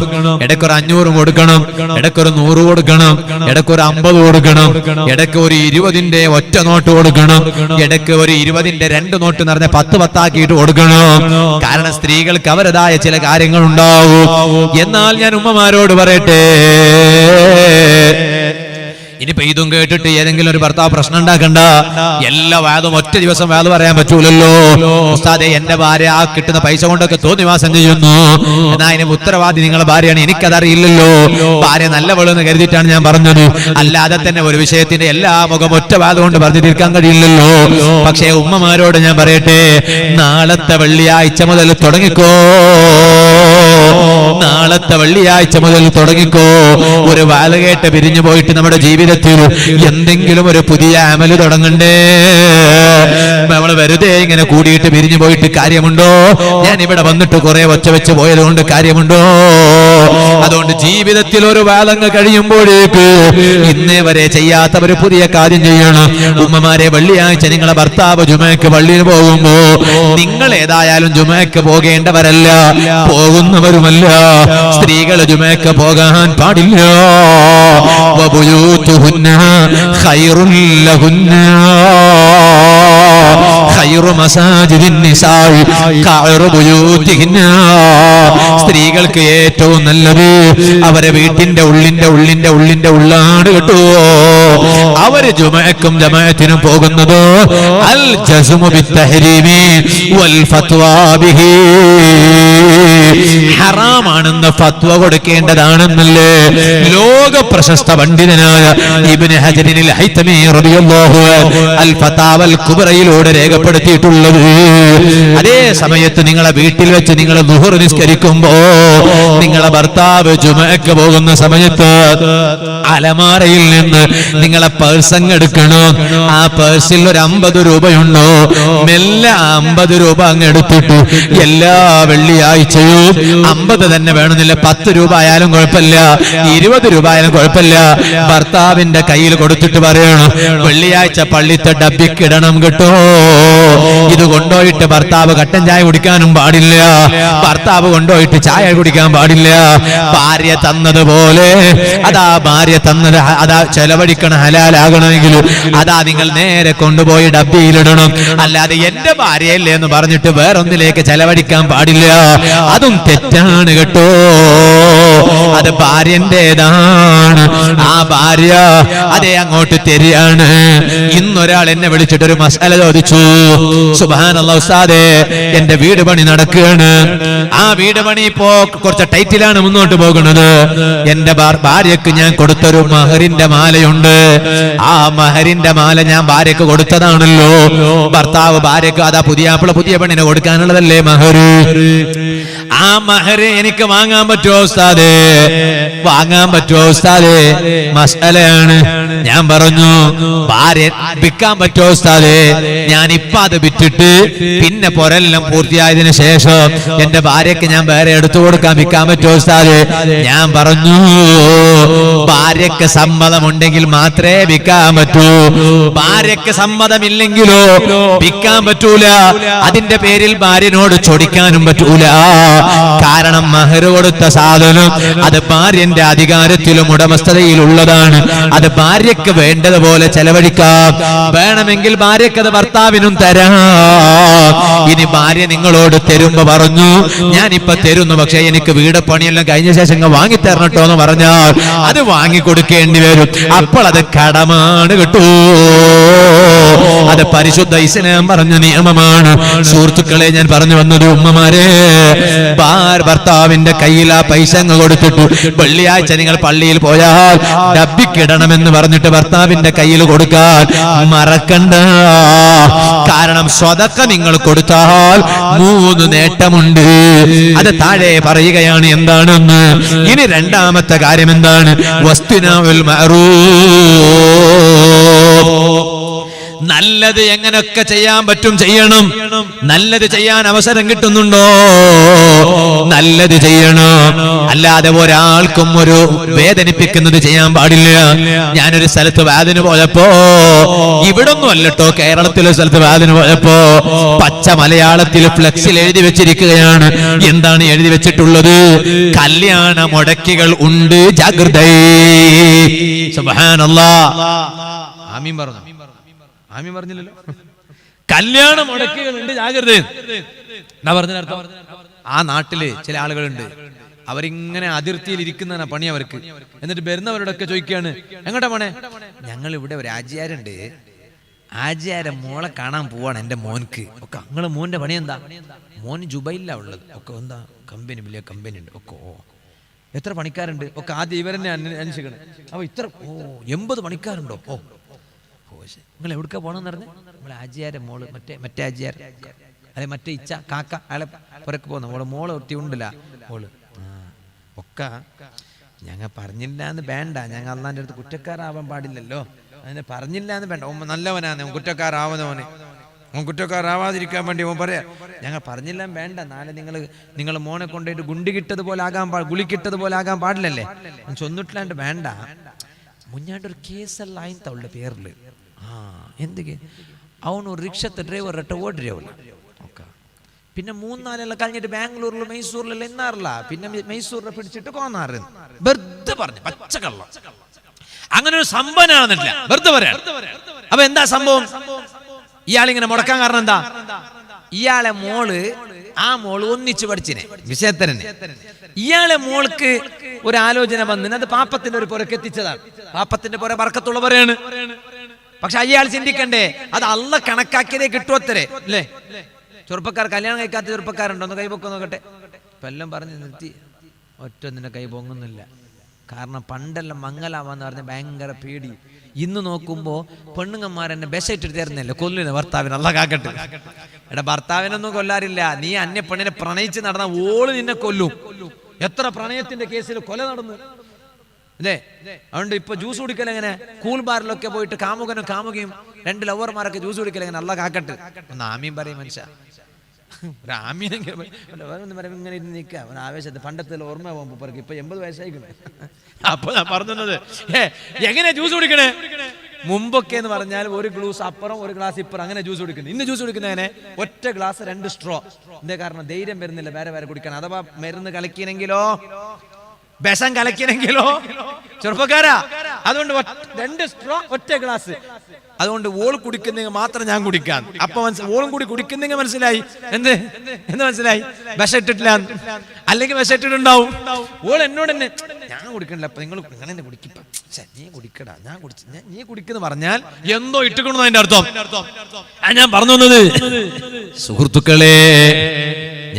ഇടയ്ക്കൊരു 500 കൊടുക്കണം, ഇടയ്ക്കൊരു 100 കൊടുക്കണം, ഇടയ്ക്കൊരു 50 കൊടുക്കണം, ഇടയ്ക്ക് ഒരു 20ന്റെ ഒറ്റ നോട്ട് കൊടുക്കണം, ഇടയ്ക്ക് ഒരു 20ന്റെ 2 നോട്ട് നിറഞ്ഞ 10 ആക്കിയിട്ട് കൊടുക്കണം. കാരണം സ്ത്രീകൾക്ക് അവരുടേതായ ചില കാര്യങ്ങൾ ഉണ്ടാവും. എന്നാൽ ഞാൻ ഉമ്മമാരോട് പറയട്ടെ, ഇനിയിപ്പോ ഇതും കേട്ടിട്ട് ഏതെങ്കിലും ഒരു ഭർത്താവ് പ്രശ്നം ഉണ്ടാക്കണ്ട. എല്ലാ വാദവും ഒറ്റ ദിവസം വാദം പറയാൻ പറ്റൂലല്ലോ. ഉസ്താദേ, എന്റെ ഭാര്യ ആ കിട്ടുന്ന പൈസ കൊണ്ടൊക്കെ തോന്നിവാസം ചെയ്യുന്നു, എന്നാ അതിന് ഉത്തരവാദി നിങ്ങളെ ഭാര്യയാണ്, എനിക്കതറിയില്ലല്ലോ. ഭാര്യ നല്ലവളെന്ന് കരുതിയിട്ടാണ് ഞാൻ പറഞ്ഞത്. അല്ലാതെ തന്നെ ഒരു വിഷയത്തിന്റെ എല്ലാ മുഖം ഒറ്റ വാദം കൊണ്ട് പറഞ്ഞു തീർക്കാൻ കഴിയില്ലല്ലോ. പക്ഷേ ഉമ്മമാരോട് ഞാൻ പറയട്ടെ, നാളത്തെ വെള്ളിയാഴ്ച മുതൽ തുടങ്ങിക്കോ. നാളത്തെ വെള്ളിയാഴ്ച മുതൽ തുടങ്ങിക്കോ. ഒരു വാല കേട്ട് പിരിഞ്ഞു പോയിട്ട് നമ്മുടെ ജീവിതത്തിൽ എന്തെങ്കിലും ഒരു പുതിയ അമല് തുടങ്ങണ്ടേ? നമ്മള് വെറുതെ ഇങ്ങനെ കൂടിയിട്ട് പിരിഞ്ഞു പോയിട്ട് കാര്യമുണ്ടോ? ഞാൻ ഇവിടെ വന്നിട്ട് കുറെ ഒച്ച വെച്ച് പോയത് കൊണ്ട് കാര്യമുണ്ടോ? അതുകൊണ്ട് ജീവിതത്തിൽ ഒരു വാലങ്ങ് കഴിയുമ്പോഴേക്ക് ഇന്നേ വരെ ചെയ്യാത്തവര് പുതിയ കാര്യം ചെയ്യണം. ഉമ്മമാരെ, വെള്ളിയാഴ്ച നിങ്ങളെ ഭർത്താവ് ജുമയ്ക്ക് പള്ളിയിൽ പോകുമ്പോ നിങ്ങൾ ഏതായാലും ജുമയ്ക്ക് പോകേണ്ടവരല്ല, പോകുന്നവരുമല്ല. സ്ത്രീകൾ ജുമയ്ക്ക് പോകാൻ പാടില്ല. വബുയൂതുഹുന്ന ഖൈറുൽ ലഹുന്ന ഖൈറു മസാജിദിൻ നിസാഇ ഖൈറു ബുയൂതിഹിന്ന. സ്ത്രീകൾക്ക് ഏറ്റവും നല്ലത് അവരെ വീട്ടിന്റെ ഉള്ളിന്റെ ഉള്ളാണ് കേട്ടോ. അവര് ജുമഅക്കും ജമാഅത്തിനും പോകുന്നത് അൽ ജസ്മു ബിത്തഹരീമി വൽ ഫത്വാ ബിഹി. ഹറാമാണെന്ന് ഫത്വ കൊടുക്കേണ്ടതാണെന്നല്ലേ ലോക പ്രശസ്ത പണ്ഡിതനായ ഇബ്നു ഹജറിൽ ഹൈതമി റളിയല്ലാഹു അൻഹു അൽ ഫതാവൽ കുബ്രയിലൂടെ രേഖപ്പെടുത്തിയിട്ടുള്ളത്. അതേ സമയത്ത് നിങ്ങളെ വീട്ടിൽ വെച്ച് നിങ്ങൾ ദുഹർ നിസ്കരിക്കുമ്പോ നിങ്ങളെ ഭർത്താവ് ജുമഅക്ക് പോകുന്ന സമയത്ത് അലമാരയിൽ നിന്ന് നിങ്ങളെ പേഴ്സ് അങ്ങ് എടുക്കണം. ആ പേഴ്സിൽ ഒരു 50 രൂപയുണ്ടോ, മെല്ലെ 50 രൂപ അങ്ങ് എടുത്തിട്ട് എല്ലാ വെള്ളിയാഴ്ചയും 50 തന്നെ വേണമെന്നില്ല, 10 രൂപ ആയാലും കുഴപ്പമില്ല, 20 രൂപ ആയാലും കുഴപ്പമില്ല, ഭർത്താവിന്റെ കയ്യിൽ കൊടുത്തിട്ട് പറയണം, വെള്ളിയാഴ്ച പള്ളിത്തെ ഡബ്ബിക്കിടണം കേട്ടോ. ഇത് കൊണ്ടുപോയിട്ട് ഭർത്താവ് കട്ടൻ ചായ കുടിക്കാനും പാടില്ല, ഭർത്താവ് കൊണ്ടുപോയിട്ട് ചായ കുടിക്കാൻ പാടില്ല. ഭാര്യ തന്നതുപോലെ അതാ ഭാര്യ തന്നത് അതാ ചെലവഴിക്കണം. ഹലാലാകണമെങ്കിൽ അതാ നിങ്ങൾ നേരെ കൊണ്ടുപോയി ഡബ്ബിയിലിടണം. അല്ലാതെ എന്റെ ഭാര്യയല്ലേ എന്ന് പറഞ്ഞിട്ട് വേറൊന്നിലേക്ക് ചെലവഴിക്കാൻ പാടില്ല. അതും തെറ്റാണ് കേട്ടോ. അത് ഭാര്യന്റേതാണ്. ആ ഭാര്യ അതേ അങ്ങോട്ട് തരികയാണ്. ഇന്നൊരാൾ എന്നെ വിളിച്ചിട്ടൊരു മസാല ചോദിച്ചു. സുബ്ഹാനല്ലാഹ് ഉസ്താദേ, എന്റെ വീട് പണി നടക്കുകയാണ്. ആ വീട് പണി ഇപ്പോ കുറച്ച് ടൈറ്റിലാണ് മുന്നോട്ട് പോകുന്നത്. എന്റെ ഭാര്യക്ക് ഞാൻ കൊടുത്തൊരു മഹറിന്റെ മാലയുണ്ട്. ആ മഹറിന്റെ മാല ഞാൻ ഭാര്യക്ക് കൊടുത്തതാണല്ലോ. ഭർത്താവ് ഭാര്യക്ക് അതാ പുതിയ പെണ്ണിനെ കൊടുക്കാനുള്ളതല്ലേ മഹർ. ആ മഹർ എനിക്ക് വാങ്ങാൻ പറ്റുമോ ഉസ്താദേ? വാങ്ങാൻ പറ്റുമോ ഉസ്താദേ? മസലയാണ്. ഞാൻ പറഞ്ഞു, ഭാര്യ വിൽക്കാൻ പറ്റുമോ ഉസ്താദേ? ഞാൻ ഇപ്പൊ അത് വിറ്റിട്ട് പിന്നെ പൊരെല്ലാം പൂർത്തിയായതിനു ശേഷം എന്റെ ഭാര്യക്ക് ഞാൻ വേറെ എടുത്തു കൊടുക്കാൻ വിൽക്കാൻ പറ്റുമോ ഉസ്താദേ? ഞാൻ പറഞ്ഞു, ഭാര്യക്ക് സമ്മതമുണ്ടെങ്കിൽ മാത്രമേ വിൽക്കാൻ പറ്റൂ. ഭാര്യക്ക് സമ്മതമില്ലെങ്കിലോ വിൽക്കാൻ പറ്റൂല. അതിന്റെ പേരിൽ ഭാര്യനോട് ചൊടിക്കാനും പറ്റൂല. കാരണം മഹർ കൊടുത്ത സാധനം അത് ഭാര്യന്റെ അധികാരത്തിലും ഉടമസ്ഥതയിലുള്ളതാണ്. അത് ഭാര്യക്ക് വേണ്ടതുപോലെ ചെലവഴിക്കാം. വേണമെങ്കിൽ ഭാര്യക്ക് അത് ഭർത്താവിനും തരാം. തരാം. ഇനി ഭാര്യ നിങ്ങളോട് തരുമ്പോ പറഞ്ഞു ഞാനിപ്പൊ തരുന്നു, പക്ഷെ എനിക്ക് വീട് പണിയെല്ലാം കഴിഞ്ഞ ശേഷം വാങ്ങിത്തരണം കേട്ടോ എന്ന് പറഞ്ഞാൽ അത് വാങ്ങിക്കൊടുക്കേണ്ടി വരും. അപ്പോൾ അത് കടമാണ് കേട്ടോ. അത് പരിശുദ്ധ ഇസ്ലാം പറഞ്ഞ നിയമമാണ്. സുഹൃത്തുക്കളെ, ഞാൻ പറഞ്ഞു വന്നത് ഉമ്മമാരെ, ഭർത്താവിന്റെ കയ്യിൽ ആ പൈസ കൊടുത്തിട്ടു വെള്ളിയാഴ്ച നിങ്ങൾ പള്ളിയിൽ പോയാൽ ഡബ്ബിക്കിടണമെന്ന് പറഞ്ഞിട്ട് ഭർത്താവിന്റെ കയ്യിൽ കൊടുക്കാൻ മറക്കണ്ട. കാരണം സ്വതക്ക നിങ്ങൾ കൊടുത്താൽ 3 നേട്ടമുണ്ട്. അത് താഴെ പറയുകയാണ് എന്താണെന്ന്. ഇനി രണ്ടാമത്തെ കാര്യം എന്താണ്? വസ്തുനാഉൽ മഅറൂഫ്. നല്ലത് എങ്ങനെയൊക്കെ ചെയ്യാൻ പറ്റും ചെയ്യണം. നല്ലത് ചെയ്യാൻ അവസരം കിട്ടുന്നുണ്ടോ? നല്ലത് ചെയ്യണം. അല്ലാതെ ഒരാൾക്കും ഒരു വേദനിപ്പിക്കുന്നത് ചെയ്യാൻ പാടില്ല. ഞാനൊരു സ്ഥലത്ത് വാതിന് പോയപ്പോ, ഇവിടൊന്നും അല്ലട്ടോ, കേരളത്തിലെ സ്ഥലത്ത് വാതിന് പോയപ്പോ പച്ച മലയാളത്തിൽ ഫ്ലെക്സിൽ എഴുതി വെച്ചിരിക്കുകയാണ്. എന്താണ് എഴുതി വെച്ചിട്ടുള്ളത്? കല്യാണ മുടക്കികൾ ഉണ്ട്, ജാഗ്രത. സുബ്ഹാനല്ലാഹ്. ആമീൻ പറഞ്ഞു. ആമീൻ പറഞ്ഞില്ലല്ലോ. കല്യാണ മുടക്കികളുണ്ട്, ജാഗ്രത. എന്താ പറഞ്ഞതിനർത്ഥം? ആ നാട്ടില് ചില ആളുകളുണ്ട്, അവരിങ്ങനെ അതിർത്തിയിൽ ഇരിക്കുന്നതാണ് പണി അവർക്ക്. എന്നിട്ട് വരുന്നവരോടൊക്കെ ചോദിക്കുകയാണ്, എങ്ങോട്ടാ പോണേ? ഞങ്ങൾ ഇവിടെ ഒരു ആജിയാരുണ്ട്, ആജിയാരെ മോളെ കാണാൻ പോവാണ് എന്റെ മോൻക്ക്. ഒക്കെ നിങ്ങളെ മോന്റെ പണി എന്താ? മോൻ ജുബൈലില്ല ഉള്ളത്. ഒക്കെ എന്താ? കമ്പനി, വലിയ കമ്പനി ഉണ്ട്. ഒക്കെ ഓ എത്ര പണിക്കാരുണ്ട്? ഒക്കെ ആദ്യം ഇവരെന്നെ അന്വേഷിക്കണം. അപ്പൊ ഇത്ര 80 പണിക്കാരുണ്ടോ? ഓ നിങ്ങൾ എവിടേക്കാ പോണെന്ന് പറഞ്ഞ്? നമ്മളെ ആജിയാരെ മോള്, മറ്റേ ആജിയാർ അല്ലെ മറ്റേ ഇച്ച കാക്ക അയാളെ പുറക്ക് പോകുന്ന മോള്, മോള് ഒട്ടി ഉണ്ടല്ല മോള്. ഒക്കെ ഞങ്ങൾ പറഞ്ഞില്ല എന്ന് വേണ്ട, ഞങ്ങൾ അള്ളാന്റെ അടുത്ത് കുറ്റക്കാരാവാൻ പാടില്ലല്ലോ. അതിനെ പറഞ്ഞില്ല എന്ന് വേണ്ട. നല്ലവനാണ് കുറ്റക്കാരാവുന്നവന്, കുറ്റക്കാരാവാതിരിക്കാൻ വേണ്ടി ഓൻ പറയാ. ഞങ്ങൾ പറഞ്ഞില്ല വേണ്ട, നാളെ നിങ്ങൾ മോനെ കൊണ്ടുപോയിട്ട് ഗുളിക്കിട്ടതുപോലെ ആകാൻ പാടില്ലല്ലേ. ചൊന്നിട്ടില്ലാണ്ട് വേണ്ട. മുന്നാണ്ടൊരു കേസല്ല ആയിത്ത ഉള്ള പേരില്. എന്തൊക്കെ അവನು റിക്ഷത്തെ ഡ്രൈവർ ഓടിരവല്ല. പിന്നെ 3-4 കഴിഞ്ഞിട്ട് ബാംഗ്ലൂരിലും മൈസൂരിലെല്ലാം എന്നാറില്ല. പിന്നെ മൈസൂരിനെ പിടിച്ചിട്ട് കോന്നാറ് വെറുതെ പറഞ്ഞു പച്ചക്കള്ള. അങ്ങനെ ഒരു സംഭവനാണെന്നില്ല, വെറുതെ പറയാം. അപ്പൊ എന്താ സംഭവം? ഇയാളിങ്ങനെ മുടക്കാൻ കാരണം എന്താ? ഇയാളെ മോള് ഒന്നിച്ച് പഠിച്ചിനെ വിഷയത്തരനെ. ഇയാളെ മോൾക്ക് ഒരു ആലോചന വന്നിന്, അത് പാപ്പത്തിന്റെ ഒരു പുറക്കെത്തിച്ചതാണ്. പാപ്പത്തിന്റെ പുറ ബർക്കത്തുള്ള പറയാണ്. പക്ഷെ അയാൾ ചിന്തിക്കണ്ടേ, അത് അള്ള കണക്കാക്കിയതേ കിട്ടുവത്തരെ അല്ലേ? ചെറുപ്പക്കാർ, കല്യാണം കഴിക്കാത്ത ചെറുപ്പക്കാരുണ്ടോ? ഒന്ന് കൈപൊക്കെ നോക്കട്ടെ. ഇപ്പൊ എല്ലാം പറഞ്ഞ് നിർത്തി, ഒറ്റ നിന്റെ കൈ പൊങ്ങുന്നില്ല. കാരണം പണ്ടെല്ലാം മംഗലാവാന്ന് പറഞ്ഞ ഭയങ്കര പേടി. ഇന്ന് നോക്കുമ്പോ പെണ്ണുങ്ങന്മാരെന്നെ ബെസൈറ്റ് തരുന്നില്ല, കൊല്ലുന്ന ഭർത്താവിന്. അല്ല കാക്കട്ടെ. എടാ, ഭർത്താവിനൊന്നും കൊല്ലാറില്ല. നീ അന്യ പെണ്ണിനെ പ്രണയിച്ച് നടന്ന ഓള് നിന്നെ കൊല്ലും. എത്ര പ്രണയത്തിന്റെ കേസിൽ കൊല നടന്നു അല്ലേ? അതുകൊണ്ട് ഇപ്പൊ ജ്യൂസ് കുടിക്കൽ എങ്ങനെ? കൂൾ ബാറിലൊക്കെ പോയിട്ട് കാമുകനും കാമുകയും 2 ലവർമാരൊക്കെ ജ്യൂസ് കുടിക്കൽ എങ്ങനെ? അല്ല കാക്കട്ടെ. ഒന്ന് ആമീൻ പറയും മനുഷ്യ. ഒരു ആമീനെങ്കിലും ഇങ്ങനെ ഇരുന്ന് നിൽക്കുക ആവേശത്ത്. പണ്ടത്തെ ഓർമ്മ പോകുമ്പോ പറയും ഇപ്പൊ 80 വയസ്സായിക്കണേ. അപ്പൊ ഞാൻ പറഞ്ഞത് എങ്ങനെ ജ്യൂസ് കുടിക്കണേ? മുമ്പൊക്കെ എന്ന് പറഞ്ഞാൽ ഒരു ഗ്ലാസ് അപ്പുറം ഒരു ഗ്ലാസ് ഇപ്പുറം അങ്ങനെ ജ്യൂസ് കുടിക്കുന്നത്. ഇന്ന് ജ്യൂസ് കുടിക്കുന്നതിനെ ഒറ്റ ഗ്ലാസ് 2 സ്ട്രോ. എന്താ കാരണം? ധൈര്യം വരുന്നില്ല വേറെ കുടിക്കാൻ. അഥവാ മരുന്ന് കലക്കിനെങ്കിലോ, ബെസം കലക്കിനെങ്കിലോ ചെറുപ്പക്കാരാ. അതുകൊണ്ട് 2 സ്ട്രോ ഒറ്റ ഗ്ലാസ്. അതുകൊണ്ട് ഓൾ കുടിക്കുന്നെങ്കിൽ മാത്രം ഞാൻ കുടിക്കാൻ. അപ്പൊ ഓളും കൂടി കുടിക്കുന്നെങ്കിൽ മനസ്സിലായി എന്ന് മനസ്സിലായി. വിഷയിട്ടിട്ടില്ല, അല്ലെങ്കിൽ വിഷയിട്ടിട്ടുണ്ടാവും. ഓൾ എന്നോട് തന്നെ ഞാൻ കുടിക്കണില്ല, അപ്പൊ നിങ്ങൾ ഇങ്ങനെ കുടിക്കിപ്പ, നീ കുടിക്കടാ, നീ കുടിക്കുന്ന പറഞ്ഞാൽ എന്തോ ഇട്ടുകൊണ്ടു അതിന്റെ അർത്ഥം. ഞാൻ പറഞ്ഞു വന്നത് സുഹൃത്തുക്കളെ,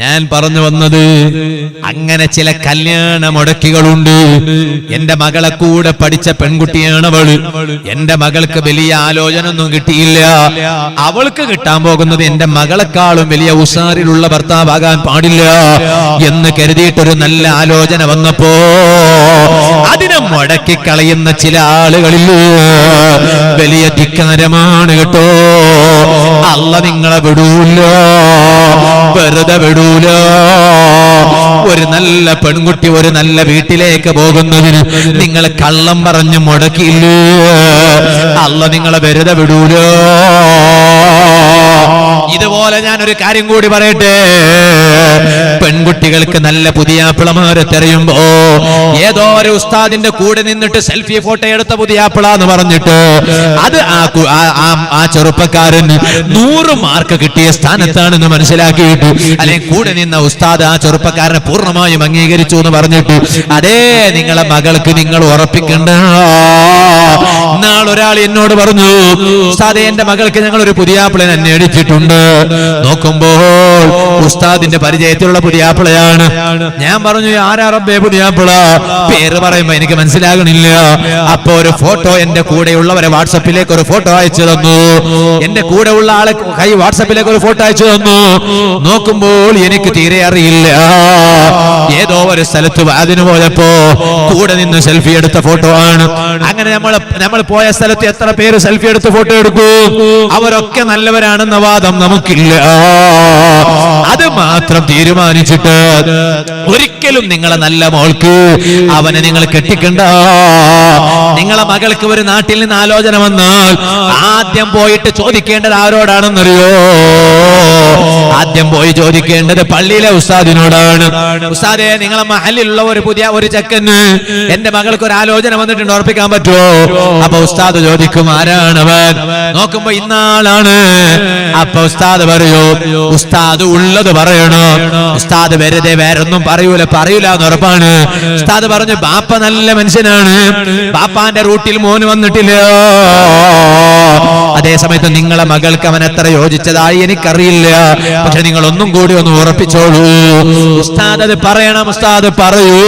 ഞാൻ പറഞ്ഞു വന്നത് അങ്ങനെ ചില കല്യാണ മുടക്കികളുണ്ട്. എന്റെ മകളെ കൂടെ പഠിച്ച പെൺകുട്ടിയാണ് അവള്. എന്റെ മകൾക്ക് വലിയ ആലോചന ഒന്നും കിട്ടിയില്ല. അവൾക്ക് കിട്ടാൻ പോകുന്നത് എന്റെ മകളെക്കാളും വലിയ ഉഷാറിലുള്ള ഭർത്താവാകാൻ പാടില്ല എന്ന് കരുതിയിട്ടൊരു നല്ല ആലോചന വന്നപ്പോ അതിനെ മുടക്കിക്കളയുന്ന ചില ആളുകളിൽ വലിയ ധിക്കാരമാണ് കേട്ടോ. അള്ള നിങ്ങളെ വിടൂല, വെറുതെ വിടൂല. ഒരു നല്ല പെൺകുട്ടി ഒരു നല്ല വീട്ടിലേക്ക് പോകുന്നതിന് നിങ്ങൾ കള്ളം പറഞ്ഞ് മുടക്കിയില്ലേ? അള്ള നിങ്ങളെ വെറുതെ വിടൂല. ഇതുപോലെ ഞാനൊരു കാര്യം കൂടി പറയട്ടെ. പെൺകുട്ടികൾക്ക് നല്ല പുതിയാപ്പിളമാരെ തെരയുമ്പോ ഏതോ ഒരു ഉസ്താദിന്റെ കൂടെ നിന്നിട്ട് സെൽഫി ഫോട്ടോ എടുത്ത പുതിയാപ്പിള എന്ന് പറഞ്ഞിട്ട് അത് ആ ചെറുപ്പക്കാരൻ 100 മാർക്ക് കിട്ടിയ സ്ഥാനത്താണെന്ന് മനസ്സിലാക്കിയിട്ട്, അല്ലെങ്കിൽ കൂടെ നിന്ന ഉസ്താദ് ആ ചെറുപ്പക്കാരനെ പൂർണ്ണമായും അംഗീകരിച്ചു എന്ന് പറഞ്ഞിട്ട്, അതേ നിങ്ങളെ മകൾക്ക് നിങ്ങൾ ഉറപ്പിക്കണ്ട. നാളൊരാൾ എന്നോട് പറഞ്ഞു, ഉസ്താദേ എന്റെ മകൾക്ക് ഞങ്ങൾ ഒരു പുതിയാപ്പിളനെ അന്വേഷിച്ചിട്ടുണ്ട്. നോക്കുമ്പോൾ ഉസ്താദിന്റെ പരിചയത്തിലുള്ള പുതിയാപ്പിളയാണ്. ഞാൻ പറഞ്ഞു, ആരാ റബ്ബേ പുതിയാപ്പിള? പേര് പറയുമ്പോ എനിക്ക് മനസ്സിലാകണില്ല. അപ്പൊ ഒരു ഫോട്ടോ എന്റെ കൂടെയുള്ളവരെ വാട്സപ്പിലേക്ക് ഒരു ഫോട്ടോ അയച്ചു തന്നു. എന്റെ കൂടെ ഉള്ള ആളെ കൈ വാട്സപ്പിലേക്ക് ഒരു ഫോട്ടോ അയച്ചു തന്നു. നോക്കുമ്പോൾ എനിക്ക് തീരെ അറിയില്ല. ഏതോ ഒരു സ്ഥലത്ത് അതിന് പോയപ്പോ കൂടെ നിന്ന് സെൽഫി എടുത്ത ഫോട്ടോ ആണ്. അങ്ങനെ നമ്മൾ പോയ സ്ഥലത്ത് എത്ര പേര് സെൽഫി എടുത്ത് ഫോട്ടോ എടുക്കൂ? അവരൊക്കെ നല്ലവരാണെന്ന വാദം നമുക്കില്ല. അത് മാത്രം തീരുമാനിച്ചിട്ട് ഒരിക്കലും നിങ്ങളെ നല്ല മോൾക്ക് അവനെ നിങ്ങൾ കെട്ടിക്കണ്ട. നിങ്ങളെ മകൾക്ക് ഒരു നാട്ടിൽ നിന്ന് ആലോചന വന്നാൽ ആദ്യം പോയിട്ട് ചോദിക്കേണ്ടത് ആരോടാണെന്നറിയോ? ആദ്യം പോയി ചോദിക്കേണ്ടത് പള്ളിയിലെ ഉസ്താദിനോടാണ്. ഉസ്താദേ, നിങ്ങളെ മഹലിലുള്ള ഒരു ചെക്കന് എന്റെ മകൾക്ക് ഒരു ആലോചന വന്നിട്ടുണ്ട്, ഉറപ്പിക്കാൻ പറ്റുമോ? അപ്പൊ ഉസ്താദ് ചോദിക്കും, ആരാണവൻ? നോക്കുമ്പോ ഇന്നാളാണ്. അപ്പൊ ഉസ്താദ് പറയൂ, ഉസ്താദ് ഉള്ളത് പറയണോ? ഉസ്താദ് വെറുതെ വേറൊന്നും പറയൂല എന്ന് ഉറപ്പാണ്. ഉസ്താദ് പറഞ്ഞു, ബാപ്പ നല്ല മനുഷ്യനാണ്, ബാപ്പാന്റെ റൂട്ടിൽ മോന് വന്നിട്ടില്ല. അതേസമയത്ത് നിങ്ങളെ മകൾക്ക് അവൻ എത്ര യോജിച്ചതായി എനിക്കറിയില്ല, പക്ഷെ നിങ്ങൾ ഒന്നും കൂടി ഒന്ന് ഉറപ്പിച്ചോളൂ. ഉസ്താദ് അത് പറയണം, ഉസ്താദ് പറയൂ.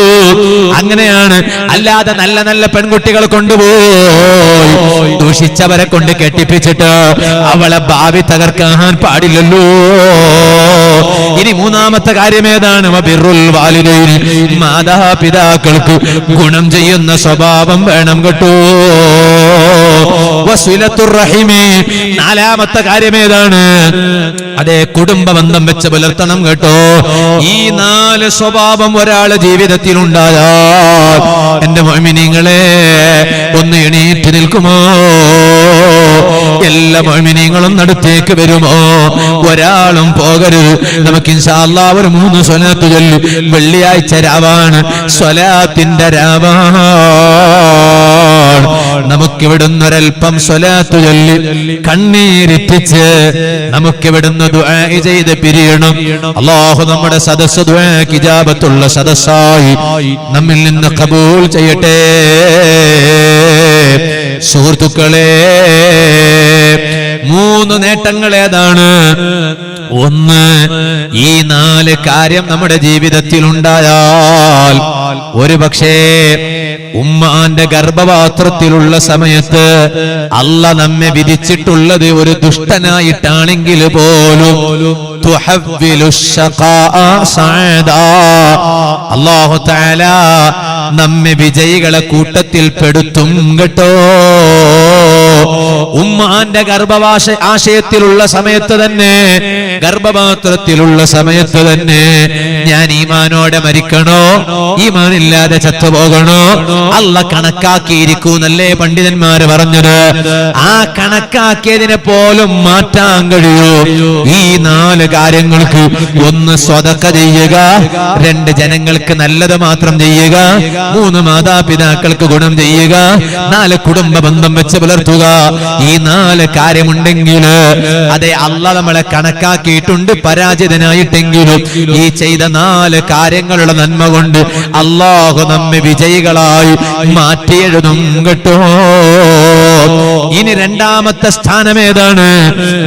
അങ്ങനെയാണ്. അല്ലാതെ നല്ല നല്ല പെൺകുട്ടികൾ കൊണ്ടുപോയി ദൂഷിച്ചവരെ കൊണ്ട് കെട്ടിപ്പിച്ചിട്ട് അവളെ ഭാവി തകർക്കാൻ പാടില്ലല്ലോ. ഇനി മൂന്നാമത്തെ കാര്യം ഏതാണ്? ബിർറുൽ വാലിദൈനി, മാതാപിതാക്കൾക്ക് ഗുണം ചെയ്യുന്ന സ്വഭാവം വേണം കേട്ടോ. വസിലത്തുർ റഹിമി, നാലാമത്തെ കാര്യം ഏതാണ്? അതേ, കുടുംബ ബന്ധം വെച്ച് പുലർത്തണം കേട്ടോ. ഈ 4 സ്വഭാവം ഒരാളെ ജീവിതത്തിൽ ഉണ്ടായാൽ എന്റെ മുഅ്മിനീങ്ങളെ ഒന്ന് എണീറ്റ് നിൽക്കുമോ? എല്ലാ മുഅ്മിനീങ്ങളും അടുത്തേക്ക് വരുമോ? ഒരാളും പോകരുത്. നമുക്ക് ഇൻഷാ അല്ലാഹ് ഒരു 3 സ്വലാത്ത് ചൊല്ലി. വെള്ളിയാഴ്ച രാവാണ്, സ്വലാത്തിന്റെ രാവാണ്. നമുക്കിവിടുന്ന് ഒരൽപ്പം സ്വലാത്ത് ചൊല്ലി കണ്ണീരിപ്പിച്ച് നമുക്കിവിടുന്ന് ദുആ ചെയ്ത് പിരിയണം. അല്ലാഹു നമ്മുടെ സദസ്സ് ദുആക്ക് ഇജാബത്തുള്ള സദസ്സായി നമ്മിൽ നിന്ന് ഖബൂൽ ചെയ്യട്ടെ. സുഹൃത്തുക്കളെ, 3 നേട്ടങ്ങൾ ഏതാണ്? ഒന്ന്, ഈ 4 കാര്യം നമ്മുടെ ജീവിതത്തിൽ ഉണ്ടായാൽ ഒരു പക്ഷേ ഉമ്മാന്റെ ഗർഭപാത്രത്തിലുള്ള സമയത്ത് അല്ലാഹ് നമ്മെ വിധിച്ചിട്ടുള്ളത് ഒരു ദുഷ്ടനായിട്ടാണെങ്കിൽ പോലും അല്ലാഹു തആല നമ്മെ വിജയികളെ കൂട്ടത്തിൽ പെടുത്തും കേട്ടോ. ഉമ്മാന്റെ ആശയത്തിലുള്ള സമയത്ത് തന്നെ, ഗർഭപാത്രത്തിലുള്ള സമയത്ത് തന്നെ ഞാൻ ഈമാനോടെ മരിക്കണോ, ഈമാനില്ലാതെ ചത്തുപോകണോ? അല്ലാഹ് കണക്കാക്കിയിരിക്കൂന്നല്ലേ പണ്ഡിതന്മാര് പറഞ്ഞത്. ആ കണക്കാക്കിയതിനെ പോലും മാറ്റാൻ കഴിയൂ ഈ 4 കാര്യങ്ങൾക്ക്. 1 സ്വതക്ക ചെയ്യുക, 2 ജനങ്ങൾക്ക് നല്ലത് മാത്രം ചെയ്യുക, 3 മാതാപിതാക്കൾക്ക് ഗുണം ചെയ്യുക, 4 കുടുംബ ബന്ധം വെച്ച് പുലർത്തുക. ഈ 4 കാര്യമുണ്ടെങ്കിൽ അതെ അല്ലാഹ് നമ്മളെ കണക്കാക്കിയിട്ടുണ്ട്. പരാജിതനായിട്ടെങ്കിലും ഈ ചെയ്ത 4 കാര്യങ്ങളുടെ നന്മ കൊണ്ട് അല്ലാഹു നമ്മെ വിജയികളായി മാറ്റിയെഴുതും കേട്ടോ. ഇനി രണ്ടാമത്തെ സ്ഥാനം ഏതാണ്?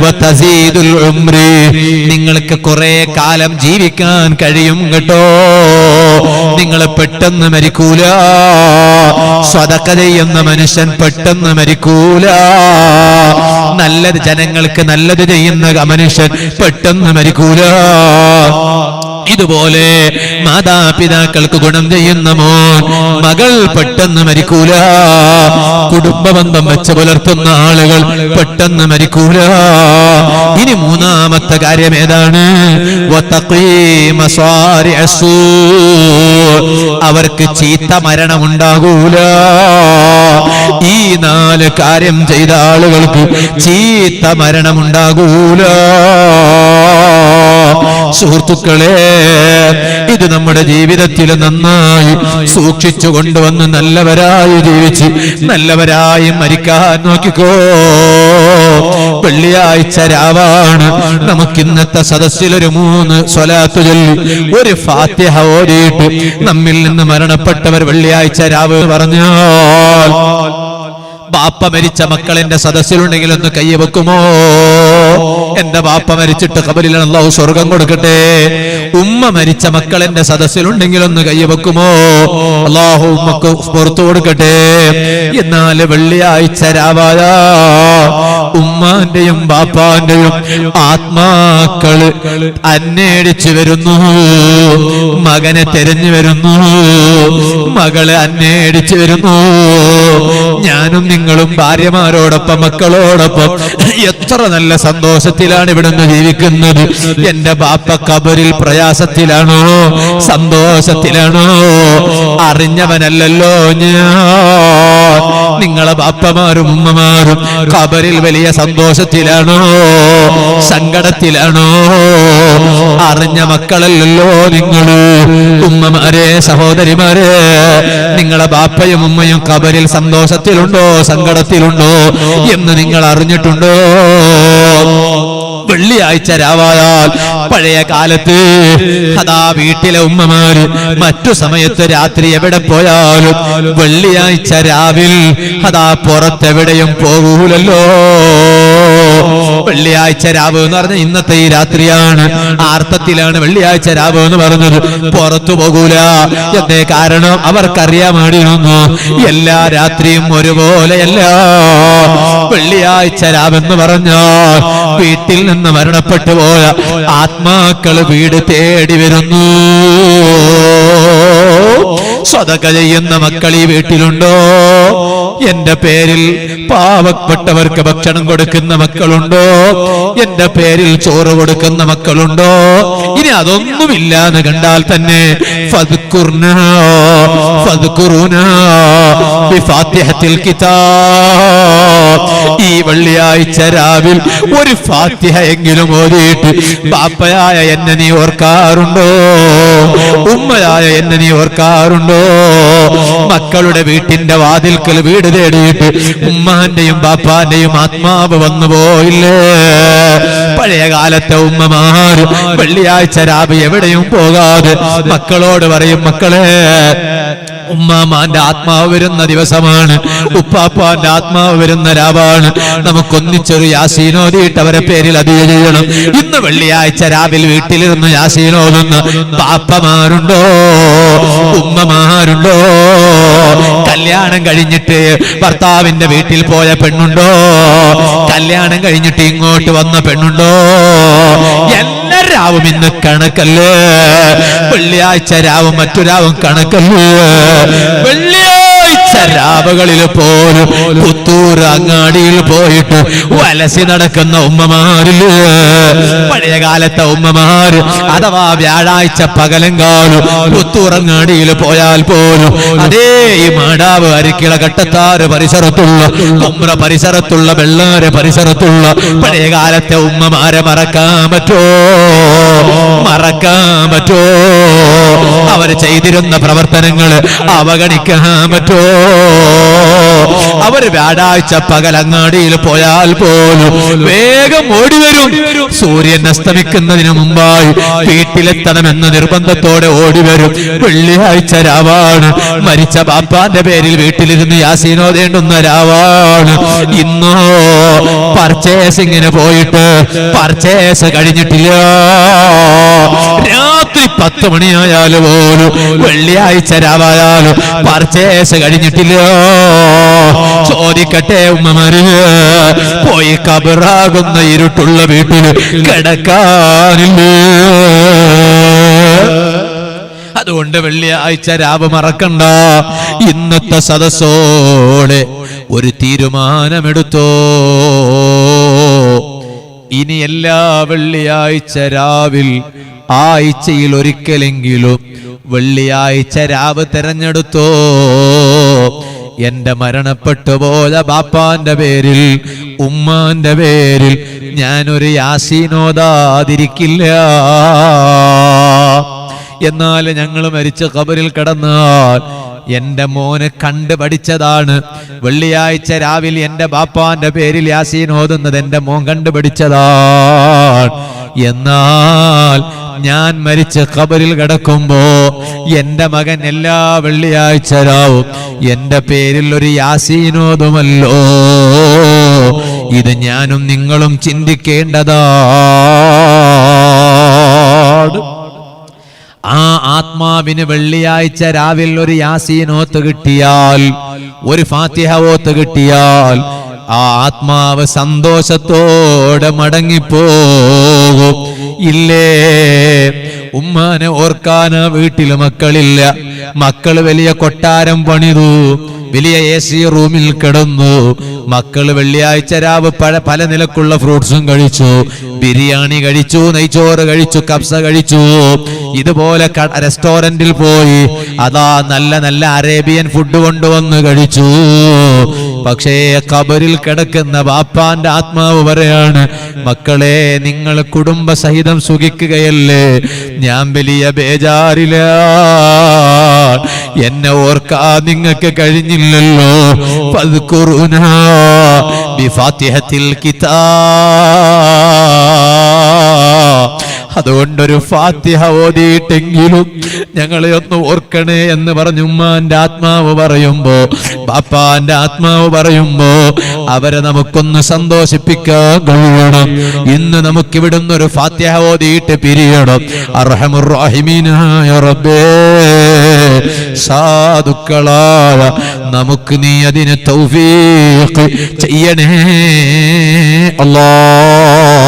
വതസീദുൽ ഉംരി, നിങ്ങൾക്ക് കുറെ കാലം ജീവിക്കാൻ കഴിയും കേട്ടോ. നിങ്ങൾ പെട്ടെന്ന് മരിക്കൂല. സ്വതക്ക ചെയ്യുന്ന മനുഷ്യൻ പെട്ടെന്ന് മരിക്കൂല. നല്ലത് ജനങ്ങൾക്ക് നല്ലത് ചെയ്യുന്ന മനുഷ്യൻ പെട്ടെന്ന് മരിക്കൂല. ഇതുപോലെ മാതാപിതാക്കൾക്ക് ഗുണം ചെയ്യുന്ന മോൻ മകൾ പെട്ടെന്ന് മരിക്കൂല. കുടുംബ ബന്ധം വെച്ച് പുലർത്തുന്ന ആളുകൾ പെട്ടെന്ന് മരിക്കൂല. ഇനി മൂന്നാമത്തെ കാര്യം ഏതാണ്? അവർക്ക് ചീത്ത മരണമുണ്ടാകൂല. ഈ 4 കാര്യം ചെയ്ത ആളുകൾക്ക് ചീത്ത മരണമുണ്ടാകൂല. സുഹൃത്തുക്കളെ, ഇത് നമ്മുടെ ജീവിതത്തിൽ നന്നായി സൂക്ഷിച്ചു കൊണ്ടുവന്ന് നല്ലവരായി ജീവിച്ച് നല്ലവരായി മരിക്കാൻ നോക്കിക്കോ. വെള്ളിയാഴ്ച രാവാണ്. നമുക്കിന്നത്തെ സദസ്സിൽ ഒരു 3 സ്വലാത്ത് ചൊല്ലി ഒരു ഫാത്തിഹ ഓതിയിട്ട് നമ്മിൽ നിന്ന് മരണപ്പെട്ടവർ വെള്ളിയാഴ്ച രാവ് പറഞ്ഞാൽ, ബാപ്പ മരിച്ച മക്കൾ എന്റെ സദസ്സിലുണ്ടെങ്കിൽ ഒന്ന് കൈ വെക്കുമോ? എന്റെ ബാപ്പ മരിച്ചിട്ട് ഖബറിൽ അല്ലാഹു സ്വർഗം കൊടുക്കട്ടെ. ഉമ്മ മരിച്ച മക്കൾ എന്റെ സദസ്സിലുണ്ടെങ്കിൽ ഒന്ന് കൈ വെക്കുമോ? അല്ലാഹു ഉമ്മക്ക് പുറത്തു കൊടുക്കട്ടെ. എന്നാൽ വെള്ളിയാഴ്ച രാവായ ഉമ്മാന്റെയും ബാപ്പാന്റെയും ആത്മാക്കള് അന്വേഷിച്ചു വരുന്നു. മകനെ തെരഞ്ഞു വരുന്നു. മകളെ അന്വേഷിച്ചു വരുന്നു. ഞാനും നിങ്ങളും ഭാര്യമാരോടൊപ്പം മക്കളോടൊപ്പം എത്ര നല്ല സന്തോഷത്തിലാണ് ഇവിടുന്ന് ജീവിക്കുന്നത്. എന്റെ ബാപ്പ ഖബറിൽ പ്രയാസത്തിലാണോ സന്തോഷത്തിലാണോ? അറിഞ്ഞവനല്ലല്ലോ ഞാൻ. നിങ്ങളെ ബാപ്പമാരും ഉമ്മമാരും ഖബറിൽ വലിയ സന്തോഷത്തിലാണോ സങ്കടത്തിലാണോ? അറിഞ്ഞ മക്കളല്ലല്ലോ നിങ്ങള്. ഉമ്മമാരെ, സഹോദരിമാരെ, നിങ്ങളെ ബാപ്പയും ഉമ്മയും ഖബറിൽ സന്തോഷത്തിലുണ്ടോ സങ്കടത്തിലുണ്ടോ എന്ന് നിങ്ങൾ അറിഞ്ഞിട്ടുണ്ടോ? വെള്ളിയാഴ്ച രാവായാൽ പഴയ കാലത്ത് അതാ വീട്ടിലെ ഉമ്മമാര് മറ്റു സമയത്ത് രാത്രി എവിടെ പോയാലും വെള്ളിയാഴ്ച രാവിൽ അതാ പുറത്തെവിടെയും പോകൂലല്ലോ. വെള്ളിയാഴ്ച രാവ് എന്ന് പറഞ്ഞ ഇന്നത്തെ ഈ രാത്രിയാണ്. ആർത്തത്തിലാണ് വെള്ളിയാഴ്ച രാവ് എന്ന് പറഞ്ഞത്. പുറത്തു പോകൂല. എന്തേ കാരണം? അവർക്കറിയാമായിരുന്നു എല്ലാ രാത്രിയും ഒരുപോലെയല്ല. വെള്ളിയാഴ്ച രാവെന്ന് പറഞ്ഞാൽ വീട്ടിൽ നിന്ന് മരണപ്പെട്ടു പോയ ആത്മാക്കള് വീട് തേടി വരുന്നു. സദഖ ചെയ്യുന്ന മക്കൾ ഈ വീട്ടിലുണ്ടോ? എന്റെ പേരിൽ പാവപ്പെട്ടവർക്ക് ഭക്ഷണം കൊടുക്കുന്ന മക്കളുണ്ടോ? എന്റെ പേരിൽ ചോറ് കൊടുക്കുന്ന മക്കളുണ്ടോ? ഇനി അതൊന്നുമില്ല എന്ന് കണ്ടാൽ തന്നെ ഫദ്കുർനാ ഫദ്കുറൂനാ ബിഫാത്തിഹത്തിൽ കിതാബ്. ഈ വെള്ളിയാഴ്ച രാവിൽ ഒരു ഫാത്തിഹ എങ്കിലും ഓതിയിട്ട് ബാപ്പയായ എന്നെ നീ ഓർക്കാറുണ്ടോ? ഉമ്മയായ എന്നെ നീ ഓർക്കാറുണ്ടോ? മക്കളുടെ വീട്ടിന്റെ വാതിൽക്കൽ വീട് തേടിയിട്ട് ഉമ്മാന്റെയും ബാപ്പാന്റെയും ആത്മാവ് വന്നു പോയില്ലേ? പഴയ കാലത്തെ ഉമ്മമാർ വെള്ളിയാഴ്ച രാവിലെ എവിടെയും പോകാതെ മക്കളോട് പറയും, മക്കളെ, ഉമ്മാമാന്റെ ആത്മാവ് വരുന്ന ദിവസമാണ്, ഉപ്പാപ്പാന്റെ ആത്മാവ് വരുന്ന രാവാണ്. നമുക്കൊന്നിച്ചൊരു യാസീനോദിയിട്ട് അവരെ പേരിൽ അതിയ ചെയ്യണം. ഇന്ന് വെള്ളിയാഴ്ച രാവിലെ വീട്ടിലിരുന്ന് യാസീനോദുന്ന പാപ്പമാരുണ്ടോ? ഉമ്മമാരുണ്ടോ? കല്യാണം കഴിഞ്ഞിട്ട് ഭർത്താവിന്റെ വീട്ടിൽ പോയ പെണ്ണുണ്ടോ? കല്യാണം കഴിഞ്ഞിട്ട് ഇങ്ങോട്ട് വന്ന പെണ്ണുണ്ടോ? എല്ലാ രാവും ഇന്ന് കണക്കല്ലേ? വെള്ളിയാഴ്ച രാവും മറ്റു രാവും കണക്കല്ലേ? വെള്ളിയാഴ്ച രാവുകളിൽ പോലും പുത്തൂർ അങ്ങാടിയിൽ പോയിട്ട് വലസി നടക്കുന്ന ഉമ്മമാരില്, പഴയ കാലത്തെ ഉമ്മമാര് അഥവാ വ്യാഴാഴ്ച പകലങ്കാലും പുത്തൂർ അങ്ങാടിയിൽ പോയാൽ പോലും അതേ ഈ മാടാവ്, അരിക്കിള, കട്ടത്താറ് പരിസരത്തുള്ള ഉമ്ര പരിസരത്തുള്ള വെള്ളാര് പരിസരത്തുള്ള പഴയ കാലത്തെ ഉമ്മമാരെ മറക്കാൻ പറ്റോ? മറക്കാൻ പറ്റോ? അവർ ചെയ്തിരുന്ന പ്രവർത്തനങ്ങൾ അവഗണിക്കാൻ പറ്റോ? അവർ വ്യാഴാഴ്ച പകലങ്ങാടിയിൽ പോയാൽ പോലും വേഗം ഓടിവരും. സൂര്യൻ അസ്തമിക്കുന്നതിന് മുമ്പായി വീട്ടിലെത്തണമെന്ന നിർബന്ധത്തോടെ ഓടിവരും. വെള്ളിയാഴ്ച രാവാണ്. മരിച്ച ബാപ്പാന്റെ പേരിൽ വീട്ടിലിരുന്ന് യാസീനോദേണ്ടുന്ന രാവാണ്. ഇന്നോ പർച്ചേസിങ്ങിന് പോയിട്ട് പർച്ചേസ് കഴിഞ്ഞിട്ടില്ല. രാത്രി 10 മണിയായാലും പോലും വെള്ളിയാഴ്ച രാവായാലും പർച്ചേസ് കഴിഞ്ഞിട്ടില്ല. ചോദിക്കട്ടെ ഉമ്മമാര്, പോയി കബറാകുന്ന ഇരുട്ടുള്ള വീട്ടിൽ കിടക്കാനില്ലേ? അതുകൊണ്ട് വെള്ളിയാഴ്ച രാവ് മറക്കണ്ട. ഇന്നത്തെ സദസ്സോടെ ഒരു തീരുമാനമെടുത്തോ. ഇനി എല്ലാ വെള്ളിയാഴ്ച രാവിൽ ആഴ്ചയിൽ ഒരിക്കലെങ്കിലും വെള്ളിയാഴ്ച രാവ് തെരഞ്ഞെടുത്തോ. എന്റെ മരണപ്പെട്ടു പോയ ബാപ്പാന്റെ പേരിൽ ഉമ്മാന്റെ പേരിൽ ഞാനൊരു യാസീനോദാതിരിക്കില്ല. എന്നാൽ ഞങ്ങൾ മരിച്ച ഖബറിൽ കിടന്നാൽ എന്റെ മോന് കണ്ടു പഠിച്ചതാണ്. വെള്ളിയാഴ്ച രാവിലെ എന്റെ ബാപ്പാന്റെ പേരിൽ യാസീൻ ഓതുന്നത് എന്റെ മോൻ കണ്ടുപിടിച്ചതാണ്. എന്നാൽ ഞാൻ മരിച്ച് ഖബറിൽ കിടക്കുമ്പോ എന്റെ മകൻ എല്ലാ വെള്ളിയാഴ്ച രാവും എന്റെ പേരിൽ ഒരു യാസീൻ ഓതുമല്ലോ. ഇത് ഞാനും നിങ്ങളും ചിന്തിക്കേണ്ടതാണ്. ആ ആത്മാവിന് വെള്ളിയാഴ്ച രാവിലെ ഒരു യാസീൻ ഓത്ത് കിട്ടിയാൽ, ഒരു ഫാത്തിഹ ഓത്ത് കിട്ടിയാൽ ആ ആത്മാവ് സന്തോഷത്തോടെ മടങ്ങിപ്പോകും. ഇല്ലേ, ഉമ്മാനെ ഓർക്കാന് വീട്ടില് മക്കളില്ല. മക്കള് വലിയ കൊട്ടാരം പണിതു, വലിയ AC റൂമിൽ കിടന്നു. മക്കള് വെള്ളിയാഴ്ച രാവ് പല നിലക്കുള്ള ഫ്രൂട്ട്സും കഴിച്ചു, ബിരിയാണി കഴിച്ചു, നെയ്ച്ചോറ് കഴിച്ചു, കബ്സ കഴിച്ചു. ഇതുപോലെ റെസ്റ്റോറന്റിൽ പോയി അതാ നല്ല നല്ല അറേബ്യൻ ഫുഡ് കൊണ്ടുവന്ന് കഴിച്ചു. പക്ഷേ ഖബറിൽ കിടക്കുന്ന ബാപ്പാന്റെ ആത്മാവ് പറയാണ്, മക്കളെ നിങ്ങൾ കുടുംബസഹിതം സുഖിക്കുകയല്ലേ, ഞാൻ വലിയ ബേജാറില, എന്നെ ഓർക്കാൻ നിങ്ങൾക്ക് കഴിഞ്ഞില്ലല്ലോ. ഫദ്കുറുനാ ബിഫാത്തിഹത്തിൽ കിതാബ്. അതുകൊണ്ടൊരു ഫാത്തിഹ ഓതിയിട്ടെങ്കിലും ഞങ്ങളെ ഒന്ന് ഓർക്കണേ എന്ന് പറഞ്ഞു ഉമ്മാന്റെ ആത്മാവ് പറയുമ്പോ, ബാപ്പാന്റെ ആത്മാവ് പറയുമ്പോ അവരെ നമുക്കൊന്ന് സന്തോഷിപ്പിക്കാൻ കഴിയണം. ഇന്ന് നമുക്കിവിടുന്ന് ഒരു ഫാത്തിഹ ഓതിയിട്ട് പിരിയണം. അർഹമുർ റഹീമീനായ റബ്ബേ, സാധുക്കളായ നമുക്ക് നീ അതിന് തൗഫീഖ് ചെയ്യണേ അല്ലാഹ്.